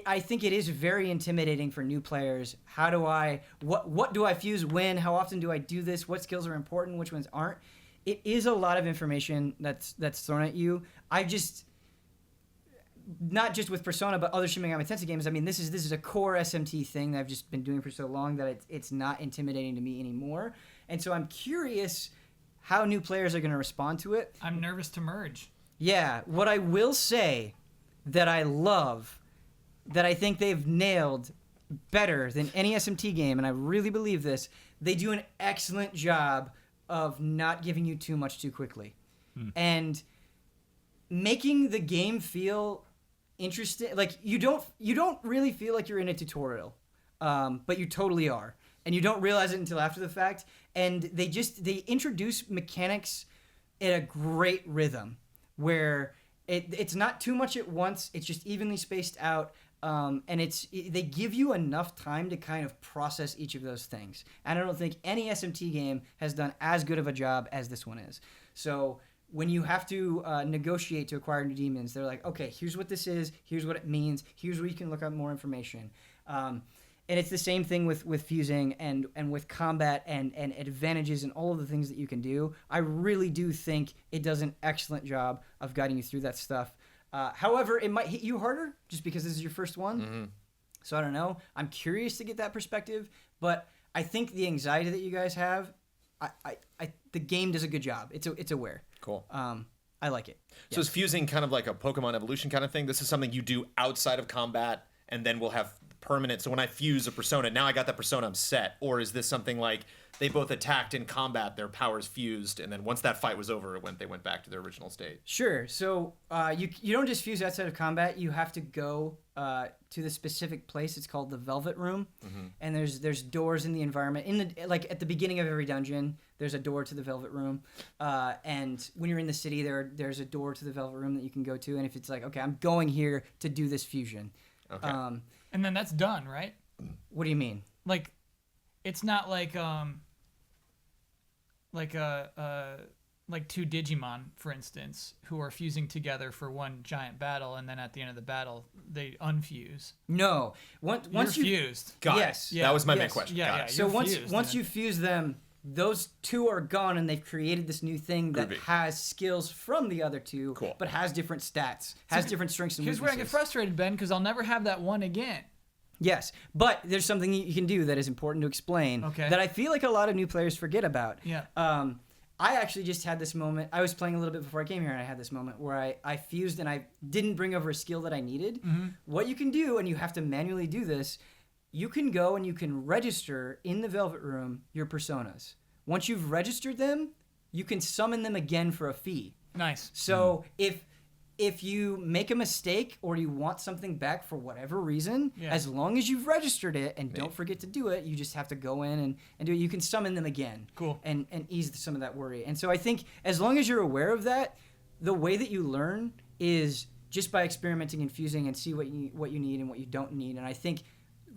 I think it is very intimidating for new players. What do I fuse when? How often do I do this? What skills are important? Which ones aren't? It is a lot of information that's thrown at you. Not just with Persona, but other Shin Megami Tensei games. I mean, this is a core SMT thing that I've just been doing for so long that it's not intimidating to me anymore. And so I'm curious how new players are going to respond to it. I'm nervous to merge. Yeah, what I will say that I love, that I think they've nailed better than any SMT game, and I really believe this, they do an excellent job of not giving you too much too quickly. And making the game feel interesting. Like, you don't really feel like you're in a tutorial, but you totally are. And you don't realize it until after the fact. And they introduce mechanics at a great rhythm where it's not too much at once. It's just evenly spaced out. And they give you enough time to kind of process each of those things. And I don't think any SMT game has done as good of a job as this one is. So when you have to negotiate to acquire new demons, they're like, okay, here's what this is. Here's what it means. Here's where you can look up more information. And it's the same thing with fusing and with combat and advantages and all of the things that you can do. I really do think it does an excellent job of guiding you through that stuff. However, it might hit you harder just because this is your first one. Mm-hmm. So I don't know. I'm curious to get that perspective, but I think the anxiety that you guys have, the game does a good job. It's aware. Cool. I like it. So is fusing kind of like a Pokemon evolution kind of thing? This is something you do outside of combat, and then we'll have permanent? So when I fuse a persona, now I got that persona, I'm set. Or is this something like they both attacked in combat, their powers fused, and then once that fight was over, they went back to their original state? Sure. So you don't just fuse outside of combat. You have to go to the specific place. It's called the Velvet Room, and there's doors in the environment. At the beginning of every dungeon, there's a door to the Velvet Room, and when you're in the city, there's a door to the Velvet Room that you can go to. And if it's like, okay, I'm going here to do this fusion, Okay. And then that's done, right? What do you mean? Like, it's not like two Digimon, for instance, who are fusing together for one giant battle, and then at the end of the battle they unfuse. No. Once you fused. Got yes. it. Yeah. That was my main Yes. question. Yeah, Got yeah. it. So You're once fused, you fuse them, those two are gone, and they've created this new thing that Groovy. has skills from the other two, Cool. but has different stats, has different strengths and Here's weaknesses. where I get frustrated, Ben, because I'll never have that one again. Yes, but there's something you can do that is important to explain. Okay. That I feel like a lot of new players forget about. Yeah. I actually just had this moment. I was playing a little bit before I came here, and I had this moment where I fused and I didn't bring over a skill that I needed. What you can do, and you have to manually do this, you can go and you can register in the Velvet Room your personas. Once you've registered them, you can summon them again for a fee. Nice. So if you make a mistake or you want something back for whatever reason, Yeah. as long as you've registered it and don't forget to do it, you just have to go in and do it. You can summon them again. Cool. And ease some of that worry. And so I think as long as you're aware of that, the way that you learn is just by experimenting and fusing and see what you need and what you don't need. And I think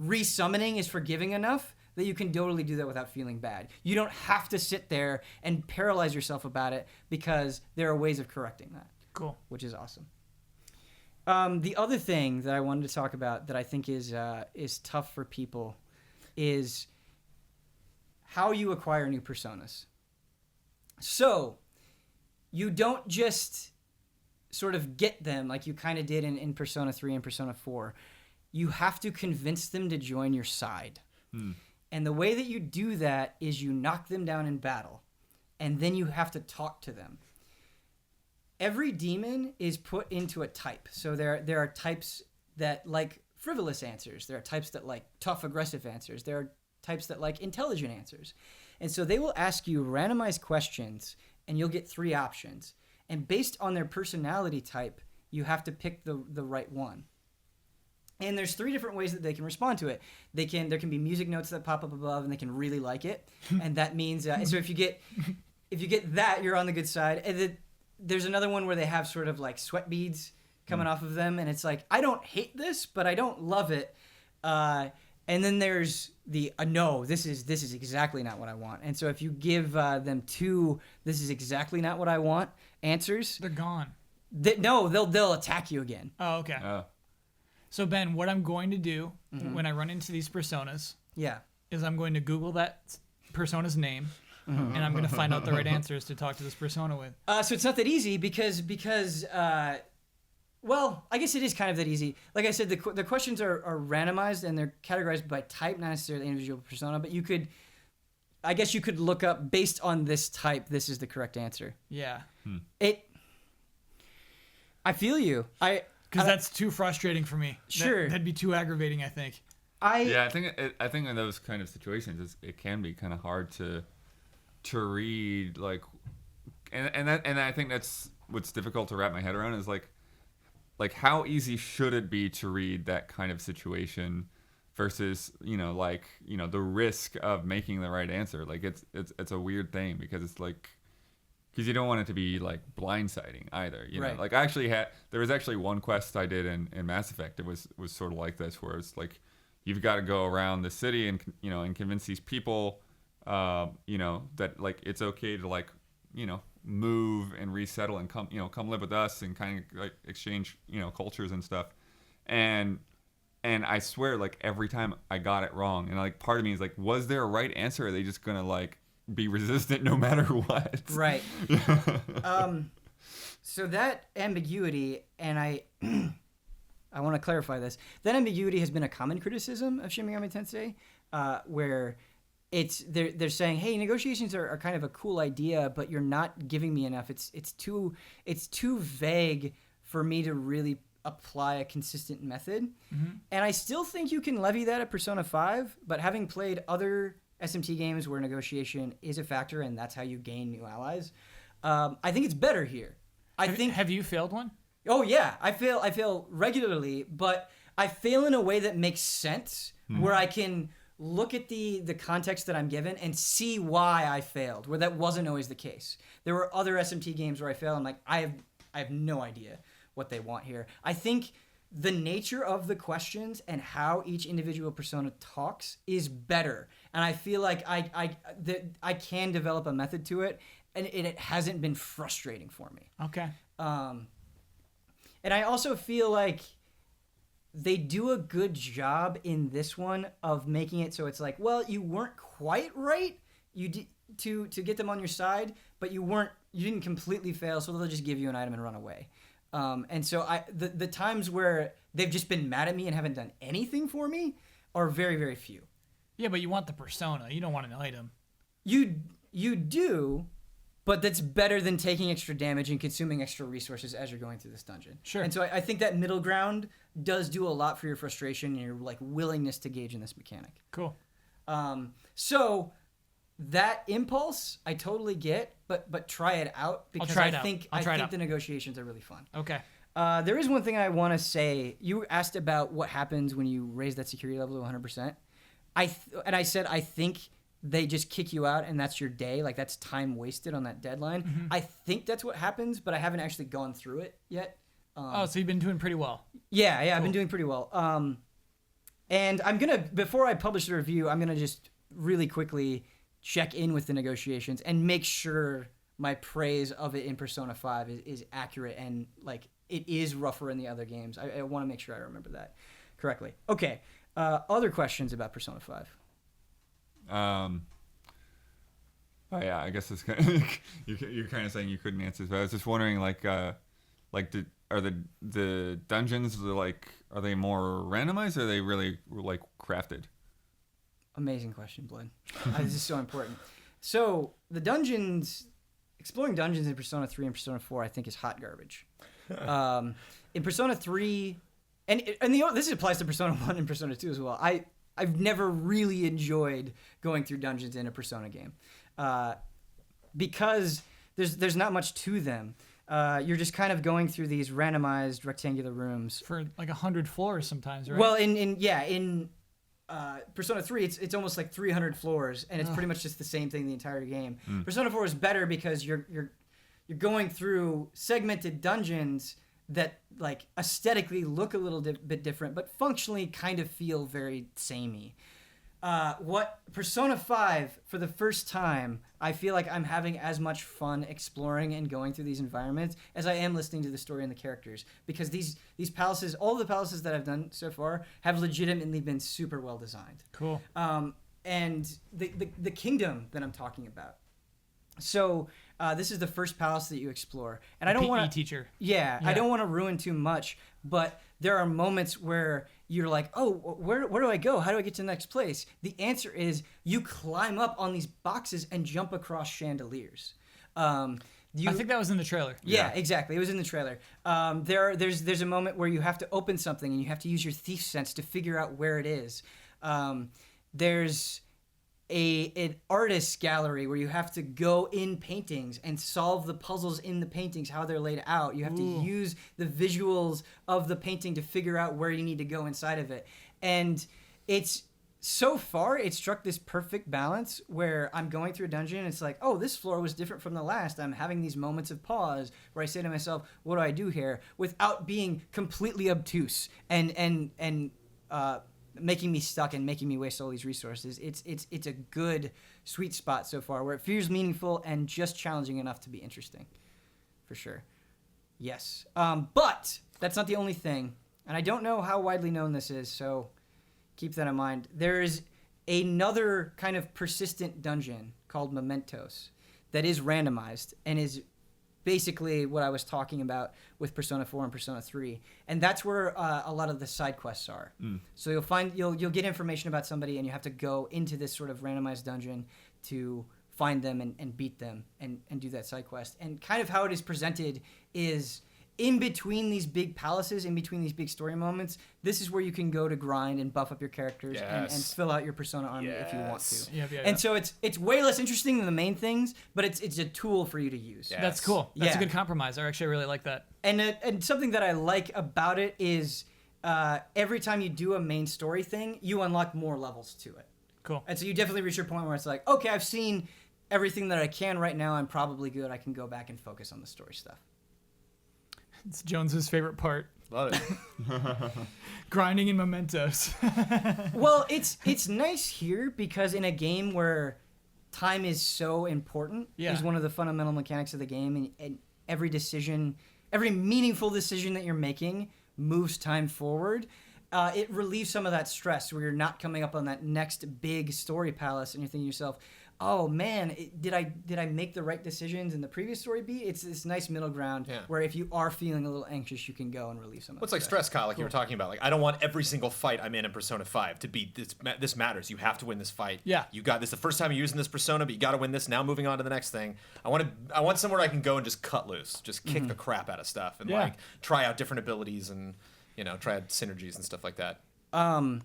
resummoning is forgiving enough that you can totally do that without feeling bad. You don't have to sit there and paralyze yourself about it because there are ways of correcting that. Cool. Which is awesome. The other thing that I wanted to talk about that I think is tough for people is how you acquire new personas. So you don't just sort of get them like you kind of did in Persona 3 and Persona 4. You have to convince them to join your side. And the way that you do that is you knock them down in battle, and then you have to talk to them. Every demon is put into a type. So there are types that like frivolous answers. There are types that like tough, aggressive answers. There are types that like intelligent answers. And so they will ask you randomized questions, and you'll get 3 options. And based on their personality type, you have to pick the right one. And there's 3 different ways that they can respond to it. There can be music notes that pop up above, and they can really like it. And that means so if you get that, you're on the good side. And then there's another one where they have sort of like sweat beads coming off of them, and it's like, I don't hate this, but I don't love it. And then there's the no, this is exactly not what I want. And so if you give them 2, this is exactly not what I want answers, They're gone. they'll attack you again. Oh, okay. Oh. So, Ben, what I'm going to do when I run into these personas Yeah. is I'm going to Google that persona's name, and I'm going to find out the right answers to talk to this persona with. So it's not that easy because well, I guess it is kind of that easy. Like I said, the questions are randomized and they're categorized by type, not necessarily individual persona. But you could look up based on this type. This is the correct answer. Yeah. I feel you. Because that's too frustrating for me. Sure. That'd be too aggravating, I think. Yeah, I think in those kind of situations, it can be kind of hard to read, like, and I think that's what's difficult to wrap my head around is like how easy should it be to read that kind of situation versus the risk of making the right answer. Like it's a weird thing because it's like, because you don't want it to be like blindsiding either, you know. Right. Like there was actually one quest I did in Mass Effect. It was sort of like this, where it's like you've got to go around the city and and convince these people, that like it's okay to like move and resettle and come live with us and kind of like exchange cultures and stuff, and I swear like every time I got it wrong, and like part of me is like, was there a right answer? Or are they just gonna like be resistant no matter what? Right. So that ambiguity, and I want to clarify this. That ambiguity has been a common criticism of Shin Megami Tensei, where they're saying, hey, negotiations are kind of a cool idea, but you're not giving me enough. It's too vague for me to really apply a consistent method. And I still think you can levy that at Persona 5, but having played other SMT games where negotiation is a factor and that's how you gain new allies, I think it's better here. Have you failed one? Oh yeah, I fail regularly, but I fail in a way that makes sense, where I can look at the context that I'm given and see why I failed, where that wasn't always the case. There were other SMT games where I failed. I'm like, I have no idea what they want here. I think the nature of the questions and how each individual persona talks is better, and I feel like I can develop a method to it, and it hasn't been frustrating for me. Okay. And I also feel like they do a good job in this one of making it so it's like, well, you weren't quite right. You did to get them on your side, but you didn't completely fail, so they'll just give you an item and run away. And so the times where they've just been mad at me and haven't done anything for me are very, very few. Yeah, but you want the persona. You don't want an item. You do, but that's better than taking extra damage and consuming extra resources as you're going through this dungeon. Sure. And so I think that middle ground does do a lot for your frustration and your like willingness to gauge in this mechanic. Cool. So that impulse I totally get, but try it out because I think the negotiations are really fun. Okay. There is one thing I want to say. You asked about what happens when you raise that security level to 100%. I said I think they just kick you out and that's your day. Like that's time wasted on that deadline. Mm-hmm. I think that's what happens, but I haven't actually gone through it yet. So you've been doing pretty well. Yeah, cool. I've been doing pretty well. And I'm going to, before I publish the review, I'm going to just really quickly check in with the negotiations and make sure my praise of it in Persona 5 is accurate and like it is rougher in the other games. I want to make sure I remember that correctly. Okay. Other questions about Persona 5? Oh yeah, I guess it's kind of, you're kind of saying you couldn't answer, but I was just wondering, are the dungeons are they more randomized or are they really like crafted? Amazing question, Blood. This is so important. So the exploring dungeons in Persona 3 and Persona 4, I think is hot garbage. In Persona 3, and this applies to Persona 1 and Persona 2 as well. I've never really enjoyed going through dungeons in a Persona game because there's not much to them. You're just kind of going through these randomized rectangular rooms for like 100 floors sometimes, right? Well, in Persona 3, it's almost like 300 floors, and it's pretty much just the same thing the entire game. Persona 4 is better because you're going through segmented dungeons that like aesthetically look a little bit different, but functionally kind of feel very samey. What Persona 5, for the first time, I feel like I'm having as much fun exploring and going through these environments as I am listening to the story and the characters, because these palaces, all the palaces that I've done so far, have legitimately been super well designed. Cool. And the kingdom that I'm talking about. So this is the first palace that you explore, and I don't want to teacher. Yeah, I don't want to ruin too much, but there are moments where you're like, oh, where do I go? How do I get to the next place? The answer is you climb up on these boxes and jump across chandeliers. I think that was in the trailer. Yeah, exactly. It was in the trailer. There's a moment where you have to open something and you have to use your thief sense to figure out where it is. There's an artist's gallery where you have to go in paintings and solve the puzzles in the paintings, how they're laid out. You have to use the visuals of the painting to figure out where you need to go inside of it. And it's struck this perfect balance where I'm going through a dungeon and it's like, oh, this floor was different from the last. I'm having these moments of pause where I say to myself, what do I do here? Without being completely obtuse and making me stuck and making me waste all these resources. It's a good sweet spot so far where it feels meaningful and just challenging enough to be interesting, for sure. Yes, but that's not the only thing, and I don't know how widely known this is, so keep that in mind. There is another kind of persistent dungeon called Mementos that is randomized and is basically what I was talking about with Persona 4 and Persona 3, and that's where a lot of the side quests are. So you'll get information about somebody, and you have to go into this sort of randomized dungeon to find them and beat them and do that side quest. And kind of how it is presented is in between these big palaces, in between these big story moments, this is where you can go to grind and buff up your characters and fill out your Persona army if you want to. Yeah. And so it's way less interesting than the main things, but it's a tool for you to use. Yeah. That's cool. That's a Yeah. good compromise. I actually really like that. And something that I like about it is every time you do a main story thing, you unlock more levels to it. Cool. And so you definitely reach your point where it's like, okay, I've seen everything that I can right now. I'm probably good. I can go back and focus on the story stuff. It's Jones's favorite part. Love it. Grinding in mementos. Well, it's nice here because in a game where time is so important, is one of the fundamental mechanics of the game, and every decision, every meaningful decision that you're making moves time forward. It relieves some of that stress where you're not coming up on that next big story palace and you're thinking to yourself, oh man, did I make the right decisions in the previous story beat? It's this nice middle ground where if you are feeling a little anxious, you can go and relieve some of What's that like stress, Kyle, like you were talking about. Like, I don't want every single fight I'm in Persona 5 to be this matters. You have to win this fight. Yeah. You got this the first time you're using this Persona, but you got to win this. Now moving on to the next thing. I want somewhere I can go and just cut loose, just kick the crap out of stuff and like try out different abilities and try out synergies and stuff like that.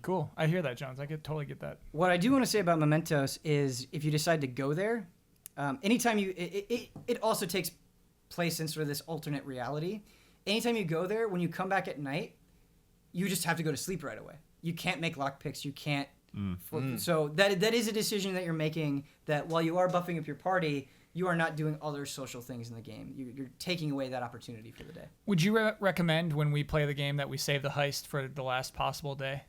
Cool. I hear that, Jones. I could totally get that. What I do want to say about Mementos is if you decide to go there, anytime it also takes place in sort of this alternate reality. Anytime you go there, when you come back at night, you just have to go to sleep right away. You can't make lockpicks. You can't. So that is a decision that you're making, that while you are buffing up your party, you are not doing other social things in the game. You're taking away that opportunity for the day. Would you recommend when we play the game that we save the heist for the last possible day?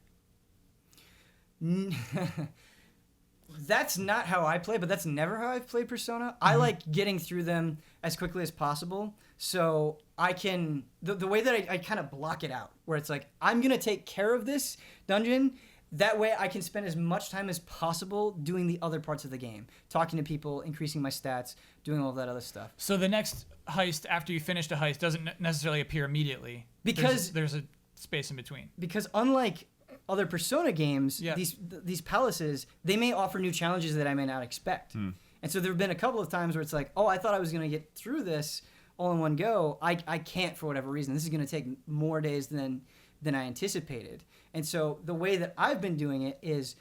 That's not how I play, but that's never how I've played Persona. I like getting through them as quickly as possible, so I can... The way that I kind of block it out, where it's like, I'm going to take care of this dungeon. That way I can spend as much time as possible doing the other parts of the game. Talking to people, increasing my stats, doing all of that other stuff. So the next heist, after you finish the heist, doesn't necessarily appear immediately. Because... There's a space in between. Because unlike other Persona games, these palaces, they may offer new challenges that I may not expect. And so there have been a couple of times where it's like, oh, I thought I was going to get through this all in one go. I can't for whatever reason. This is going to take more days than I anticipated. And so the way that I've been doing it is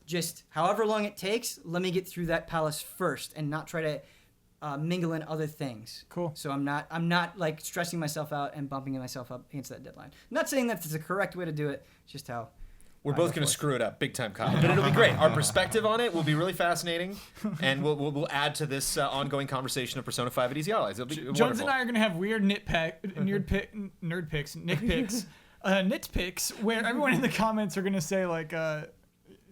just however long it takes, let me get through that palace first and not try to mingle in other things. Cool. So I'm not like stressing myself out and bumping myself up against that deadline. I'm not saying that it's the correct way to do it, it's just how We're both going to screw it up big time, Kyle. But it'll be great. Our perspective on it will be really fascinating, and we'll add to this ongoing conversation of Persona 5 at Easy Allies. It'll be Jones wonderful. and I are going to have weird nitpicks, where everyone in the comments are going to say, like,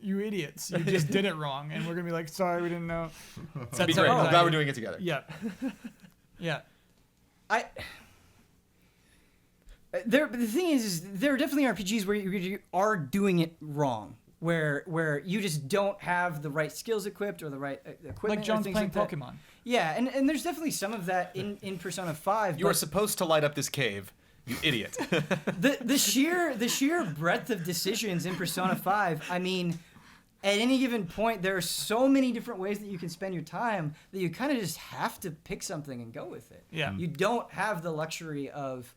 you idiots, you just did it wrong. And we're going to be like, sorry, we didn't know. It'll be great. I'm glad we're doing it together. Yeah. Yeah. The thing is there are definitely RPGs where you are doing it wrong, where you just don't have the right skills equipped or the right equipment. Like Jones or things playing like that. Pokemon. Yeah, and there's definitely some of that in Persona 5. You are supposed to light up this cave, you idiot. the sheer breadth of decisions in Persona 5. I mean, at any given point, there are so many different ways that you can spend your time that you kind of just have to pick something and go with it. Yeah. You don't have the luxury of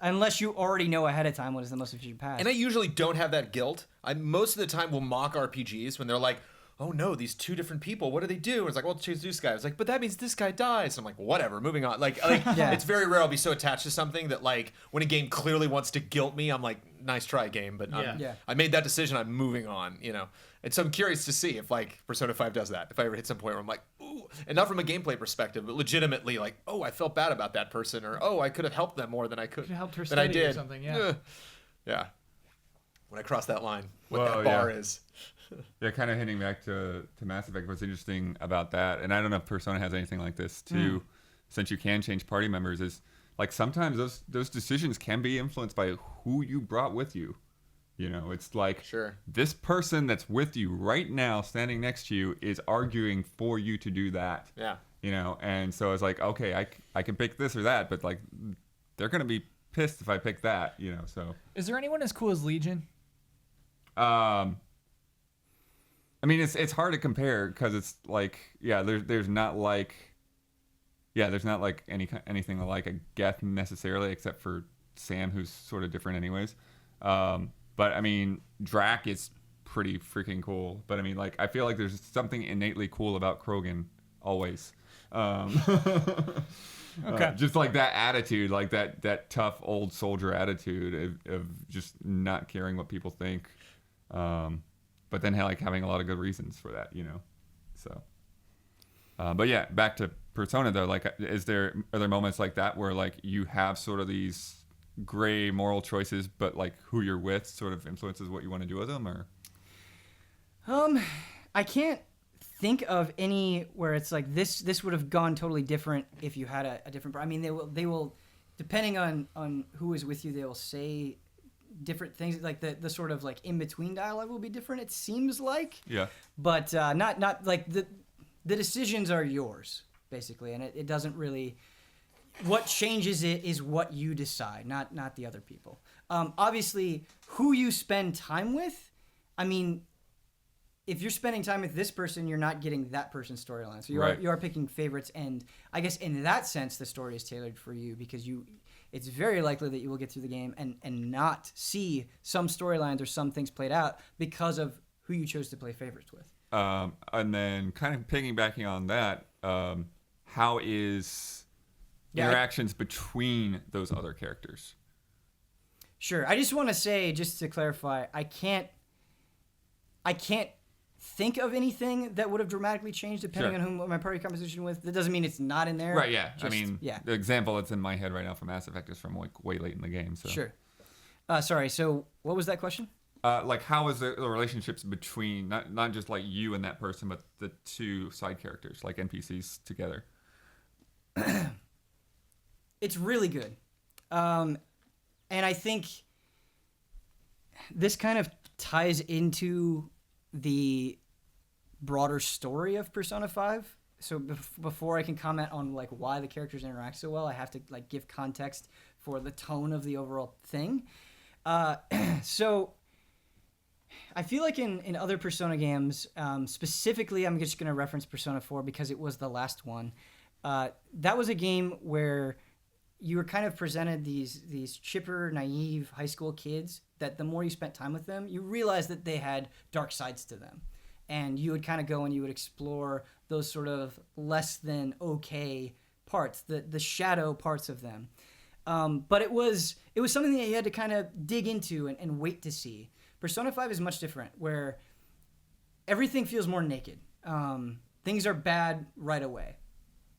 unless you already know ahead of time what is the most efficient path. And I usually don't have that guilt. I most of the time will mock RPGs when they're like, oh no, these two different people, what do they do? And it's like, well, choose this guy. It's like, but that means this guy dies. I'm like, whatever, moving on. Like Yeah. It's very rare I'll be so attached to something that like when a game clearly wants to guilt me, I'm like, nice try, game, but Yeah. I made that decision, I'm moving on, And so I'm curious to see if like Persona 5 does that. If I ever hit some point where I'm like, ooh, and not from a gameplay perspective, but legitimately like, oh, I felt bad about that person, or oh, I could have helped them more than I could. Could've helped her than I study or did. something, yeah. Yeah. When I cross that line, what Well, that bar yeah. is. Yeah, kind of hitting back to Mass Effect. What's interesting about that, and I don't know if Persona has anything like this too, since you can change party members, is like sometimes those decisions can be influenced by who you brought with you. It's like Sure. this person that's with you right now, standing next to you, is arguing for you to do that. Yeah. And so it's like, okay, I can pick this or that, but like they're gonna be pissed if I pick that. So. Is there anyone as cool as Legion? I mean, it's hard to compare because it's like, yeah, there's not like yeah, there's not like anything like a Geth necessarily, except for Sam, who's sort of different anyways. But I mean, Drac is pretty freaking cool. But I mean, like, I feel like there's something innately cool about Krogan always. Okay. Just like that attitude, like that tough old soldier attitude of just not caring what people think, but then like having a lot of good reasons for that, you know. So, but yeah, back to Persona though. Like, are there moments like that where like you have sort of these gray moral choices, but like who you're with sort of influences what you want to do with them, or? I can't think of any where it's like this would have gone totally different if you had a different. I mean, they will depending on who is with you, they will say different things. Like the sort of like in between dialogue will be different. It seems like. Yeah. But not like the decisions are yours basically, and it doesn't really. What changes it is what you decide, not the other people. Obviously, who you spend time with. I mean, if you're spending time with this person, you're not getting that person's storyline. So you are picking favorites, and I guess in that sense, the story is tailored for you because it's very likely that you will get through the game and not see some storylines or some things played out because of who you chose to play favorites with. And then kind of piggybacking on that, how is interactions between those other characters? Sure. I just want to say, just to clarify, I can't think of anything that would have dramatically changed depending on whom my party composition with. That doesn't mean it's not in there. Right, yeah. The example that's in my head right now for Mass Effect is from like way late in the game. So. Sure. Sorry, so what was that question? Like, how is the relationships between, not just like you and that person, but the two side characters, like NPCs together? It's really good. And I think this kind of ties into the broader story of Persona 5. So before I can comment on like why the characters interact so well, I have to like give context for the tone of the overall thing. So I feel like in other Persona games, specifically I'm just going to reference Persona 4 because it was the last one. That was a game where you were kind of presented these chipper, naive high school kids that the more you spent time with them, you realized that they had dark sides to them. And you would kind of go and you would explore those sort of less than okay parts, the shadow parts of them. But it was something that you had to kind of dig into and wait to see. Persona 5 is much different, where everything feels more naked. Things are bad right away.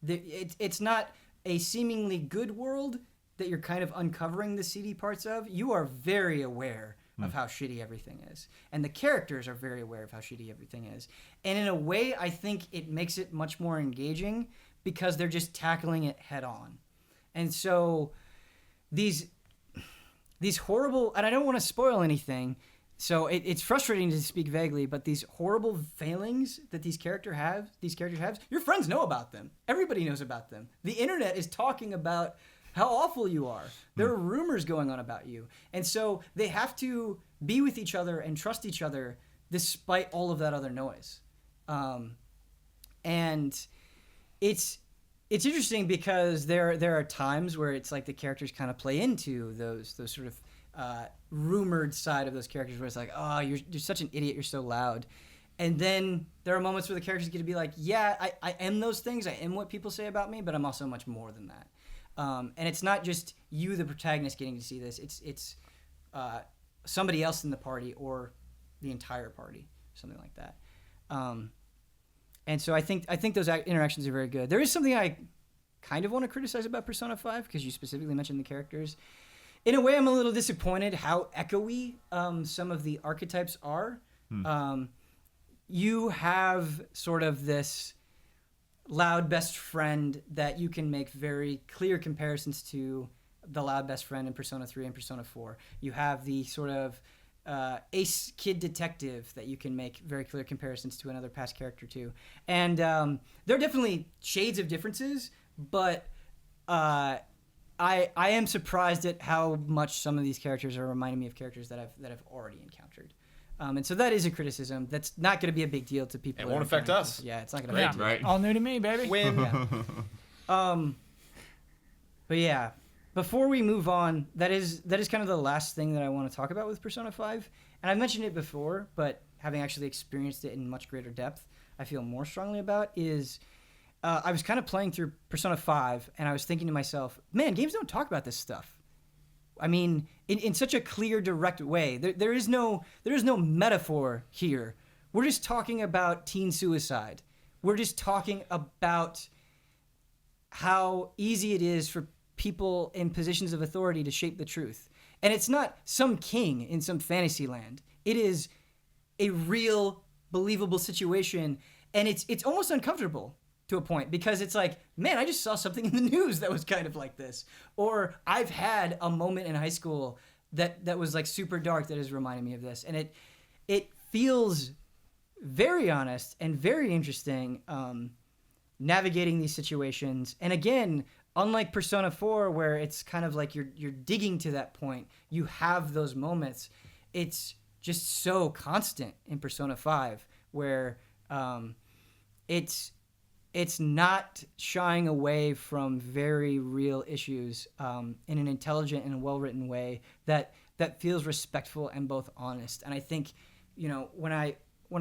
It's not a seemingly good world that you're kind of uncovering the seedy parts of. You are very aware of how shitty everything is. And the characters are very aware of how shitty everything is. And in a way, I think it makes it much more engaging because they're just tackling it head on. And so these horrible, and I don't want to spoil anything, so it's frustrating to speak vaguely, but these horrible failings that these characters have, your friends know about them. Everybody knows about them. The internet is talking about how awful you are. There are rumors going on about you. And so they have to be with each other and trust each other despite all of that other noise. And it's interesting because there are times where it's like the characters kind of play into those sort of rumored side of those characters where it's like, oh, you're such an idiot, you're so loud. And then there are moments where the characters get to be like, yeah, I am those things, I am what people say about me, but I'm also much more than that. And it's not just you, the protagonist, getting to see this. It's somebody else in the party or the entire party, something like that. And so I think those interactions are very good. There is something I kind of want to criticize about Persona 5 because you specifically mentioned the characters. In a way, I'm a little disappointed how echoey some of the archetypes are. You have sort of this loud best friend that you can make very clear comparisons to the loud best friend in Persona 3 and Persona 4. You have the sort of ace kid detective that you can make very clear comparisons to another past character too. And there are definitely shades of differences, but I am surprised at how much some of these characters are reminding me of characters that I've already encountered. And so that is a criticism. That's not going to be a big deal to people. It won't affect us. Yeah, it's not going to affect right. All new to me, baby. Win. Yeah. But yeah, before we move on, that is kind of the last thing that I want to talk about with Persona 5. And I mentioned it before, but having actually experienced it in much greater depth, I feel more strongly about is I was kind of playing through Persona 5, and I was thinking to myself, man, games don't talk about this stuff. I mean, in such a clear, direct way. There is no metaphor here. We're just talking about teen suicide. We're just talking about how easy it is for people in positions of authority to shape the truth. And it's not some king in some fantasy land. It is a real, believable situation, and it's almost uncomfortable to a point, because it's like, man, I just saw something in the news that was kind of like this. Or I've had a moment in high school that was like super dark that has reminded me of this. And it feels very honest and very interesting navigating these situations. And again, unlike Persona 4, where it's kind of like you're digging to that point, you have those moments. It's just so constant in Persona 5, where it's not shying away from very real issues in an intelligent and well-written way that feels respectful and both honest. And I think, when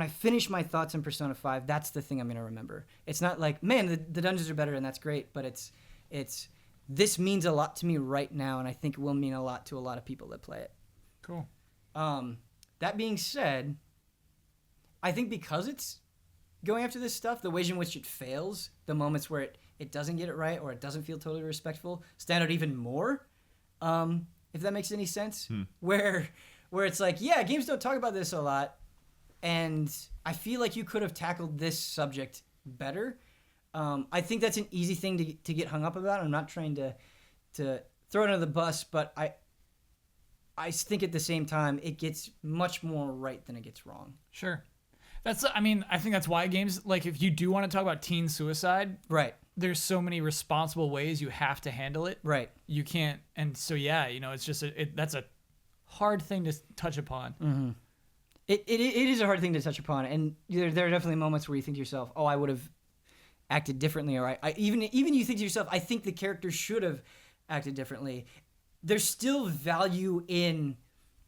I finish my thoughts on Persona 5, that's the thing I'm going to remember. It's not like, man, the dungeons are better and that's great, but it's this means a lot to me right now, and I think it will mean a lot to a lot of people that play it. Cool. That being said, I think because it's going after this stuff, the ways in which it fails, the moments where it doesn't get it right or it doesn't feel totally respectful, stand out even more, if that makes any sense. Where it's like, yeah, games don't talk about this a lot, and I feel like you could have tackled this subject better. I think that's an easy thing to get hung up about. I'm not trying to throw it under the bus, but I think at the same time it gets much more right than it gets wrong. Sure. I think that's why games, like, if you do want to talk about teen suicide, right, there's so many responsible ways you have to handle it. Right. You can't, and so yeah, it's just that's a hard thing to touch upon. Mm-hmm. It is a hard thing to touch upon, and there are definitely moments where you think to yourself, oh, I would have acted differently, or I even you think to yourself, I think the character should have acted differently. There's still value in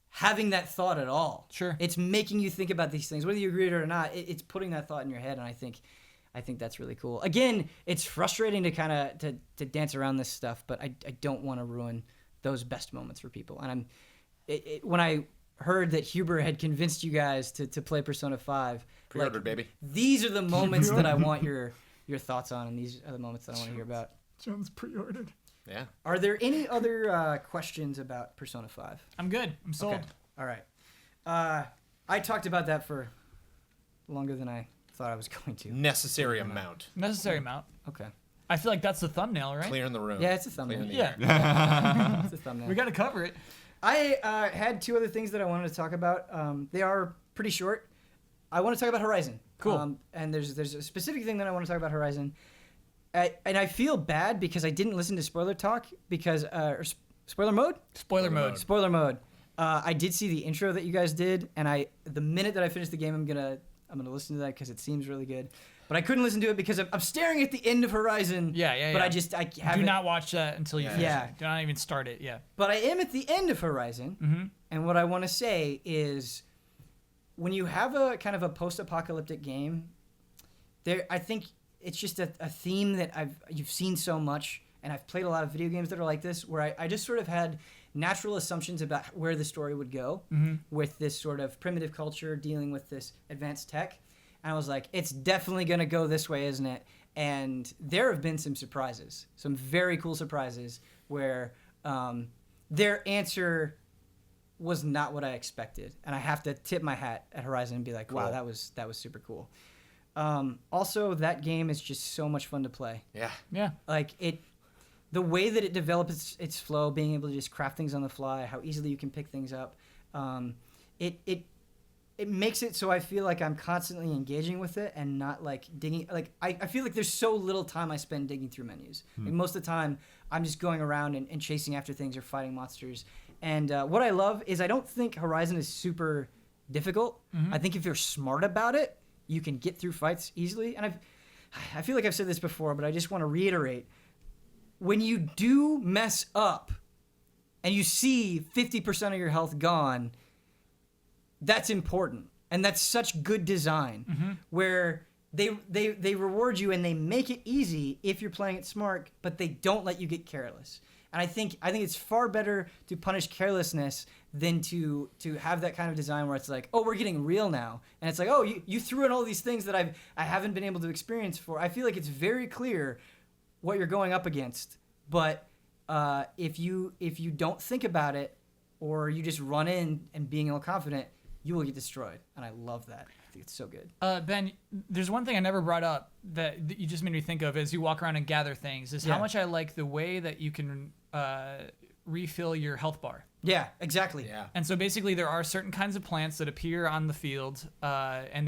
having that thought at all. Sure. It's making you think about these things, whether you agree with it or not. It's putting that thought in your head, and I think that's really cool. Again, it's frustrating to kind of to dance around this stuff, but I don't want to ruin those best moments for people. And when I heard that Huber had convinced you guys to play Persona 5, Pre-ordered, baby. These are the moments that I want your thoughts on, and these are the moments that I want to hear about. Jones pre-ordered. Yeah. Are there any other questions about Persona 5? I'm good. I'm sold. Okay. All right. I talked about that for longer than I thought I was going to. Necessary amount. Necessary amount. Okay. I feel like that's the thumbnail, right? Clear in the room. Yeah, it's a thumbnail. Clear in the Yeah. air. It's a thumbnail. We got to cover it. I had two other things that I wanted to talk about. They are pretty short. I want to talk about Horizon. Cool. And there's a specific thing that I want to talk about Horizon. And I feel bad because I didn't listen to spoiler talk because or spoiler mode. Spoiler mode. Spoiler mode. I did see the intro that you guys did, and the minute that I finish the game, I'm gonna listen to that because it seems really good. But I couldn't listen to it because I'm staring at the end of Horizon. Yeah. But I haven't. Do not watch that until you finish Yeah. it. Do not even start it. Yeah. But I am at the end of Horizon, and what I want to say is, when you have a kind of a post-apocalyptic game, I think it's just a theme that you've seen so much, and I've played a lot of video games that are like this, where I just sort of had natural assumptions about where the story would go with this sort of primitive culture dealing with this advanced tech. And I was like, it's definitely going to go this way, isn't it? And there have been some surprises, some very cool surprises, where their answer was not what I expected. And I have to tip my hat at Horizon and be like, wow, that was super cool. Also, that game is just so much fun to play. Yeah. Like the way that it develops its flow, being able to just craft things on the fly, how easily you can pick things up, it makes it so I feel like I'm constantly engaging with it and not like digging. Like I feel like there's so little time I spend digging through menus. Like most of the time, I'm just going around and chasing after things or fighting monsters. And what I love is I don't think Horizon is super difficult. I think if you're smart about it, you can get through fights easily. And I feel like I've said this before, but I just want to reiterate when you do mess up and you see 50% of your health gone, that's important. And that's such good design where they reward you and they make it easy if you're playing it smart, but they don't let you get careless. And I think it's far better to punish carelessness than to have that kind of design where it's like, oh, we're getting real now. And it's like, oh, you threw in all these things that I haven't been able to experience before. I feel like it's very clear what you're going up against. But if you don't think about it, or you just run in and being all confident, you will get destroyed. And I love that. I think it's so good. Ben, there's one thing I never brought up that you just made me think of as you walk around and gather things is how much I like the way that you can refill your health bar. Yeah, exactly. Yeah. And so basically there are certain kinds of plants that appear on the field and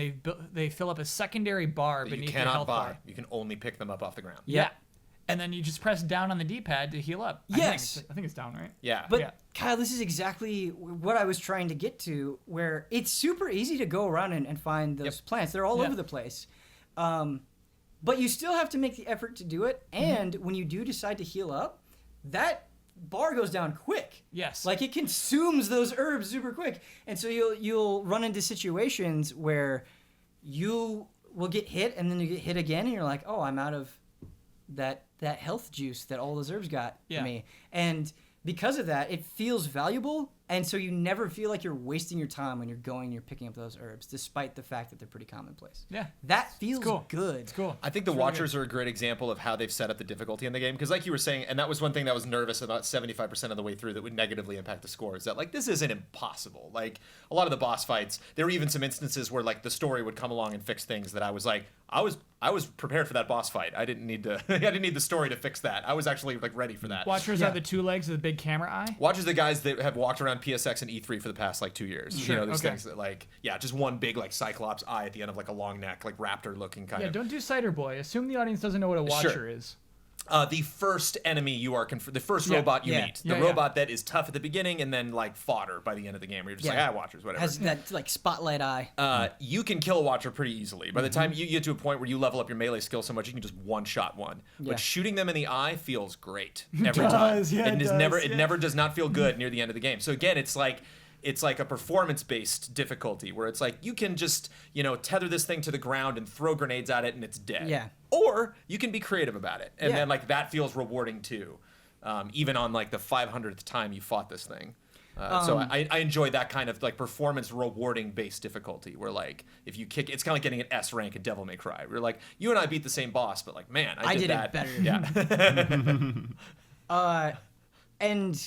they fill up a secondary bar That beneath you your cannot health buy. bar. You can only pick them up off the ground. Yeah. And then you just press down on the D-pad to heal up. Yes. I think it's down, right? Yeah. But Kyle, this is exactly what I was trying to get to, where it's super easy to go around and find those plants. They're all over the place. But you still have to make the effort to do it. And when you do decide to heal up, that bar goes down quick. Yes. Like it consumes those herbs super quick. And so you'll run into situations where you will get hit and then you get hit again and you're like, oh, I'm out of that health juice that all those herbs got for me. And because of that, it feels valuable, and so you never feel like you're wasting your time when you're picking up those herbs, despite the fact that they're pretty commonplace. Yeah. That feels good. It's cool. I think the Watchers are a great example of how they've set up the difficulty in the game. Because like you were saying, and that was one thing that was nervous about 75% of the way through that would negatively impact the score, is that like this isn't impossible. Like a lot of the boss fights, there were even some instances where like the story would come along and fix things that I was like, I was prepared for that boss fight. I didn't need to I didn't need the story to fix that. I was actually like ready for that. Watchers have the two legs with the big camera eye. Watchers the guys that have walked around PSX and E3 for the past like 2 years. Sure, You know, there's okay. things that like, just one big like Cyclops eye at the end of like a long neck, like raptor looking kind Yeah, of. don't do Cider Boy. Assume the audience doesn't know what a Watcher is. The first enemy you are the first robot you meet, the robot that is tough at the beginning and then like fodder by the end of the game, where you're just like, Watchers, whatever. Has that like spotlight eye. You can kill a Watcher pretty easily. By the time you get to a point where you level up your melee skill so much, you can just one-shot one. But shooting them in the eye feels great every time. It never does not feel good near the end of the game. So again, it's like a performance-based difficulty where it's like you can just, tether this thing to the ground and throw grenades at it and it's dead. Yeah. Or you can be creative about it. And then like that feels rewarding too. Even on like the 500th time you fought this thing. So I enjoy that kind of like performance rewarding based difficulty where like if you kick, it's kind of like getting an S rank in Devil May Cry. We're like, you and I beat the same boss, but like, man, I did that. It better. Yeah. And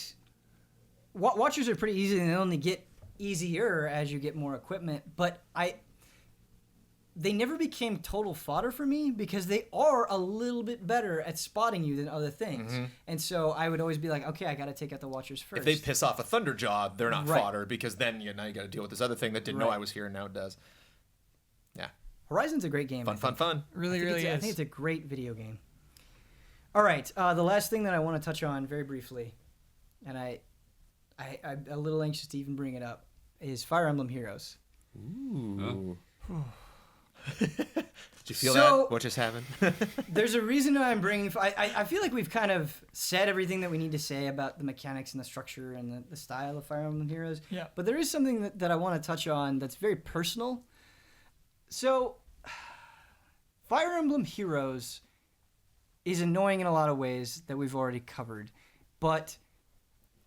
Watchers are pretty easy, and they only get easier as you get more equipment. But they never became total fodder for me because they are a little bit better at spotting you than other things. And so I would always be like, okay, I got to take out the Watchers first. If they piss off a Thunderjaw, they're not fodder because then now you got to deal with this other thing that didn't know I was here and now it does. Yeah. Horizon's a great game. Fun. Really is. I think it's a great video game. All right, the last thing that I want to touch on very briefly, and I'm a little anxious to even bring it up, is Fire Emblem Heroes. Ooh. Did you feel that? What just happened? There's a reason I'm bringing... I feel like we've kind of said everything that we need to say about the mechanics and the structure and the style of Fire Emblem Heroes. Yeah. But there is something that I want to touch on that's very personal. So, Fire Emblem Heroes is annoying in a lot of ways that we've already covered. But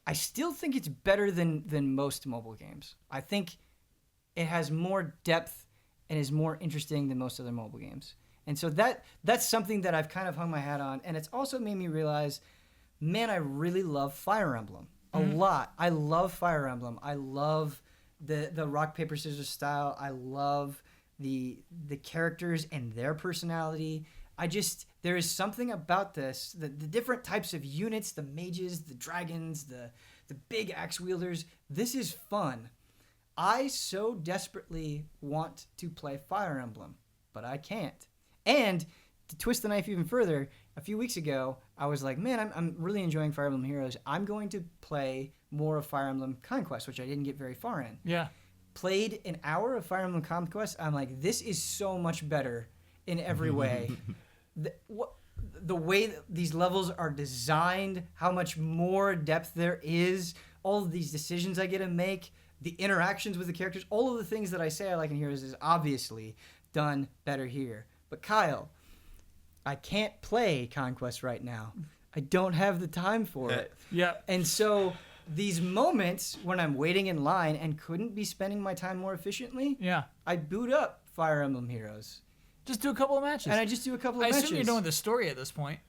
I still think it's better than most mobile games. I think it has more depth and is more interesting than most other mobile games. And so that's something that I've kind of hung my hat on. And it's also made me realize, man, I really love Fire Emblem a lot. I love Fire Emblem. I love the rock, paper, scissors style. I love the characters and their personality. There is something about this, the different types of units, the mages, the dragons, the big axe wielders. This is fun. I so desperately want to play Fire Emblem, but I can't. And to twist the knife even further, a few weeks ago, I was like, man, I'm really enjoying Fire Emblem Heroes. I'm going to play more of Fire Emblem Conquest, which I didn't get very far in. Yeah. Played an hour of Fire Emblem Conquest. I'm like, this is so much better in every way. the way that these levels are designed, how much more depth there is, all of these decisions I get to make, the interactions with the characters, all of the things that I say I like in Heroes is obviously done better here. But Kyle, I can't play Conquest right now. I don't have the time for it. Yeah. And so these moments when I'm waiting in line and couldn't be spending my time more efficiently, Yeah. I boot up Fire Emblem Heroes. Just do a couple of matches. And I just do a couple of I matches. assume you're done with the story at this point.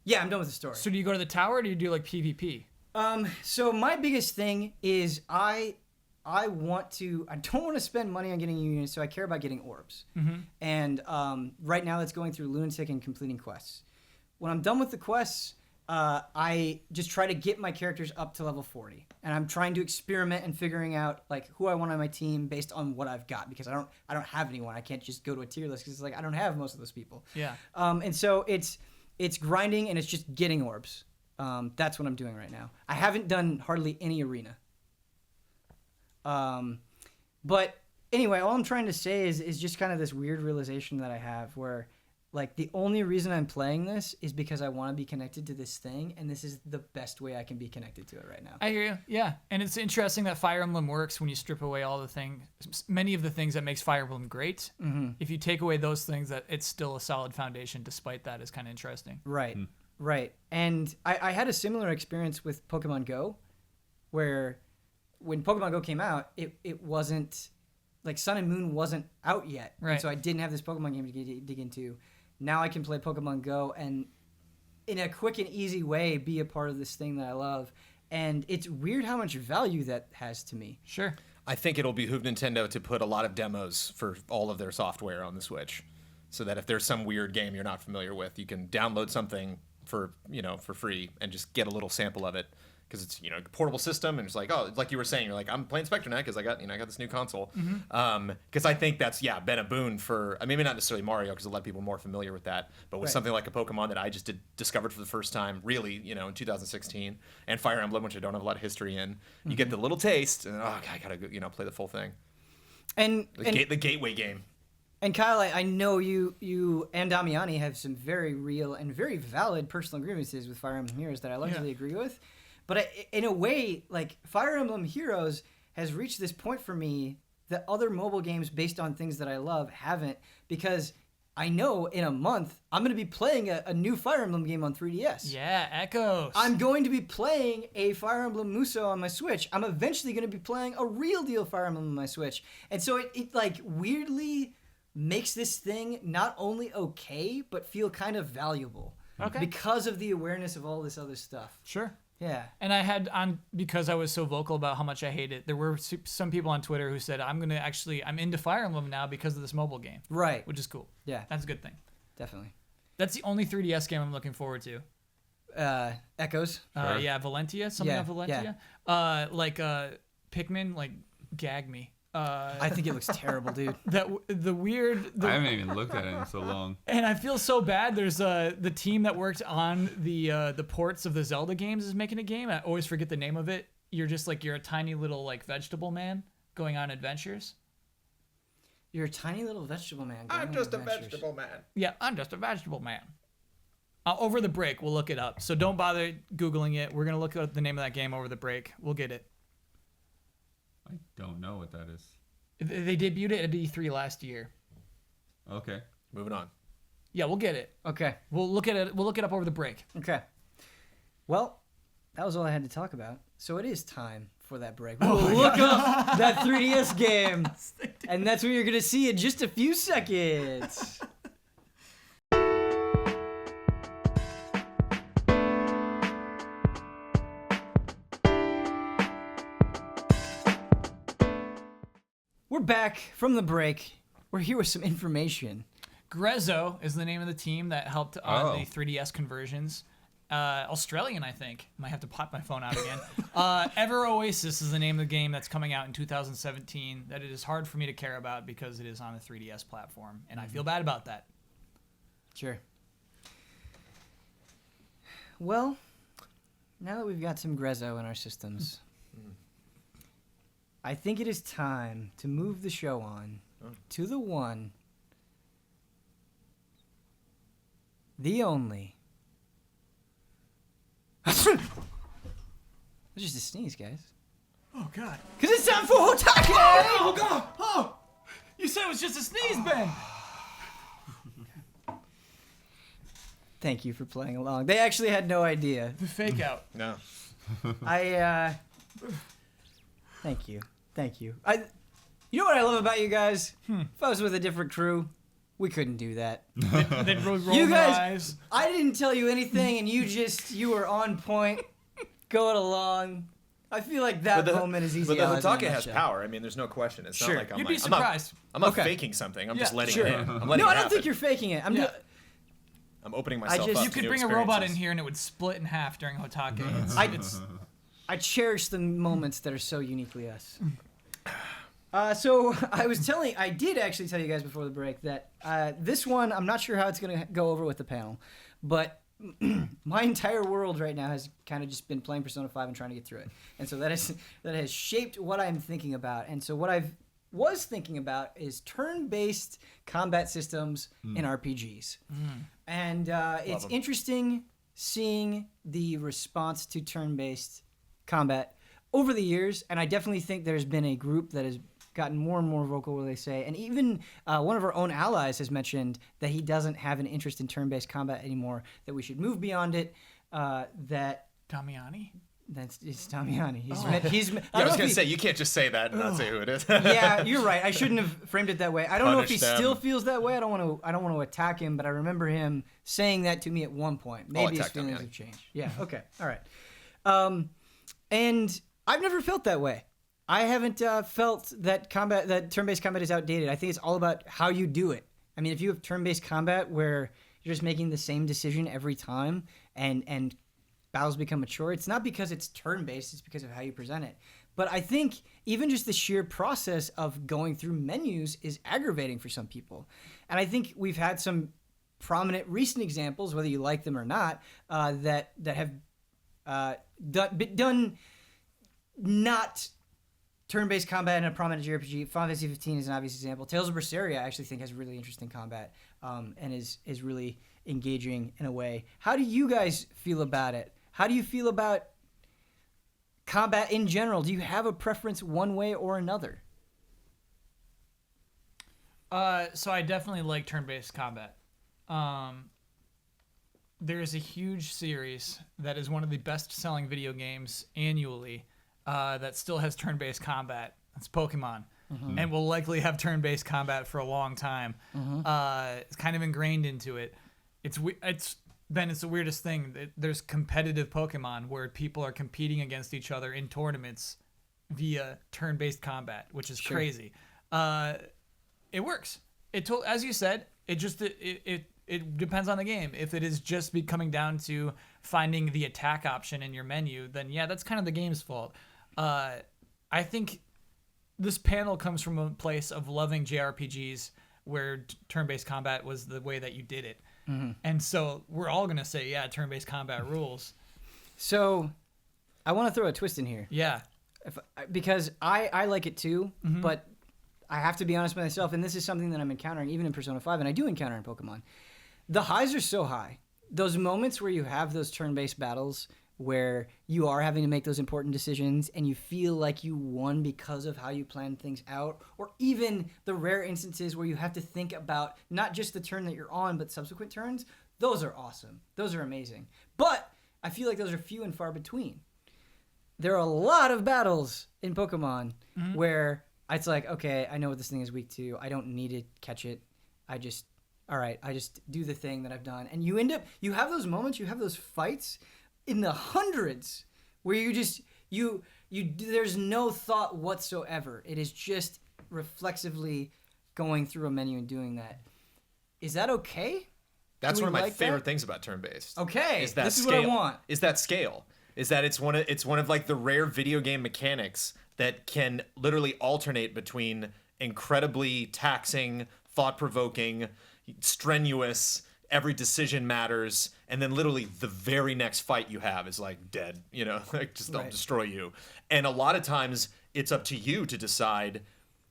Yeah, I'm done with the story. So do you go to the tower or do you do like PvP? So my biggest thing is I don't want to spend money on getting units, so I care about getting orbs. Mm-hmm. And right now that's going through Lunatic and completing quests. When I'm done with the quests, I just try to get my characters up to level 40. And I'm trying to experiment and figuring out like who I want on my team based on what I've got, because I don't have anyone. I can't just go to a tier list because it's like I don't have most of those people. Yeah. And so it's grinding and it's just getting orbs. That's what I'm doing right now. I haven't done hardly any arena. But anyway, all I'm trying to say is just kind of this weird realization that I have where like the only reason I'm playing this is because I want to be connected to this thing, and this is the best way I can be connected to it right now. I hear you. Yeah. And it's interesting that Fire Emblem works when you strip away all the things, many of the things that makes Fire Emblem great. Mm-hmm. If you take away those things, that it's still a solid foundation despite that is kind of interesting. Right. Right. And I had a similar experience with Pokemon Go where when Pokemon Go came out, it wasn't like Sun and Moon wasn't out yet. Right. And so I didn't have this Pokemon game to dig into. Now I can play Pokemon Go and in a quick and easy way be a part of this thing that I love. And it's weird how much value that has to me. Sure. I think it'll behoove Nintendo to put a lot of demos for all of their software on the Switch, so that if there's some weird game you're not familiar with, you can download something for free and just get a little sample of it, because it's a portable system, and it's like, oh, like you were saying, you're like, I'm playing Specter now because I got this new console. Because I think that's been a boon for, maybe not necessarily Mario, because a lot of people are more familiar with that, but with something like a Pokemon that I just discovered for the first time really in 2016, and Fire Emblem, which I don't have a lot of history in, you get the little taste, and I gotta play the full thing. And The gateway game. And Kyle, I know you and Damiani have some very real and very valid personal grievances with Fire Emblem Heroes that I largely agree with. But in a way, like Fire Emblem Heroes has reached this point for me that other mobile games based on things that I love haven't, because I know in a month I'm going to be playing a new Fire Emblem game on 3DS. Yeah, Echoes. I'm going to be playing a Fire Emblem Muso on my Switch. I'm eventually going to be playing a real deal Fire Emblem on my Switch. And so it like weirdly makes this thing not only okay, but feel kind of valuable. Okay. Because of the awareness of all this other stuff. Sure. Yeah. And I had because I was so vocal about how much I hate it, there were some people on Twitter who said, I'm into Fire Emblem now because of this mobile game. Right. Which is cool. Yeah. That's a good thing. Definitely. That's the only 3DS game I'm looking forward to. Echoes. Yeah, Valentia, something on Valentia. Pikmin, gag me. I think it looks terrible, dude. I haven't even looked at it in so long. And I feel so bad. There's the team that worked on the ports of the Zelda games is making a game. I always forget the name of it. You're a tiny little vegetable man going on adventures. You're a tiny little vegetable man. I'm just a vegetable man. Yeah, I'm just a vegetable man. Over the break, we'll look it up. So don't bother Googling it. We're going to look up the name of that game over the break. We'll get it. I don't know what that is. They debuted it at E3 last year. Okay. Moving on. Yeah, we'll get it. Okay. We'll look at it. We'll look it up over the break. Okay. Well, that was all I had to talk about. So it is time for that break. We'll look up that 3DS game. And that's what you're going to see in just a few seconds. We're back from the break. We're here with some information. Grezzo is the name of the team that helped on the 3DS conversions. Australian, I think. Might have to pop my phone out again. Ever Oasis is the name of the game that's coming out in 2017 that it is hard for me to care about because it is on the 3DS platform, and I feel bad about that. Sure. Well, now that we've got some Grezzo in our systems, I think it is time to move the show on to the one, the only, It's just a sneeze, guys. Oh God. Because it's time for HOTTAKE! Oh God. Oh. You said it was just a sneeze, Ben. Thank you for playing along. They actually had no idea. The fake out. No. Thank you. You know what I love about you guys? If I was with a different crew, we couldn't do that. They'd roll You their guys, eyes. I didn't tell you anything, and you were on point, going along. I feel like that moment is easy. But the HOTTAKE has power. I mean, there's no question. It's Sure. not like You'd be surprised. I'm not Okay. faking something. I'm Yeah, just letting sure. it in. I'm No, letting I it don't happen. think you're faking it. Yeah. I'm opening myself just- up. You to You could new bring a robot in experiences. here and it would split in half during HOTTAKE. I cherish the moments that are so uniquely us. So I did actually tell you guys before the break that this one, I'm not sure how it's going to go over with the panel, but my entire world right now has kind of just been playing Persona 5 and trying to get through it. And so that has shaped what I'm thinking about. And so what I was thinking about is turn-based combat systems in RPGs. And it's 'em. interesting seeing the response to turn-based combat over the years, and I definitely think there's been a group that has gotten more and more vocal where they say, and even one of our own allies has mentioned that he doesn't have an interest in turn-based combat anymore, that we should move beyond it, that Damiani? it's Damiani. I was gonna say you can't just say that and not say who it is. Yeah, you're right. I shouldn't have framed it that way. I don't know if he Punish them. still feels that way. I don't want to attack him, but I remember him saying that to me at one point. Maybe his attack feelings Damiani. have changed. Yeah. Okay. All right. And I've never felt that way. I haven't felt that turn-based combat is outdated. I think it's all about how you do it. I mean, if you have turn-based combat where you're just making the same decision every time and battles become mature, it's not because it's turn-based, it's because of how you present it. But I think even just the sheer process of going through menus is aggravating for some people. And I think we've had some prominent recent examples, whether you like them or not, that have done not turn-based combat in a prominent JRPG. Final Fantasy 15 is an obvious example. Tales of Berseria, I actually think, has really interesting combat and is really engaging in a way. How do you guys feel about it? How do you feel about combat in general? Do you have a preference one way or another? So I definitely like turn-based combat. There's a huge series that is one of the best-selling video games annually that still has turn-based combat. It's Pokemon, and will likely have turn-based combat for a long time. It's kind of ingrained into it. It's the weirdest thing. There's competitive Pokemon where people are competing against each other in tournaments via turn-based combat, which is crazy. It works. As you said, it depends on the game. If it is just coming down to finding the attack option in your menu, then yeah, that's kind of the game's fault. I think this panel comes from a place of loving JRPGs where turn-based combat was the way that you did it. And so we're all going to say, yeah, turn-based combat rules. So I want to throw a twist in here. Yeah. Because I like it too, but I have to be honest with myself, and this is something that I'm encountering even in Persona 5, and I do encounter in Pokemon. The highs are so high. Those moments where you have those turn-based battles where you are having to make those important decisions and you feel like you won because of how you planned things out, or even the rare instances where you have to think about not just the turn that you're on, but subsequent turns, those are awesome. Those are amazing. But I feel like those are few and far between. There are a lot of battles in Pokemon where it's like, okay, I know what this thing is weak to. I don't need to catch it. I just do the thing that I've done. And you have those moments, you have those fights in the hundreds where there's no thought whatsoever. It is just reflexively going through a menu and doing that. Is that okay? That's Do one we of my like favorite that? things about turn-based. Okay, Is that this is scale. what I want. Is that scale? Is that it's one of like the rare video game mechanics that can literally alternate between incredibly taxing, thought-provoking, strenuous, every decision matters, and then literally the very next fight you have is like dead, like just I'll destroy you. And a lot of times it's up to you to decide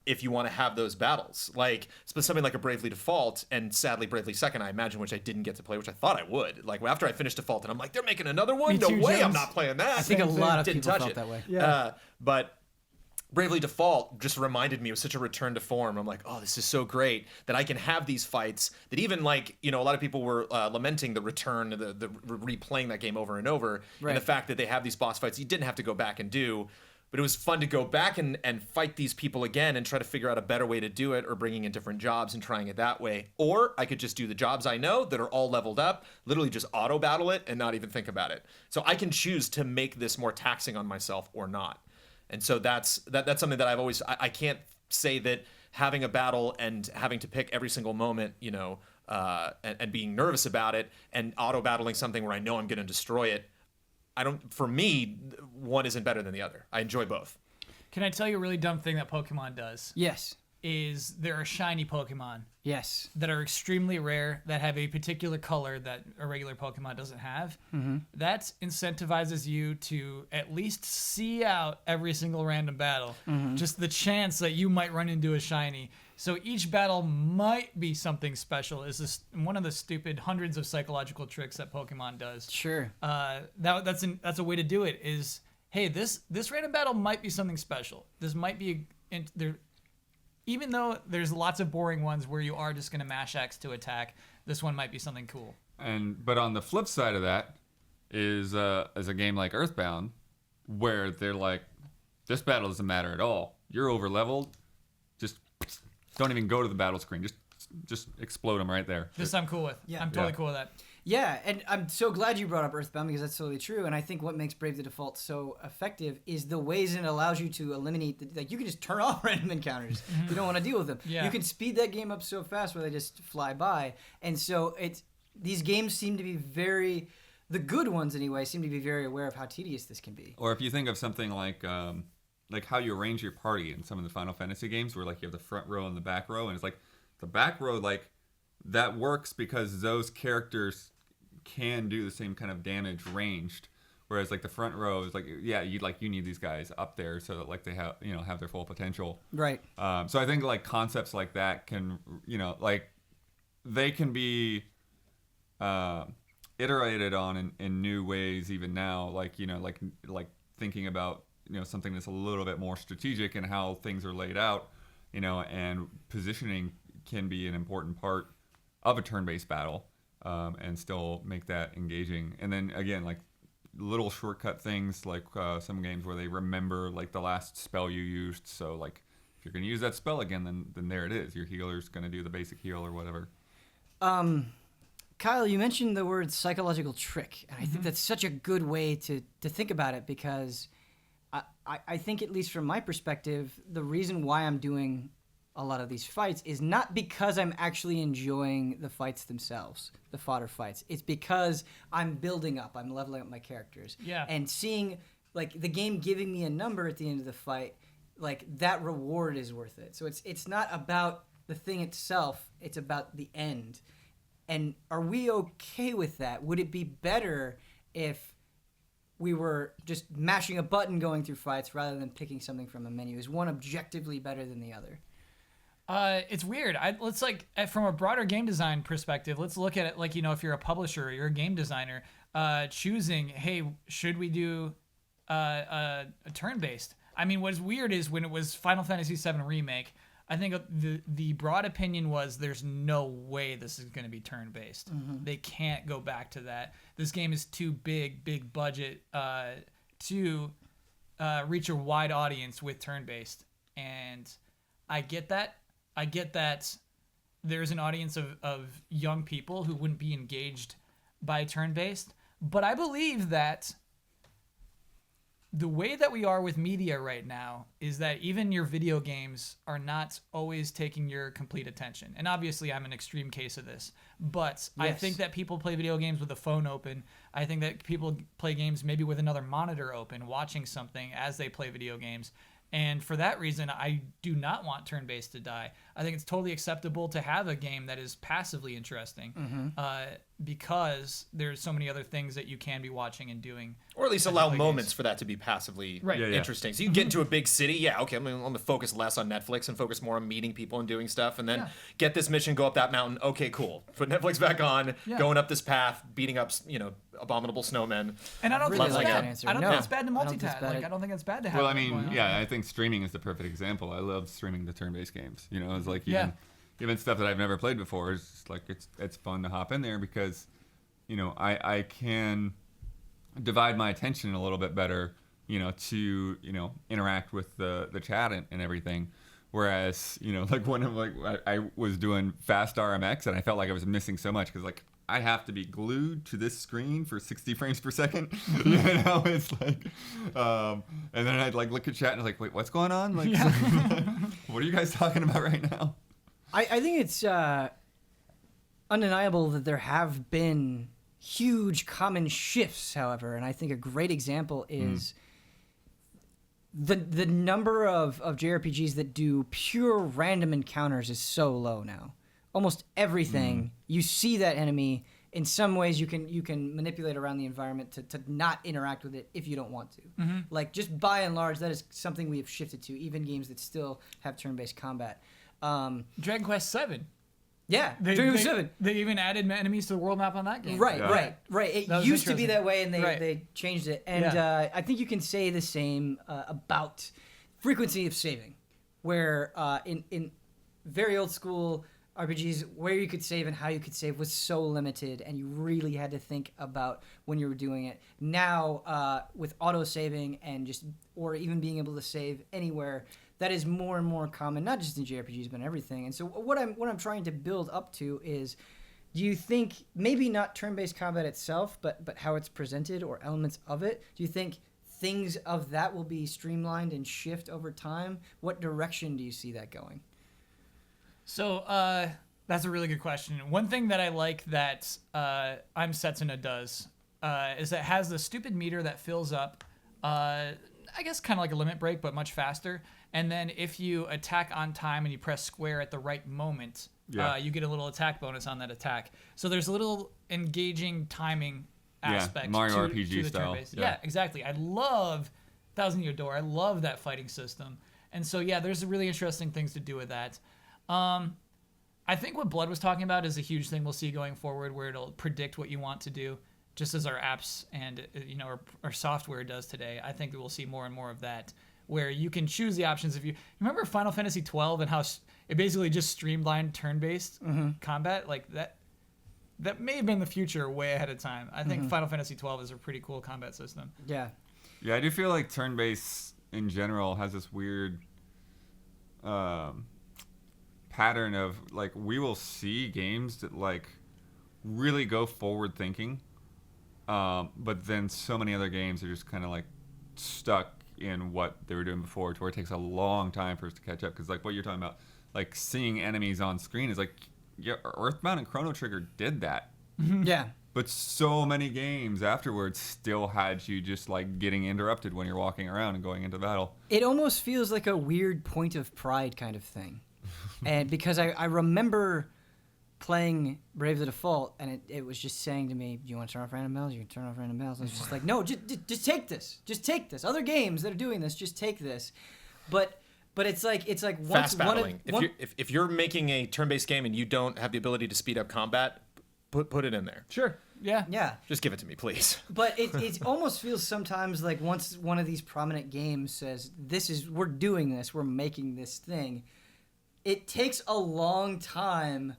if you want to have those battles. Like something like a Bravely Default and sadly Bravely Second, I imagine, which I didn't get to play, which I thought I would. Like after I finished Default, and I'm like, they're making another one? Me No too, way, I'm James. not playing that. I think a lot of Didn't people touch felt it. that way. Yeah. But Bravely Default just reminded me, it was such a return to form. I'm like, oh, this is so great that I can have these fights that even like, a lot of people were lamenting the return, the replaying that game over and over. Right. And the fact that they have these boss fights you didn't have to go back and do. But it was fun to go back and fight these people again and try to figure out a better way to do it, or bringing in different jobs and trying it that way. Or I could just do the jobs I know that are all leveled up, literally just auto battle it and not even think about it. So I can choose to make this more taxing on myself or not. And so that's something that I've always, I can't say that having a battle and having to pick every single moment, and being nervous about it and auto battling something where I know I'm going to destroy it. For me, one isn't better than the other. I enjoy both. Can I tell you a really dumb thing that Pokemon does? Yes. Is there are shiny Pokemon Yes. that are extremely rare, that have a particular color that a regular Pokemon doesn't have. Mm-hmm. That incentivizes you to at least see out every single random battle. Mm-hmm. Just the chance that you might run into a shiny. So each battle might be something special. Is this one of the stupid hundreds of psychological tricks that Pokemon does? Sure. That's a way to do it. Is, hey, this random battle might be something special. This might be there. Even though there's lots of boring ones where you are just going to mash X to attack, this one might be something cool. But on the flip side of that is a game like Earthbound, where they're like, this battle doesn't matter at all. You're over leveled. Just don't even go to the battle screen. Just explode them right there. This I'm cool with. Yeah. I'm totally Yeah. cool with that. Yeah, and I'm so glad you brought up Earthbound, because that's totally true. And I think what makes Brave the Default so effective is the ways it allows you to eliminate, like, you can just turn off random encounters. You don't want to deal with them. Yeah. You can speed that game up so fast where they just fly by. And so these games seem to be the good ones anyway, seem to be very aware of how tedious this can be. Or if you think of something like how you arrange your party in some of the Final Fantasy games, where like you have the front row and the back row, and it's like the back row, like that works because those characters can do the same kind of damage ranged, whereas like the front row is like, yeah, you need these guys up there so that like they have their full potential. Right. So I think like concepts like that can, like they can be iterated on in new ways even now, like thinking about something that's a little bit more strategic and how things are laid out, and positioning can be an important part of a turn-based battle. And still make that engaging. And then again, like little shortcut things, like some games where they remember like the last spell you used. So like if you're going to use that spell again, then there it is. Your healer's going to do the basic heal or whatever. Kyle, you mentioned the word psychological trick, and I think that's such a good way to think about it, because I think, at least from my perspective, the reason why I'm doing a lot of these fights is not because I'm actually enjoying the fights themselves, the fodder fights. It's because I'm building up, I'm leveling up my characters. Yeah. And seeing, like, the game giving me a number at the end of the fight, like, that reward is worth it. So it's not about the thing itself, it's about the end. And are we okay with that? Would it be better if we were just mashing a button going through fights rather than picking something from a menu? Is one objectively better than the other? It's weird. Let's from a broader game design perspective, let's look at it like, if you're a publisher or you're a game designer, choosing, hey, should we do a turn-based? I mean, what's weird is when it was Final Fantasy VII Remake, I think the broad opinion was there's no way this is going to be turn-based. Mm-hmm. They can't go back to that. This game is too big budget to reach a wide audience with turn-based. And I get that. I get that there's an audience of young people who wouldn't be engaged by turn-based, but I believe that the way that we are with media right now is that even your video games are not always taking your complete attention. And obviously I'm an extreme case of this, but I think that people play video games with a phone open. I think that people play games maybe with another monitor open, watching something as they play video games. And for that reason, I do not want turn-based to die. I think it's totally acceptable to have a game that is passively interesting because there's so many other things that you can be watching and doing. Or at least allow moments for that to be passively interesting. So you can get into a big city. Yeah, okay, I'm going to focus less on Netflix and focus more on meeting people and doing stuff. And then get this mission, go up that mountain. Okay, cool. Put Netflix back on, going up this path, beating up, abominable snowmen. And I don't think it's bad. Answer. I don't No. think it's bad to I don't think it's multitask. bad. Like, I don't think it's bad to have Well, I that mean, going on. yeah, I think streaming is the perfect example. I love streaming the turn-based games. It's like even stuff that I've never played before. It's just like it's fun to hop in there because, I can divide my attention a little bit better, to interact with the chat and everything. Whereas, like when I was doing fast RMX and I felt like I was missing so much because like I have to be glued to this screen for 60 frames per second. It's like, and then I'd like look at chat and I was like, wait, what's going on? Like, what are you guys talking about right now? I think it's undeniable that there have been huge common shifts, however, and I think a great example is the number of JRPGs that do pure random encounters is so low now. Almost everything you see that enemy. In some ways, you can manipulate around the environment to not interact with it if you don't want to. Like just by and large, that is something we have shifted to. Even games that still have turn-based combat. Dragon Quest VII. Yeah, Dragon Quest VII. They even added enemies to the world map on that game. Right. It used to be interesting. that way, and they changed it. And I think you can say the same about frequency of saving, where in very old school RPGs, where you could save and how you could save was so limited, and you really had to think about when you were doing it. Now, with auto saving or even being able to save anywhere, that is more and more common, not just in JRPGs, but in everything. And so what I'm trying to build up to is, do you think maybe not turn-based combat itself, but how it's presented or elements of it? Do you think things of that will be streamlined and shift over time? What direction do you see that going? So that's a really good question. One thing that I like that I'm Setsuna does is that it has the stupid meter that fills up, I guess kind of like a limit break, but much faster. And then if you attack on time and you press square at the right moment, you get a little attack bonus on that attack. So there's a little engaging timing aspect Mario to RPG the style. turn-based. Yeah, exactly. I love Thousand Year Door. I love that fighting system. And so, there's really interesting things to do with that. I think what Blood was talking about is a huge thing we'll see going forward, where it'll predict what you want to do, just as our apps and our software does today. I think that we'll see more and more of that, where you can choose the options. If you remember Final Fantasy 12 and how it basically just streamlined turn-based combat, like that may have been the future way ahead of time. I think Final Fantasy 12 is a pretty cool combat system. Yeah, I do feel like turn-based in general has this weird pattern of like we will see games that like really go forward thinking, but then so many other games are just kind of like stuck in what they were doing before, to where it takes a long time for us to catch up. Because like what you're talking about, like seeing enemies on screen is like, Earthbound and Chrono Trigger did that. Yeah. But so many games afterwards still had you just like getting interrupted when you're walking around and going into battle. It almost feels like a weird point of pride kind of thing. And because I remember playing Brave the Default, and it was just saying to me, do you want to turn off random battles? You can turn off random battles. I was just like, no, just take this. Just take this. Other games that are doing this, just take this. But it's like once fast battling. If you're making a turn-based game and you don't have the ability to speed up combat, put it in there. Sure. Yeah. Yeah. Just give it to me, please. But it almost feels sometimes like once one of these prominent games says, we're doing this, we're making this thing, it takes a long time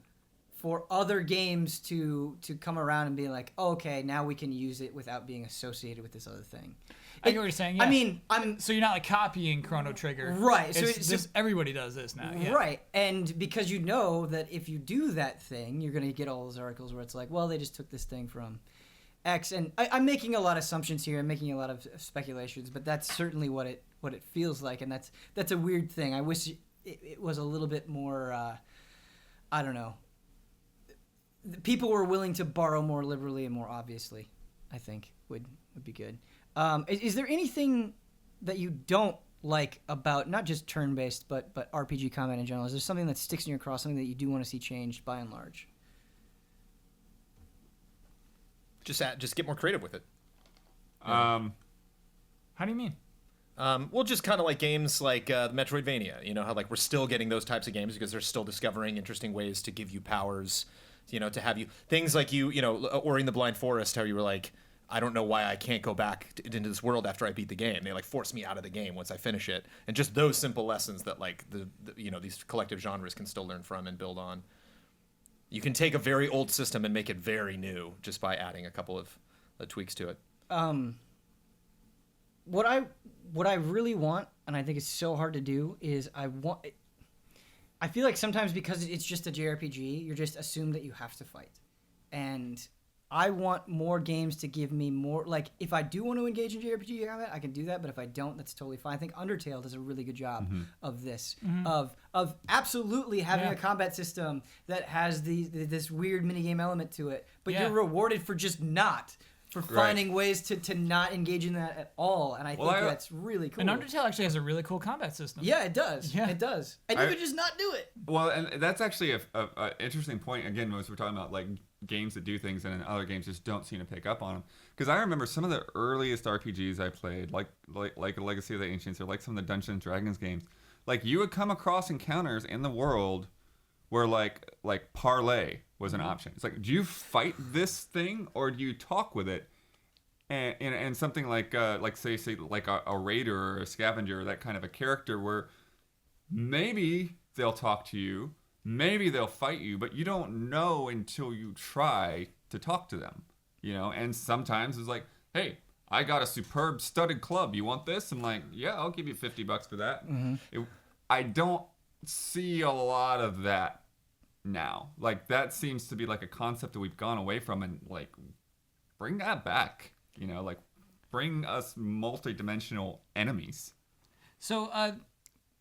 for other games to come around and be like, oh, okay, now we can use it without being associated with this other thing. I get what you're saying. Yeah. I mean, so you're not like copying Chrono Trigger, right? So everybody does this now, yeah. Right? And because you know that if you do that thing, you're gonna get all those articles where it's like, well, they just took this thing from X, and I'm making a lot of assumptions here. I'm making a lot of speculations, but that's certainly what it feels like, and that's a weird thing. I wish it was a little bit more. I don't know. People were willing to borrow more liberally and more obviously, I think would be good. Is there anything that you don't like about not just turn-based but RPG combat in general? Is there something that sticks in your craw, something that you do want to see changed by and large? Just get more creative with it. How do you mean? Well, just kind of like games like Metroidvania. You know how like we're still getting those types of games because they're still discovering interesting ways to give you powers. You know, to have you things like you know, Ori and the Blind Forest. How you were like, I don't know why I can't go back into this world after I beat the game. They like force me out of the game once I finish it, and just those simple lessons that like the you know, these collective genres can still learn from and build on. You can take a very old system and make it very new just by adding a couple of tweaks to it. What I really want, and I think it's so hard to do, is I feel like sometimes because it's just a JRPG, you're just assumed that you have to fight, and I want more games to give me more. Like, if I do want to engage in JRPG combat, I can do that. But if I don't, that's totally fine. I think Undertale does a really good job of this, of absolutely having a combat system that has this weird minigame element to it. But you're rewarded for just finding ways to not engage in that at all. And I think that's really cool. And Undertale actually has a really cool combat system. Yeah, it does. Yeah. It does. And you could just not do it. Well, and that's actually a interesting point. Again, as we're talking about like games that do things and other games just don't seem to pick up on them. Because I remember some of the earliest RPGs I played, like Legacy of the Ancients or like some of the Dungeons and Dragons games, like you would come across encounters in the world where like parlay was an option. It's like, do you fight this thing or do you talk with it? And something like say like a raider or a scavenger, that kind of a character where maybe they'll talk to you, maybe they'll fight you, but you don't know until you try to talk to them, you know. And sometimes it's like, hey, I got a superb studded club. You want this? I'm like, yeah, I'll give you $50 for that. I don't see a lot of that now. Like, that seems to be like a concept that we've gone away from, and like, bring that back. You know, like, bring us multi-dimensional enemies. So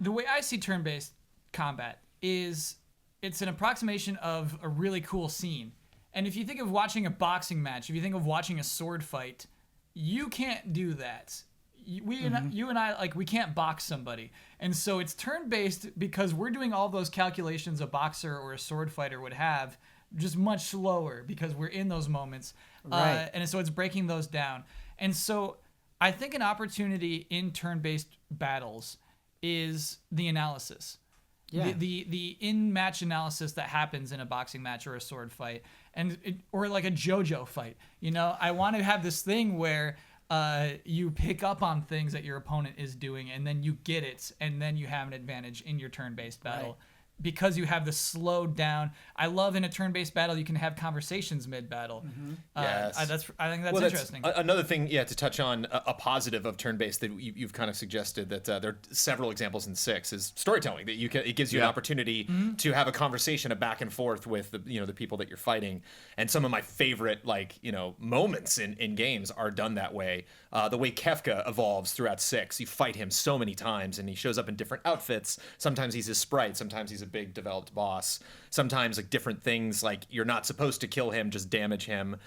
the way I see turn-based combat is it's an approximation of a really cool scene. And if you think of watching a boxing match, if you think of watching a sword fight, you can't do that. You and I, like, we can't box somebody. And so it's turn-based because we're doing all those calculations a boxer or a sword fighter would have, just much slower because we're in those moments. Right. And so it's breaking those down. And so I think an opportunity in turn-based battles is the analysis. Yeah. The in-match analysis that happens in a boxing match or a sword fight, or like a JoJo fight. You know, I want to have this thing where you pick up on things that your opponent is doing, and then you get it, and then you have an advantage in your turn-based battle. Right. Because you have the slowed down. I love in a turn-based battle you can have conversations mid-battle. Yes. I think that's interesting. Another thing, to touch on a positive of turn-based that you've kind of suggested that there are several examples in 6 is storytelling. That it gives you an opportunity to have a conversation, a back and forth with the people that you're fighting. And some of my favorite moments in games are done that way. The way Kefka evolves throughout 6, you fight him so many times, and he shows up in different outfits. Sometimes he's a sprite, sometimes he's a big developed boss. Sometimes like different things, like you're not supposed to kill him, just damage him.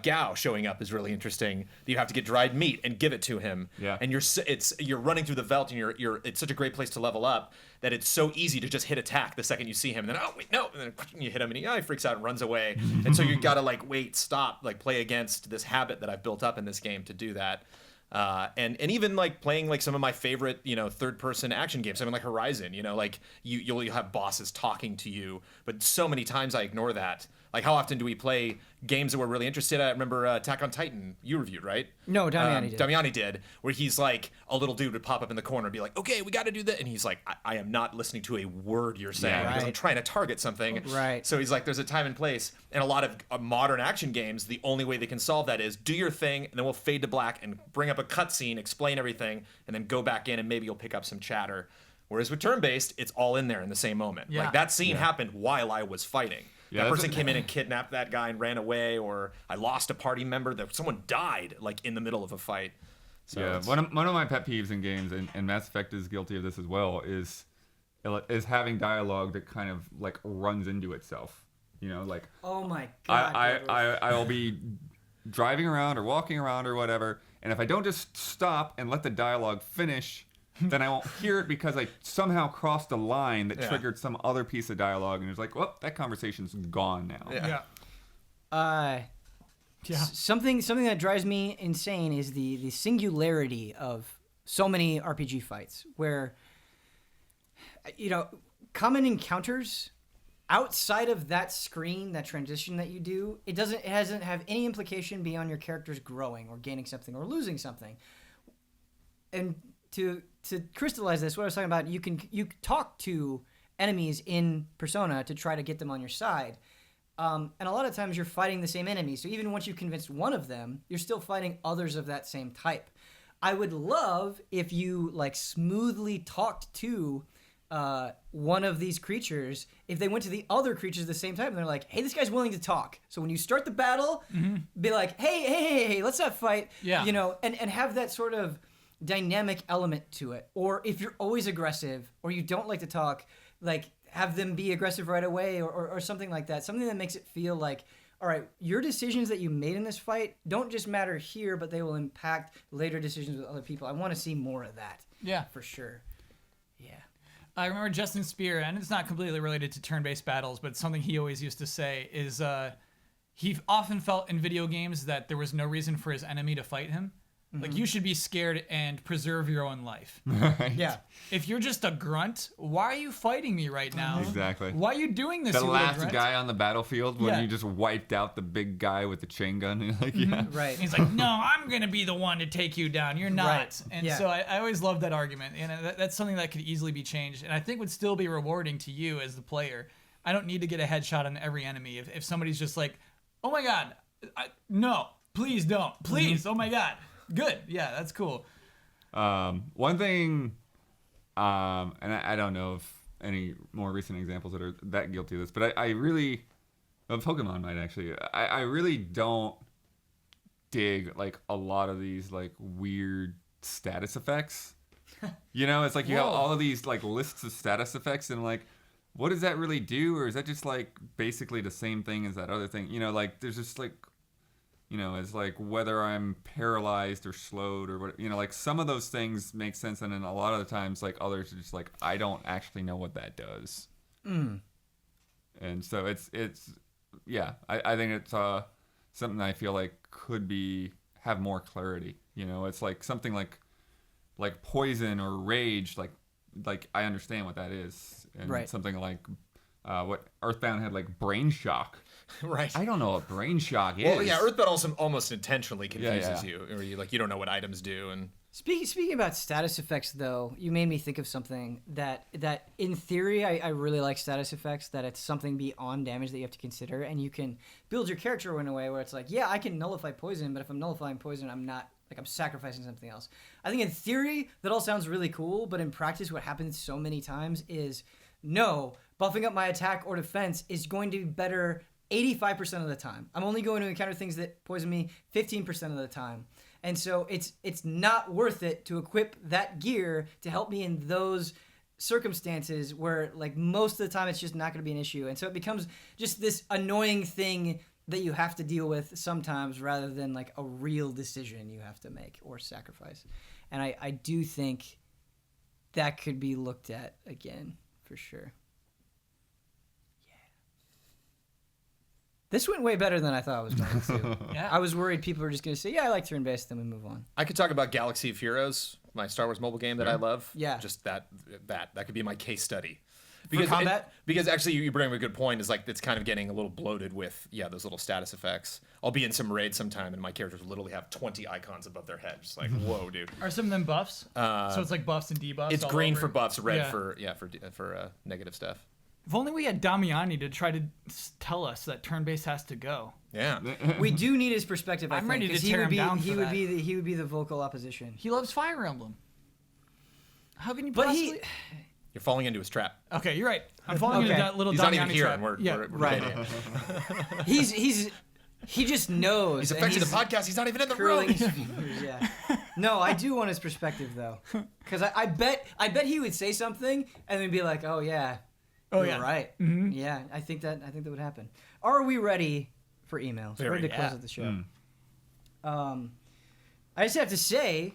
Gao showing up is really interesting. You have to get dried meat and give it to him. Yeah. And you're running through the veldt, and it's such a great place to level up that it's so easy to just hit attack the second you see him. And then, oh wait, no, and then you hit him, and he freaks out and runs away. And so you gotta wait, stop, play against this habit that I've built up in this game to do that. And even playing some of my favorite third-person action games, something like Horizon. You'll have bosses talking to you, but so many times I ignore that. Like, how often do we play games that we're really interested in? I remember Attack on Titan, you reviewed, right? No, Damiani did. Damiani did, where he's like, a little dude would pop up in the corner and be like, okay, we got to do that. And he's like, I am not listening to a word you're saying because I'm trying to target something. Right. So he's like, there's a time and place. And a lot of modern action games, the only way they can solve that is do your thing, and then we'll fade to black and bring up a cutscene, explain everything, and then go back in, and maybe you'll pick up some chatter. Whereas with turn-based, it's all in there in the same moment. Yeah. Like, that scene happened while I was fighting. Yeah, that person came in and kidnapped that guy and ran away, or I lost a party member. That someone died in the middle of a fight. So yeah, one of my pet peeves in games, and Mass Effect is guilty of this as well, is having dialogue that kind of runs into itself. Oh my god. I'll be driving around or walking around or whatever, and if I don't just stop and let the dialogue finish, then I won't hear it because I somehow crossed a line that triggered some other piece of dialogue, and it's like, well, that conversation's gone now. Something that drives me insane is the singularity of so many RPG fights where, common encounters outside of that screen, that transition that you do, it doesn't have any implication beyond your characters growing or gaining something or losing something. And to crystallize this, what I was talking about, you talk to enemies in Persona to try to get them on your side. And a lot of times you're fighting the same enemy. So even once you've convinced one of them, you're still fighting others of that same type. I would love if you smoothly talked to one of these creatures, if they went to the other creatures at the same time, and they're like, hey, this guy's willing to talk. So when you start the battle, be like, hey, let's not fight. Yeah. And have that sort of dynamic element to it. Or if you're always aggressive or you don't like to talk, have them be aggressive right away or something like that. Something that makes it feel like, all right, your decisions that you made in this fight don't just matter here, but they will impact later decisions with other people. I want to see more of that. Yeah. For sure. Yeah. I remember Justin Spear, and it's not completely related to turn-based battles, but something he always used to say is he often felt in video games that there was no reason for his enemy to fight him. Like, you should be scared and preserve your own life. Right. Yeah. If you're just a grunt, why are you fighting me right now? Exactly. Why are you doing this? The you little last grunt? guy on the battlefield when you just wiped out the big guy with the chain gun. Yeah. Right. And he's like, no, I'm going to be the one to take you down. You're not. Right. And Yeah. so I always loved that argument. And that's something that could easily be changed. And I think would still be rewarding to you as the player. I don't need to get a headshot on every enemy. If somebody's just like, oh my God, no, please don't. Please. Oh my God. Good. Yeah, that's cool. One thing, and I don't know if any more recent examples that are that guilty of this, but I really, Pokemon might actually, I really don't dig a lot of these weird status effects. It's like you have all of these lists of status effects and what does that really do? Or is that just basically the same thing as that other thing? There's just it's whether I'm paralyzed or slowed or what, some of those things make sense. And then a lot of the times, others are just I don't actually know what that does. And so it's I think it's something I feel could have more clarity. It's something like poison or rage, I understand what that is. And right. Something what Earthbound had brain shock. Right. I don't know what brain shock is. Well, yeah, Earthbound also almost intentionally confuses you, or you don't know what items do. And Speaking about status effects, though, you made me think of something that in theory I really like status effects. That it's something beyond damage that you have to consider, and you can build your character in a way where it's I can nullify poison, but if I'm nullifying poison, I'm not I'm sacrificing something else. I think in theory that all sounds really cool, but in practice, what happens so many times is no, buffing up my attack or defense is going to be better 85% of the time. I'm only going to encounter things that poison me 15% of the time. And so it's not worth it to equip that gear to help me in those circumstances where most of the time it's just not going to be an issue. And so it becomes just this annoying thing that you have to deal with sometimes rather than a real decision you have to make or sacrifice. And I do think that could be looked at again for sure. This went way better than I thought it was going to. Yeah. I was worried people were just going to say, yeah, I like turn-based, then we move on. I could talk about Galaxy of Heroes, my Star Wars mobile game that I love. Yeah. Just that could be my case study. For combat? Because actually you bring up a good point, is it's kind of getting a little bloated with, those little status effects. I'll be in some raid sometime and my characters literally have 20 icons above their head. Just whoa, dude. Are some of them buffs? So it's buffs and debuffs? It's all green over? for buffs, red Yeah. for negative stuff. If only we had Damiani to try to tell us that turn-based has to go. Yeah. We do need his perspective, I'm think, ready to 'cause tear him down he for would that. he would be the vocal opposition. He loves Fire Emblem. How can you But possibly... You're falling into his trap. Okay, you're right. I'm falling into that little He's Damiani not even here, trap. and we're Right. He just knows. He's and affecting the podcast. He's not even in the curling room. his fingers, yeah. No, I do want his perspective though, because I bet he would say something and then be like, "Oh yeah, Oh, you're yeah. right, yeah." I think that would happen. Are we ready for emails? We're ready to close out the show. I just have to say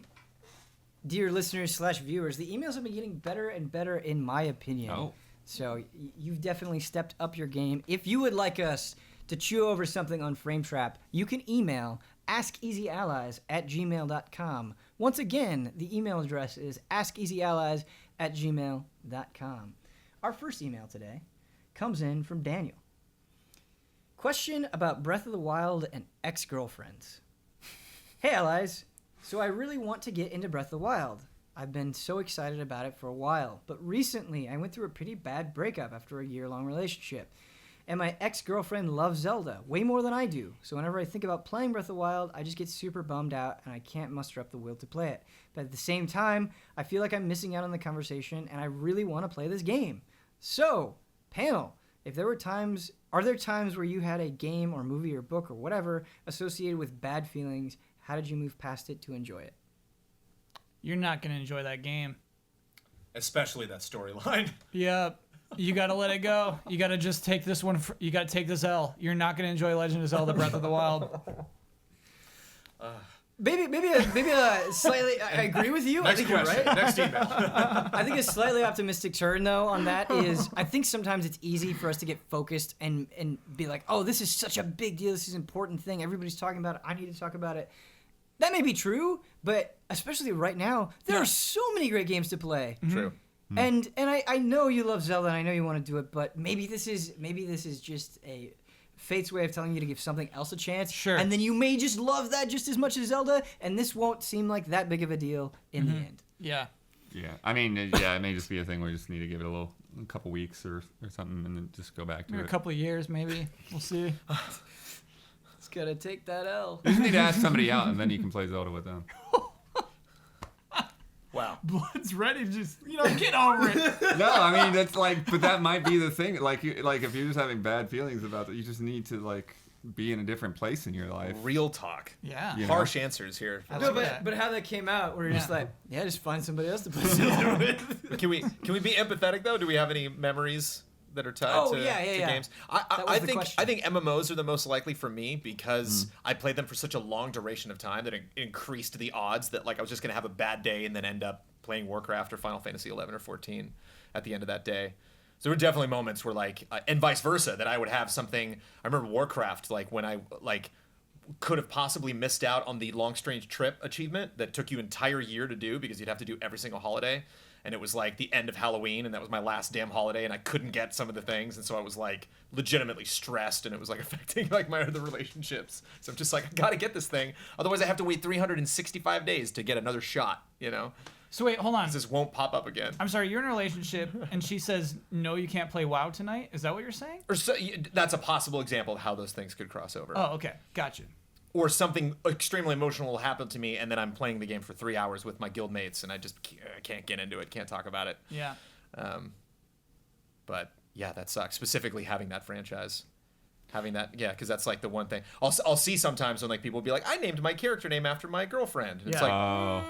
dear listeners / viewers, the emails have been getting better and better in my opinion. Oh. So you've definitely stepped up your game. If you would like us to chew over something on Frame Trap, you can email askeasyallies@gmail.com. Once again, the email address is askeasyallies@gmail.com. Our first email today comes in from Daniel. Question about Breath of the Wild and ex-girlfriends. Hey, allies. So I really want to get into Breath of the Wild. I've been so excited about it for a while, but recently I went through a pretty bad breakup after a year-long relationship. And my ex-girlfriend loves Zelda way more than I do, so whenever I think about playing Breath of the Wild, I just get super bummed out and I can't muster up the will to play it. But at the same time, I feel like I'm missing out on the conversation and I really want to play this game. So, panel, are there times where you had a game or movie or book or whatever associated with bad feelings? How did you move past it to enjoy it? You're not going to enjoy that game. Especially that storyline. Yep. You got to let it go. You got to just take this one. You got to take this L. You're not going to enjoy Legend of Zelda Breath of the Wild. Maybe a slightly. I agree with you. I think you're right. Next email. I think a slightly optimistic turn though on that is I think sometimes it's easy for us to get focused and be like, oh, this is such a big deal. This is an important thing. Everybody's talking about it. I need to talk about it. That may be true, but especially right now, there are so many great games to play. True. And I know you love Zelda and I know you want to do it, but maybe this is just a Fate's way of telling you to give something else a chance. Sure. And then you may just love that just as much as Zelda, and this won't seem like that big of a deal in the end. Yeah. Yeah, I mean, it may just be a thing where you just need to give it a couple weeks or something, and then just go back to Maybe it. a couple of years, maybe. We'll see. It's gotta take that L. You just need to ask somebody out, and then you can play Zelda with them. Wow. Blood's ready to just, get over it. No, I mean that's but that might be the thing. Like if you're just having bad feelings about it, you just need to be in a different place in your life. Real talk. Yeah. You know? Harsh answers here. No, but how that came out, where you're just like, yeah, just find somebody else to play Zelda with. Can we be empathetic though? Do we have any memories that are tied to games? I think MMOs are the most likely for me because I played them for such a long duration of time that it increased the odds that I was just gonna have a bad day and then end up playing Warcraft or Final Fantasy 11 or 14 at the end of that day. So there were definitely moments where and vice versa, that I would have something. I remember Warcraft, when I could have possibly missed out on the long strange trip achievement that took you an entire year to do because you'd have to do every single holiday. And it was the end of Halloween, and that was my last damn holiday, and I couldn't get some of the things, and so I was legitimately stressed, and it was affecting my other relationships. So I'm just I gotta get this thing, otherwise I have to wait 365 days to get another shot. So wait, hold on. This won't pop up again. I'm sorry, you're in a relationship, and she says, no, you can't play WoW tonight? Is that what you're saying? Or that's a possible example of how those things could cross over. Oh, okay. Gotcha. Or something extremely emotional will happen to me, and then I'm playing the game for 3 hours with my guild mates, and I just can't get into it, can't talk about it. Yeah. But yeah, that sucks. Specifically having that franchise, because that's the one thing I'll see sometimes when people will be like, I named my character name after my girlfriend. And it's or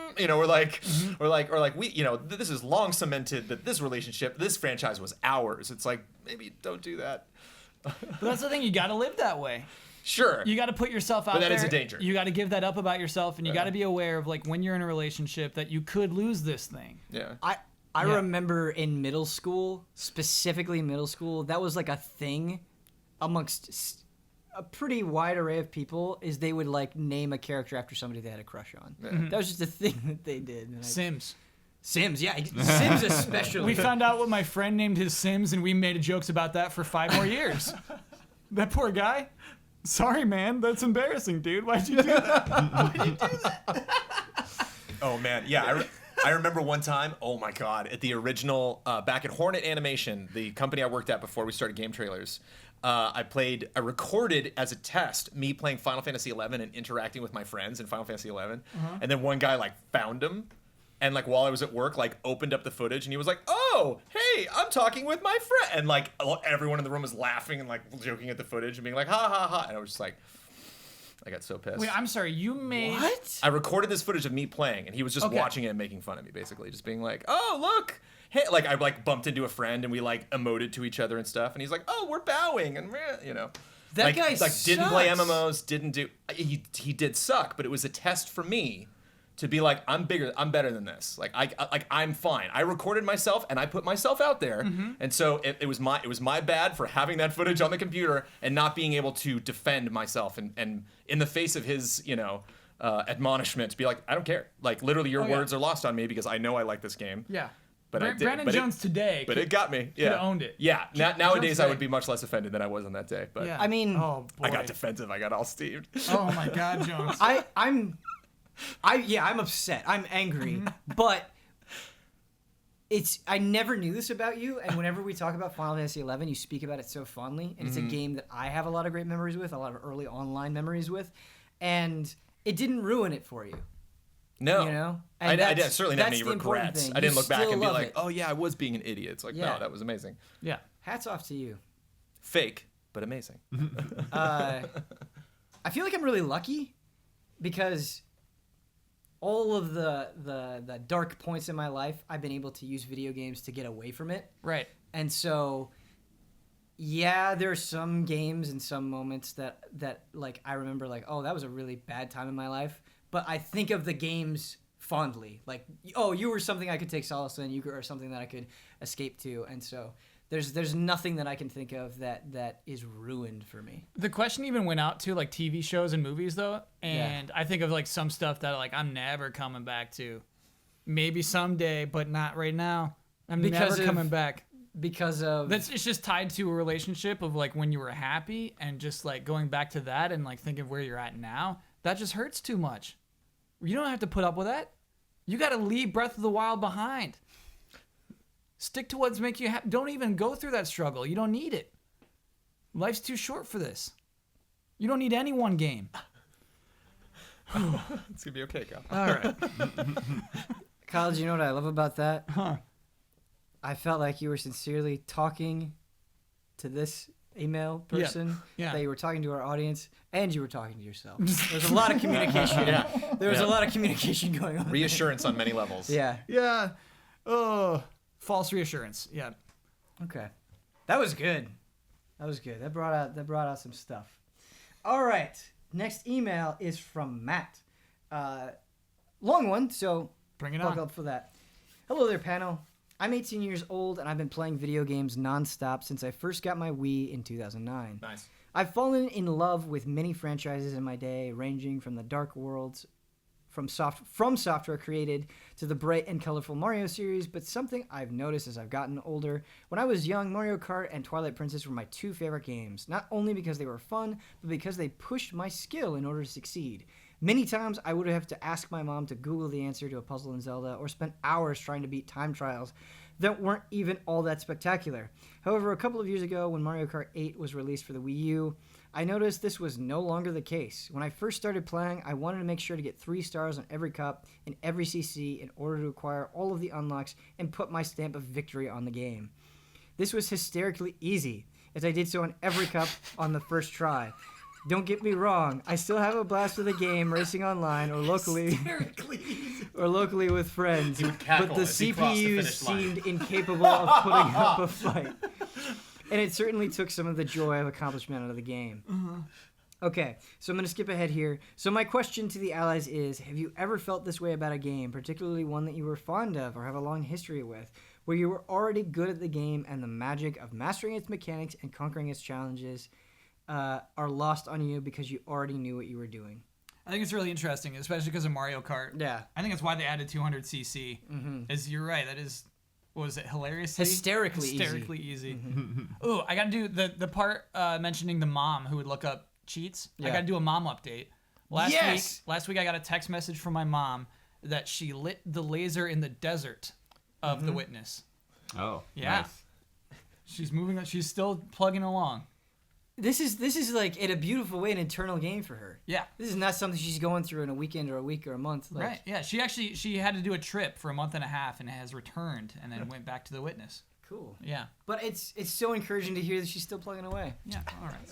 we, this is long cemented that this relationship, this franchise was ours. It's maybe don't do that. But that's the thing, you got to live that way. Sure. You got to put yourself out there. But that is a danger. You got to give that up about yourself, and you got to be aware of when you're in a relationship that you could lose this thing. Yeah. I remember in middle school, specifically middle school, that was a thing amongst a pretty wide array of people, is they would name a character after somebody they had a crush on. Yeah. That was just a thing that they did. And Sims, yeah. Sims especially. We found out what my friend named his Sims, and we made jokes about that for 5 more years. That poor guy. Sorry, man. That's embarrassing, dude. Why'd you do that? Why'd you do that? Oh, man. Yeah, I remember one time, oh, my God, at the original, back at Hornet Animation, the company I worked at before we started Game Trailers, I recorded as a test me playing Final Fantasy 11 and interacting with my friends in Final Fantasy 11. And then one guy, found him. And while I was at work, opened up the footage, and he was like, "Oh, hey, I'm talking with my friend." And everyone in the room was laughing and joking at the footage and being like, "Ha ha ha!" And I was just I got so pissed. Wait, I'm sorry. You made what? I recorded this footage of me playing, and he was just watching it and making fun of me, basically, just being like, "Oh, look, hey!" I bumped into a friend and we emoted to each other and stuff, and he's like, "Oh, we're bowing," and that guy didn't play MMOs, didn't do. He did suck, but it was a test for me to be like, I'm better than this. Like I'm fine. I recorded myself and I put myself out there, and so it was my bad for having that footage on the computer and not being able to defend myself and in the face of his admonishment to be like, I don't care. Like literally, your words are lost on me because I know I like this game. Yeah. But Brandon Jones today. But it got me. Yeah. Owned it. Yeah. Nowadays, I would be much less offended than I was on that day. But Yeah. I mean, oh boy. I got defensive. I got all steamed. Oh my God, Jones. I'm upset. I'm angry, but I never knew this about you, and whenever we talk about Final Fantasy XI, you speak about it so fondly, and it's a game that I have a lot of great memories with, a lot of early online memories with, and it didn't ruin it for you. No. You know? I And certainly didn't have any regrets. I didn't look back and be like, it. oh yeah, I was being an idiot. It's like, no, that was amazing. Yeah. Hats off to you. Fake, but amazing. I feel like I'm really lucky because all of the dark points in my life, I've been able to use video games to get away from it. Right. And so, yeah, there are some games and some moments that like I remember like, oh, that was a really bad time in my life. But I think of the games fondly. Like, oh, you were something I could take solace in. You were something that I could escape to. And so there's nothing that I can think of that is ruined for me. The question even went out to like TV shows and movies though, and I think of like some stuff that like I'm never coming back to. Maybe someday, but not right now. I'm never coming back. Because of it's just tied to a relationship of like when you were happy and just like going back to that and like thinking of where you're at now. That just hurts too much. You don't have to put up with that. You got to leave Breath of the Wild behind. Stick to what's making you happy. Don't even go through that struggle. You don't need it. Life's too short for this. You don't need any one game. It's gonna be okay, Kyle. all right. Kyle, do you know what I love about that? Huh. I felt like you were sincerely talking to this email person, Yeah. that you were talking to our audience, and you were talking to yourself. There's a lot of communication. There was a lot of communication going on. Reassurance on many levels. Yeah. Yeah. Oh, false reassurance. Yeah. Okay. That was good. That brought out some stuff. All right. Next email is from Matt. Long one, so Bring it buckle on. up for that. Hello there, panel. I'm 18 years old, and I've been playing video games nonstop since I first got my Wii in 2009. Nice. I've fallen in love with many franchises in my day, ranging from the dark worlds from software created to the bright and colorful Mario series, but something I've noticed as I've gotten older, when I was young, Mario Kart and Twilight Princess were my two favorite games, not only because they were fun, but because they pushed my skill in order to succeed. Many times I would have to ask my mom to Google the answer to a puzzle in Zelda or spend hours trying to beat time trials that weren't even all that spectacular. However, a couple of years ago when Mario Kart 8 was released for the Wii U, I noticed this was no longer the case. When I first started playing, I wanted to make sure to get 3 stars on every cup and every CC in order to acquire all of the unlocks and put my stamp of victory on the game. This was hysterically easy, as I did so on every cup on the first try. Don't get me wrong, I still have a blast with the game, racing online or locally with friends, but the CPU seemed incapable of putting up a fight. And it certainly took some of the joy of accomplishment out of the game. Okay, so I'm going to skip ahead here. So my question to the allies is, have you ever felt this way about a game, particularly one that you were fond of or have a long history with, where you were already good at the game and the magic of mastering its mechanics and conquering its challenges are lost on you because you already knew what you were doing? I think it's really interesting, especially because of Mario Kart. Yeah. I think that's why they added 200cc. Is you're right. That is, what was it, Hysterically easy. Ooh, I got to do the part mentioning the mom who would look up cheats. Yeah. I got to do a mom update. Last week I got a text message from my mom that she lit the laser in the desert of the witness. Oh, Yeah. nice. She's moving. She's still plugging along. This is like, in a beautiful way, an internal game for her. Yeah. This is not something she's going through in a weekend or a week or a month. Like, Right. Yeah. She had to do a trip for a month and a half and has returned and then went back to the witness. Cool. Yeah. But it's so encouraging to hear that she's still plugging away. Yeah. All right.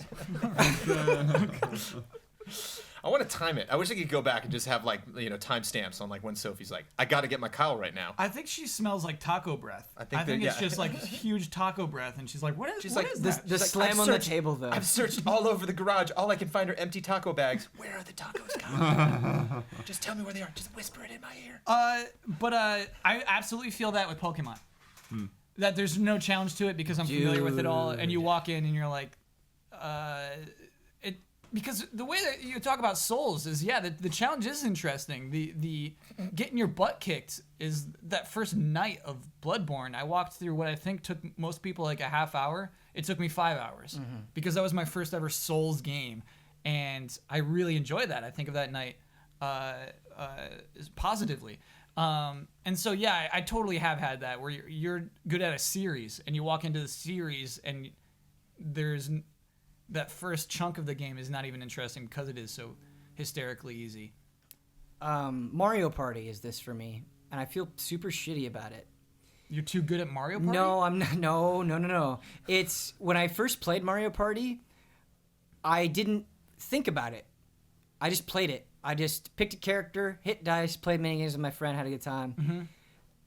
I want to time it. I wish I could go back and just have like timestamps on like when Sophie's like, I got to get my Kyle right now. I think she smells like taco breath. I think that- it's yeah. just like huge taco breath, and she's like, "What is? She's What like, is The, that?" the like, slam I've on the searched- table, though. I've searched all over the garage. All I can find are empty taco bags. Where are the tacos, Kyle? Just tell me where they are. Just whisper it in my ear. But I absolutely feel that with Pokemon. That there's no challenge to it because I'm familiar with it all, and you walk in and you're like, it because the way that you talk about Souls is the challenge is interesting. The getting your butt kicked is that first night of Bloodborne. I walked through what I think took most people like a half hour. It took me 5 hours because that was my first ever Souls game, and I really enjoyed that. I think of that night positively. And so I totally have had that where you're good at a series and you walk into the series and there's that first chunk of the game is not even interesting because it is so hysterically easy. Mario Party is this for me, and I feel super shitty about it. You're too good at Mario Party? No, I'm not. No. It's when I first played Mario Party, I didn't think about it. I just played it. I just picked a character, hit dice, played mini games with my friend, had a good time.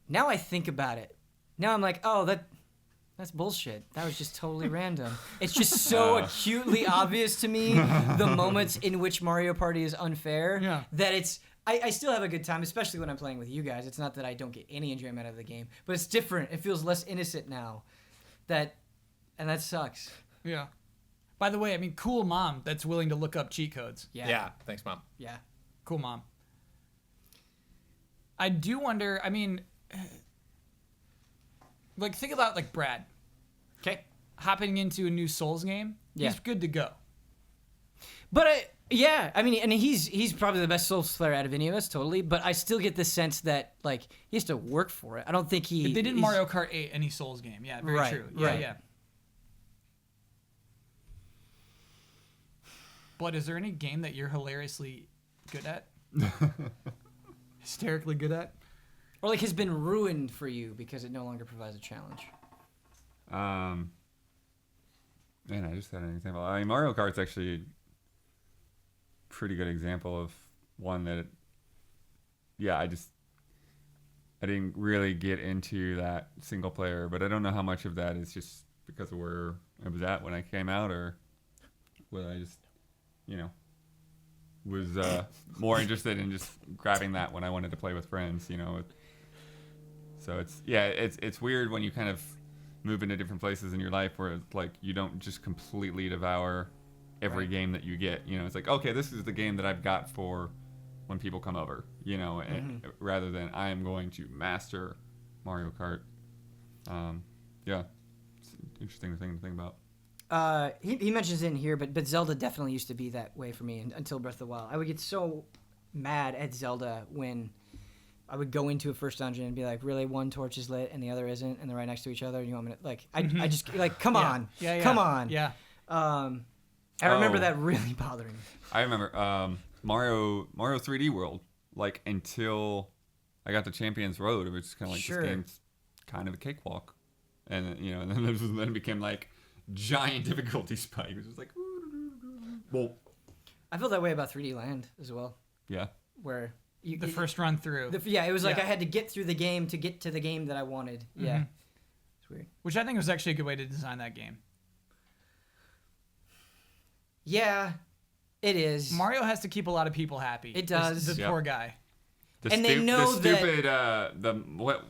Now I think about it. Now I'm like, oh, that's bullshit. That was just totally random. It's just so acutely obvious to me the moments in which Mario Party is unfair that it's. I still have a good time, especially when I'm playing with you guys. It's not that I don't get any enjoyment out of the game, but it's different. It feels less innocent now. And that sucks. Yeah. By the way, I mean, cool mom that's willing to look up cheat codes. Yeah. Thanks, Mom. Yeah. Cool mom. I do wonder, I mean, like think about like Brad. Okay. Hopping into a new Souls game. Yeah. He's good to go. But I mean, and he's probably the best Souls player out of any of us, totally. But I still get the sense that like he has to work for it. I don't think They did Mario Kart 8 any Souls game. Yeah, very Right, true. right. Yeah. But is there any game that you're hilariously good at? Hysterically good at? or like has been ruined for you because it no longer provides a challenge. Man, I just had an example. I mean, Mario Kart's actually a pretty good example of one that, I didn't really get into that single player, but I don't know how much of that is just because of where I was at when I came out, or whether I just, was more interested in just grabbing that when I wanted to play with friends, So it's weird when you kind of move into different places in your life where it's like you don't just completely devour every game that you get. It's like, okay, this is the game that I've got for when people come over, rather than I am going to master Mario Kart. It's an interesting thing to think about. He mentions it in here, but Zelda definitely used to be that way for me until Breath of the Wild. I would get so mad at Zelda when I would go into a first dungeon and be like, really, one torch is lit and the other isn't, and they're right next to each other, and you want me to, like, I just, like, come on. Come on. Yeah. I remember that really bothering me. I remember Mario 3D World, like, until I got to Champions Road, it was kind of like this game's kind of a cakewalk. And, and then it became, like, giant difficulty spike. It was just like, well, I felt that way about 3D Land as well. Yeah. Where The first run through. It was like I had to get through the game to get to the game that I wanted. Yeah. It's weird. Which I think was actually a good way to design that game. Yeah, it is. Mario has to keep a lot of people happy. It does. The poor guy. They know the stupid what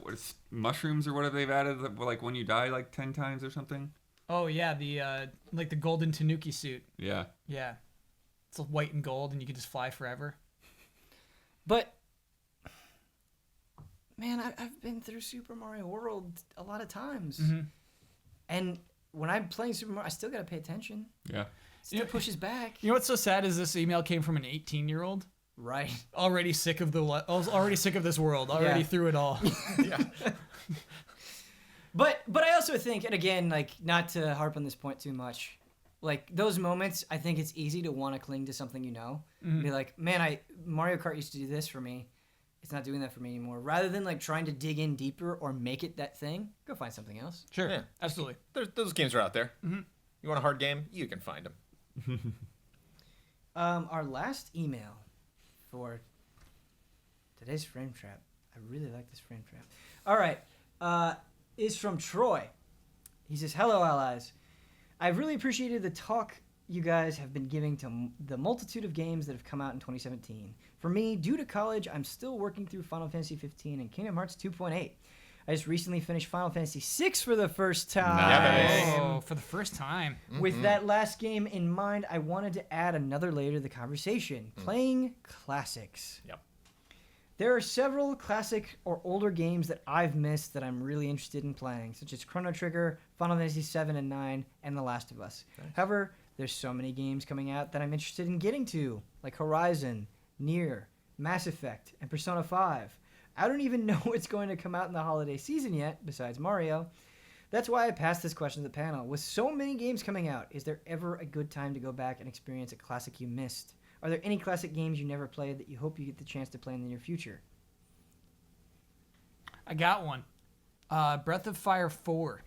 mushrooms or whatever they've added, like when you die like 10 times or something. Oh yeah, the like the golden Tanuki suit. Yeah. Yeah. It's white and gold and you can just fly forever. But man, I've been through Super Mario World a lot of times. And when I'm playing Super Mario, I still got to pay attention. Yeah. Still pushes back. You know what's so sad is this email came from an 18-year-old. Right. Already sick of already sick of this world. Already through it all. Yeah. But I also think, and again, like, not to harp on this point too much, like those moments, I think it's easy to want to cling to something Be like, man, Mario Kart used to do this for me. It's not doing that for me anymore. Rather than like trying to dig in deeper or make it that thing, go find something else. Sure. Yeah. Absolutely. Those games are out there. You want a hard game? You can find them. Our last email for today's frame trap. I really like this frame trap. All right. Is from Troy. He says, "Hello, allies. I've really appreciated the talk you guys have been giving to the multitude of games that have come out in 2017. For me, due to college, I'm still working through Final Fantasy 15 and Kingdom Hearts 2.8. I just recently finished Final Fantasy 6 for the first time. Nice. Oh, for the first time. With that last game in mind, I wanted to add another layer to the conversation, playing classics. Yep. There are several classic or older games that I've missed that I'm really interested in playing, such as Chrono Trigger, Final Fantasy 7 and 9, and The Last of Us. Nice. However, there's so many games coming out that I'm interested in getting to, like Horizon, Nier, Mass Effect, and Persona 5. I don't even know what's going to come out in the holiday season yet, besides Mario. That's why I passed this question to the panel. With so many games coming out, is there ever a good time to go back and experience a classic you missed? Are there any classic games you never played that you hope you get the chance to play in the near future?" I got one. Breath of Fire 4.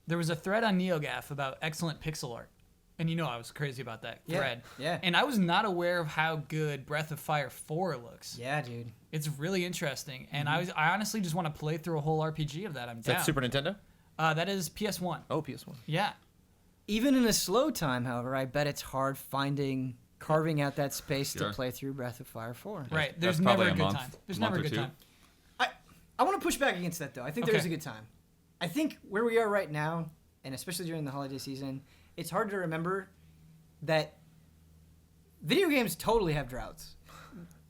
There was a thread on NeoGAF about excellent pixel art. And you know I was crazy about that thread. Yeah. And I was not aware of how good Breath of Fire 4 looks. Yeah, dude. It's really interesting. And I honestly just want to play through a whole RPG of that. I'm Is down. that Super Nintendo? That is PS1. Oh, PS1. Yeah. Even in a slow time, however, I bet it's hard carving out that space Sure. to play through Breath of Fire 4. Right. There's That's never probably a a good month- time. There's month never a or good two. time. I want to push back against that, though. I think there is a Okay. good time. I think where we are right now, and especially during the holiday season, it's hard to remember that video games totally have droughts.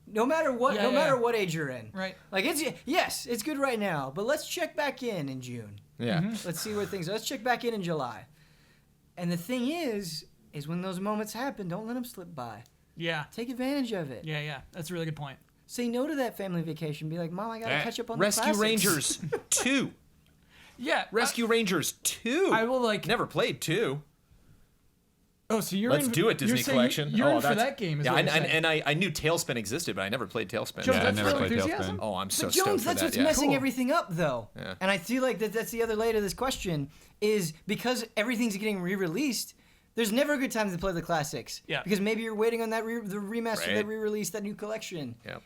No matter what, Yeah, no yeah. matter what age you're in. Right. Like it's good right now, but let's check back in June. Yeah. Let's see where things are. Let's check back in July. And the thing is when those moments happen, don't let them slip by. Yeah. Take advantage of it. Yeah. That's a really good point. Say no to that family vacation. Be like, "Mom, I gotta catch up on the Rescue classics." Rangers 2. Yeah. Rescue Rangers 2. I will like. Never played 2. Oh, so you're Let's in, do it, Disney you're saying Collection. You're in for that's- that game. Is Yeah, what you're saying. and I knew Tailspin existed, but I never played Tailspin. Jones, Yeah, I that's never real played enthusiasm? Tailspin. Oh, I'm so But stoked Jones, for that's that. what's Yeah. messing Cool. everything up, though. Yeah. And I feel like that's the other layer to this question is because everything's getting re-released. There's never a good time to play the classics. Yeah. Because maybe you're waiting on that the remaster, Right. that re-release, that new collection. Yeah.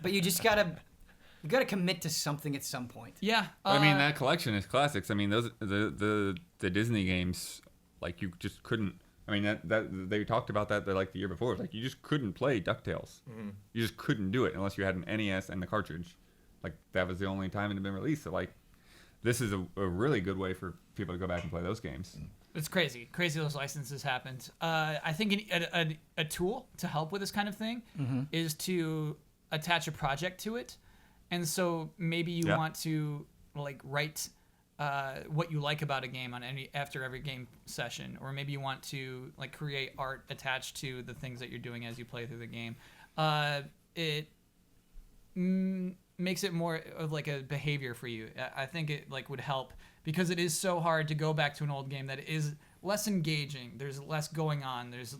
But you just gotta commit to something at some point. Yeah. I mean, that collection is classics. I mean, those the Disney games, like you just couldn't. I mean, that they talked about that like the year before. Like you just couldn't play DuckTales. You just couldn't do it unless you had an NES and the cartridge. Like that was the only time it had been released. So like, this is a really good way for people to go back and play those games. It's crazy those licenses happened. I think a tool to help with this kind of thing is to attach a project to it, and so maybe you want to like write what you like about a game on after every game session, or maybe you want to like create art attached to the things that you're doing as you play through the game. It makes it more of like a behavior for you. I think it like would help because it is so hard to go back to an old game that is less engaging. There's less going on. There's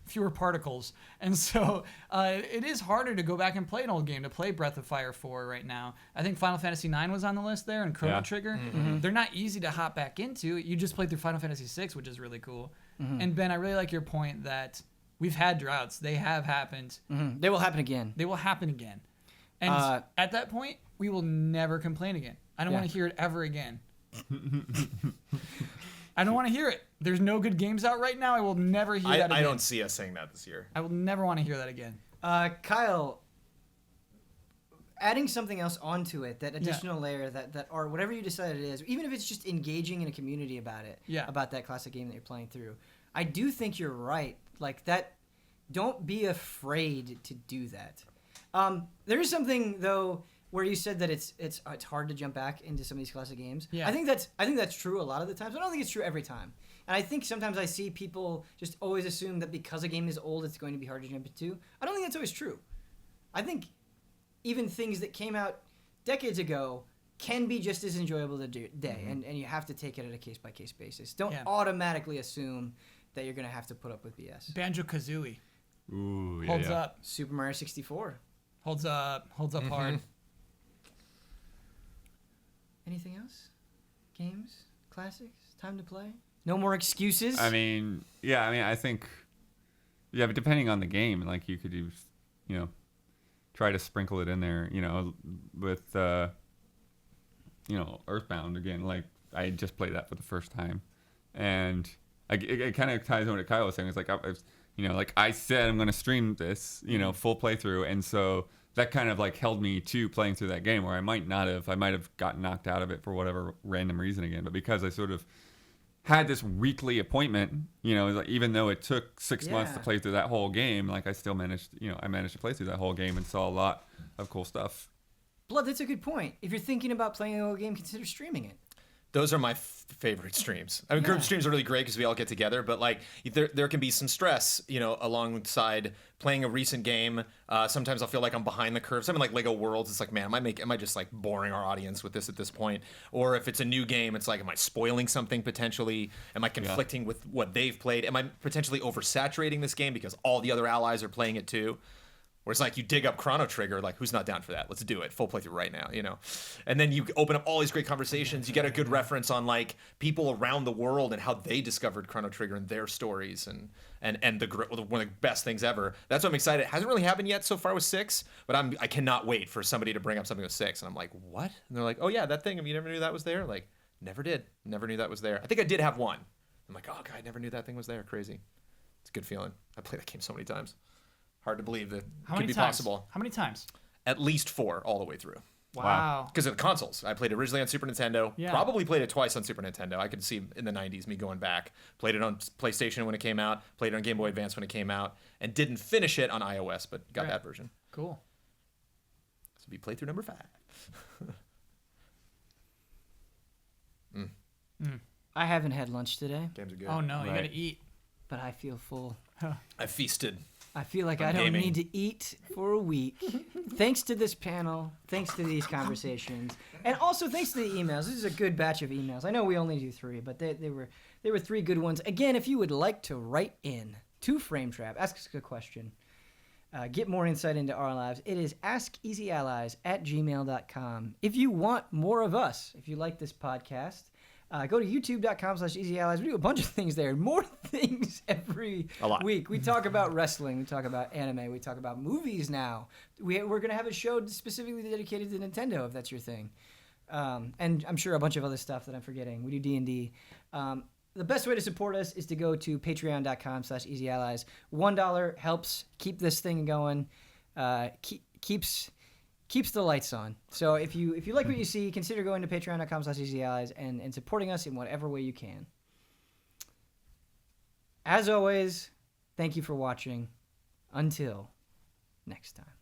fewer particles. And so it is harder to go back and play an old game, to play Breath of Fire 4 right now. I think Final Fantasy 9 was on the list there and Chrono Trigger. They're not easy to hop back into. You just played through Final Fantasy 6, which is really cool. And Ben, I really like your point that we've had droughts. They have happened. They will happen again. They will happen again. And at that point, we will never complain again. I don't want to hear it ever again. I don't want to hear it. There's no good games out right now. I will never hear that again. I don't see us saying that this year. I will never want to hear that again. Kyle, adding something else onto it, that additional layer, that or whatever you decide it is, even if it's just engaging in a community about it, about that classic game that you're playing through, I do think you're right. Like that, don't be afraid to do that. There is something though where you said that it's hard to jump back into some of these classic games. Yeah. I think that's true a lot of the times. I don't think it's true every time. And I think sometimes I see people just always assume that because a game is old, it's going to be hard to jump into. I don't think that's always true. I think even things that came out decades ago can be just as enjoyable today, and you have to take it at a case-by-case basis. Don't automatically assume that you're going to have to put up with BS. Banjo-Kazooie. Ooh, yeah. Holds up. Super Mario 64. Holds up hard. Anything else? Games? Classics? Time to play? No more excuses. I mean, I think, but depending on the game, like you could use, try to sprinkle it in there, with, Earthbound again. Like I just played that for the first time, and it kind of ties in what Kyle was saying. It's like like I said, I'm going to stream this, full playthrough, and so that kind of like held me to playing through that game, where I might have gotten knocked out of it for whatever random reason again, but because I sort of had this weekly appointment, like, even though it took 6 months to play through that whole game, like I still managed, I managed to play through that whole game and saw a lot of cool stuff. Blood, that's a good point. If you're thinking about playing a whole game, consider streaming it. Those are my favorite streams. I mean, group streams are really great because we all get together, but like there can be some stress, alongside playing a recent game. Sometimes I'll feel like I'm behind the curve. Something like Lego Worlds, it's like, man, am I just like boring our audience with this at this point? Or if it's a new game, it's like, am I spoiling something potentially? Am I conflicting with what they've played? Am I potentially oversaturating this game because all the other allies are playing it too? Where it's like you dig up Chrono Trigger, like who's not down for that? Let's do it, full playthrough right now, And then you open up all these great conversations. You get a good reference on like people around the world and how they discovered Chrono Trigger and their stories, and one of the best things ever. That's what I'm excited. It hasn't really happened yet so far with 6, but I cannot wait for somebody to bring up something with 6, and I'm like, what? And they're like, oh yeah, that thing. You never knew that was there? Like, never knew that was there. I think I did have one. I'm like, oh god, I never knew that thing was there. Crazy. It's a good feeling. I played that game so many times. Hard to believe that could be possible. How many times? At least 4 all the way through. Wow. Because of the consoles. I played it originally on Super Nintendo. Yeah. Probably played it twice on Super Nintendo. I could see in the 90s me going back. Played it on PlayStation when it came out. Played it on Game Boy Advance when it came out. And didn't finish it on iOS, but got that version. Cool. This will be playthrough number 5. I haven't had lunch today, Games are good. Oh no, you gotta eat. but I feel full. I feasted. I feel like I don't gaming. need to eat for a week. Thanks to this panel, thanks to these conversations, and also thanks to the emails. This is a good batch of emails. I know we only do 3, but they were 3 good ones. Again, if you would like to write in to Frame Trap, ask us a question, get more insight into our lives, it is askeasyallies@gmail.com. If you want more of us, if you like this podcast, go to youtube.com/easyallies. We do a bunch of things there. More things every week. We talk about wrestling. We talk about anime. We talk about movies now. We're going to have a show specifically dedicated to Nintendo, if that's your thing. And I'm sure a bunch of other stuff that I'm forgetting. We do D&D. The best way to support us is to go to patreon.com/easyallies. $1 helps keep this thing going. Keeps the lights on. So if you like what you see, consider going to patreon.com/easyallies and supporting us in whatever way you can. As always, thank you for watching. Until next time.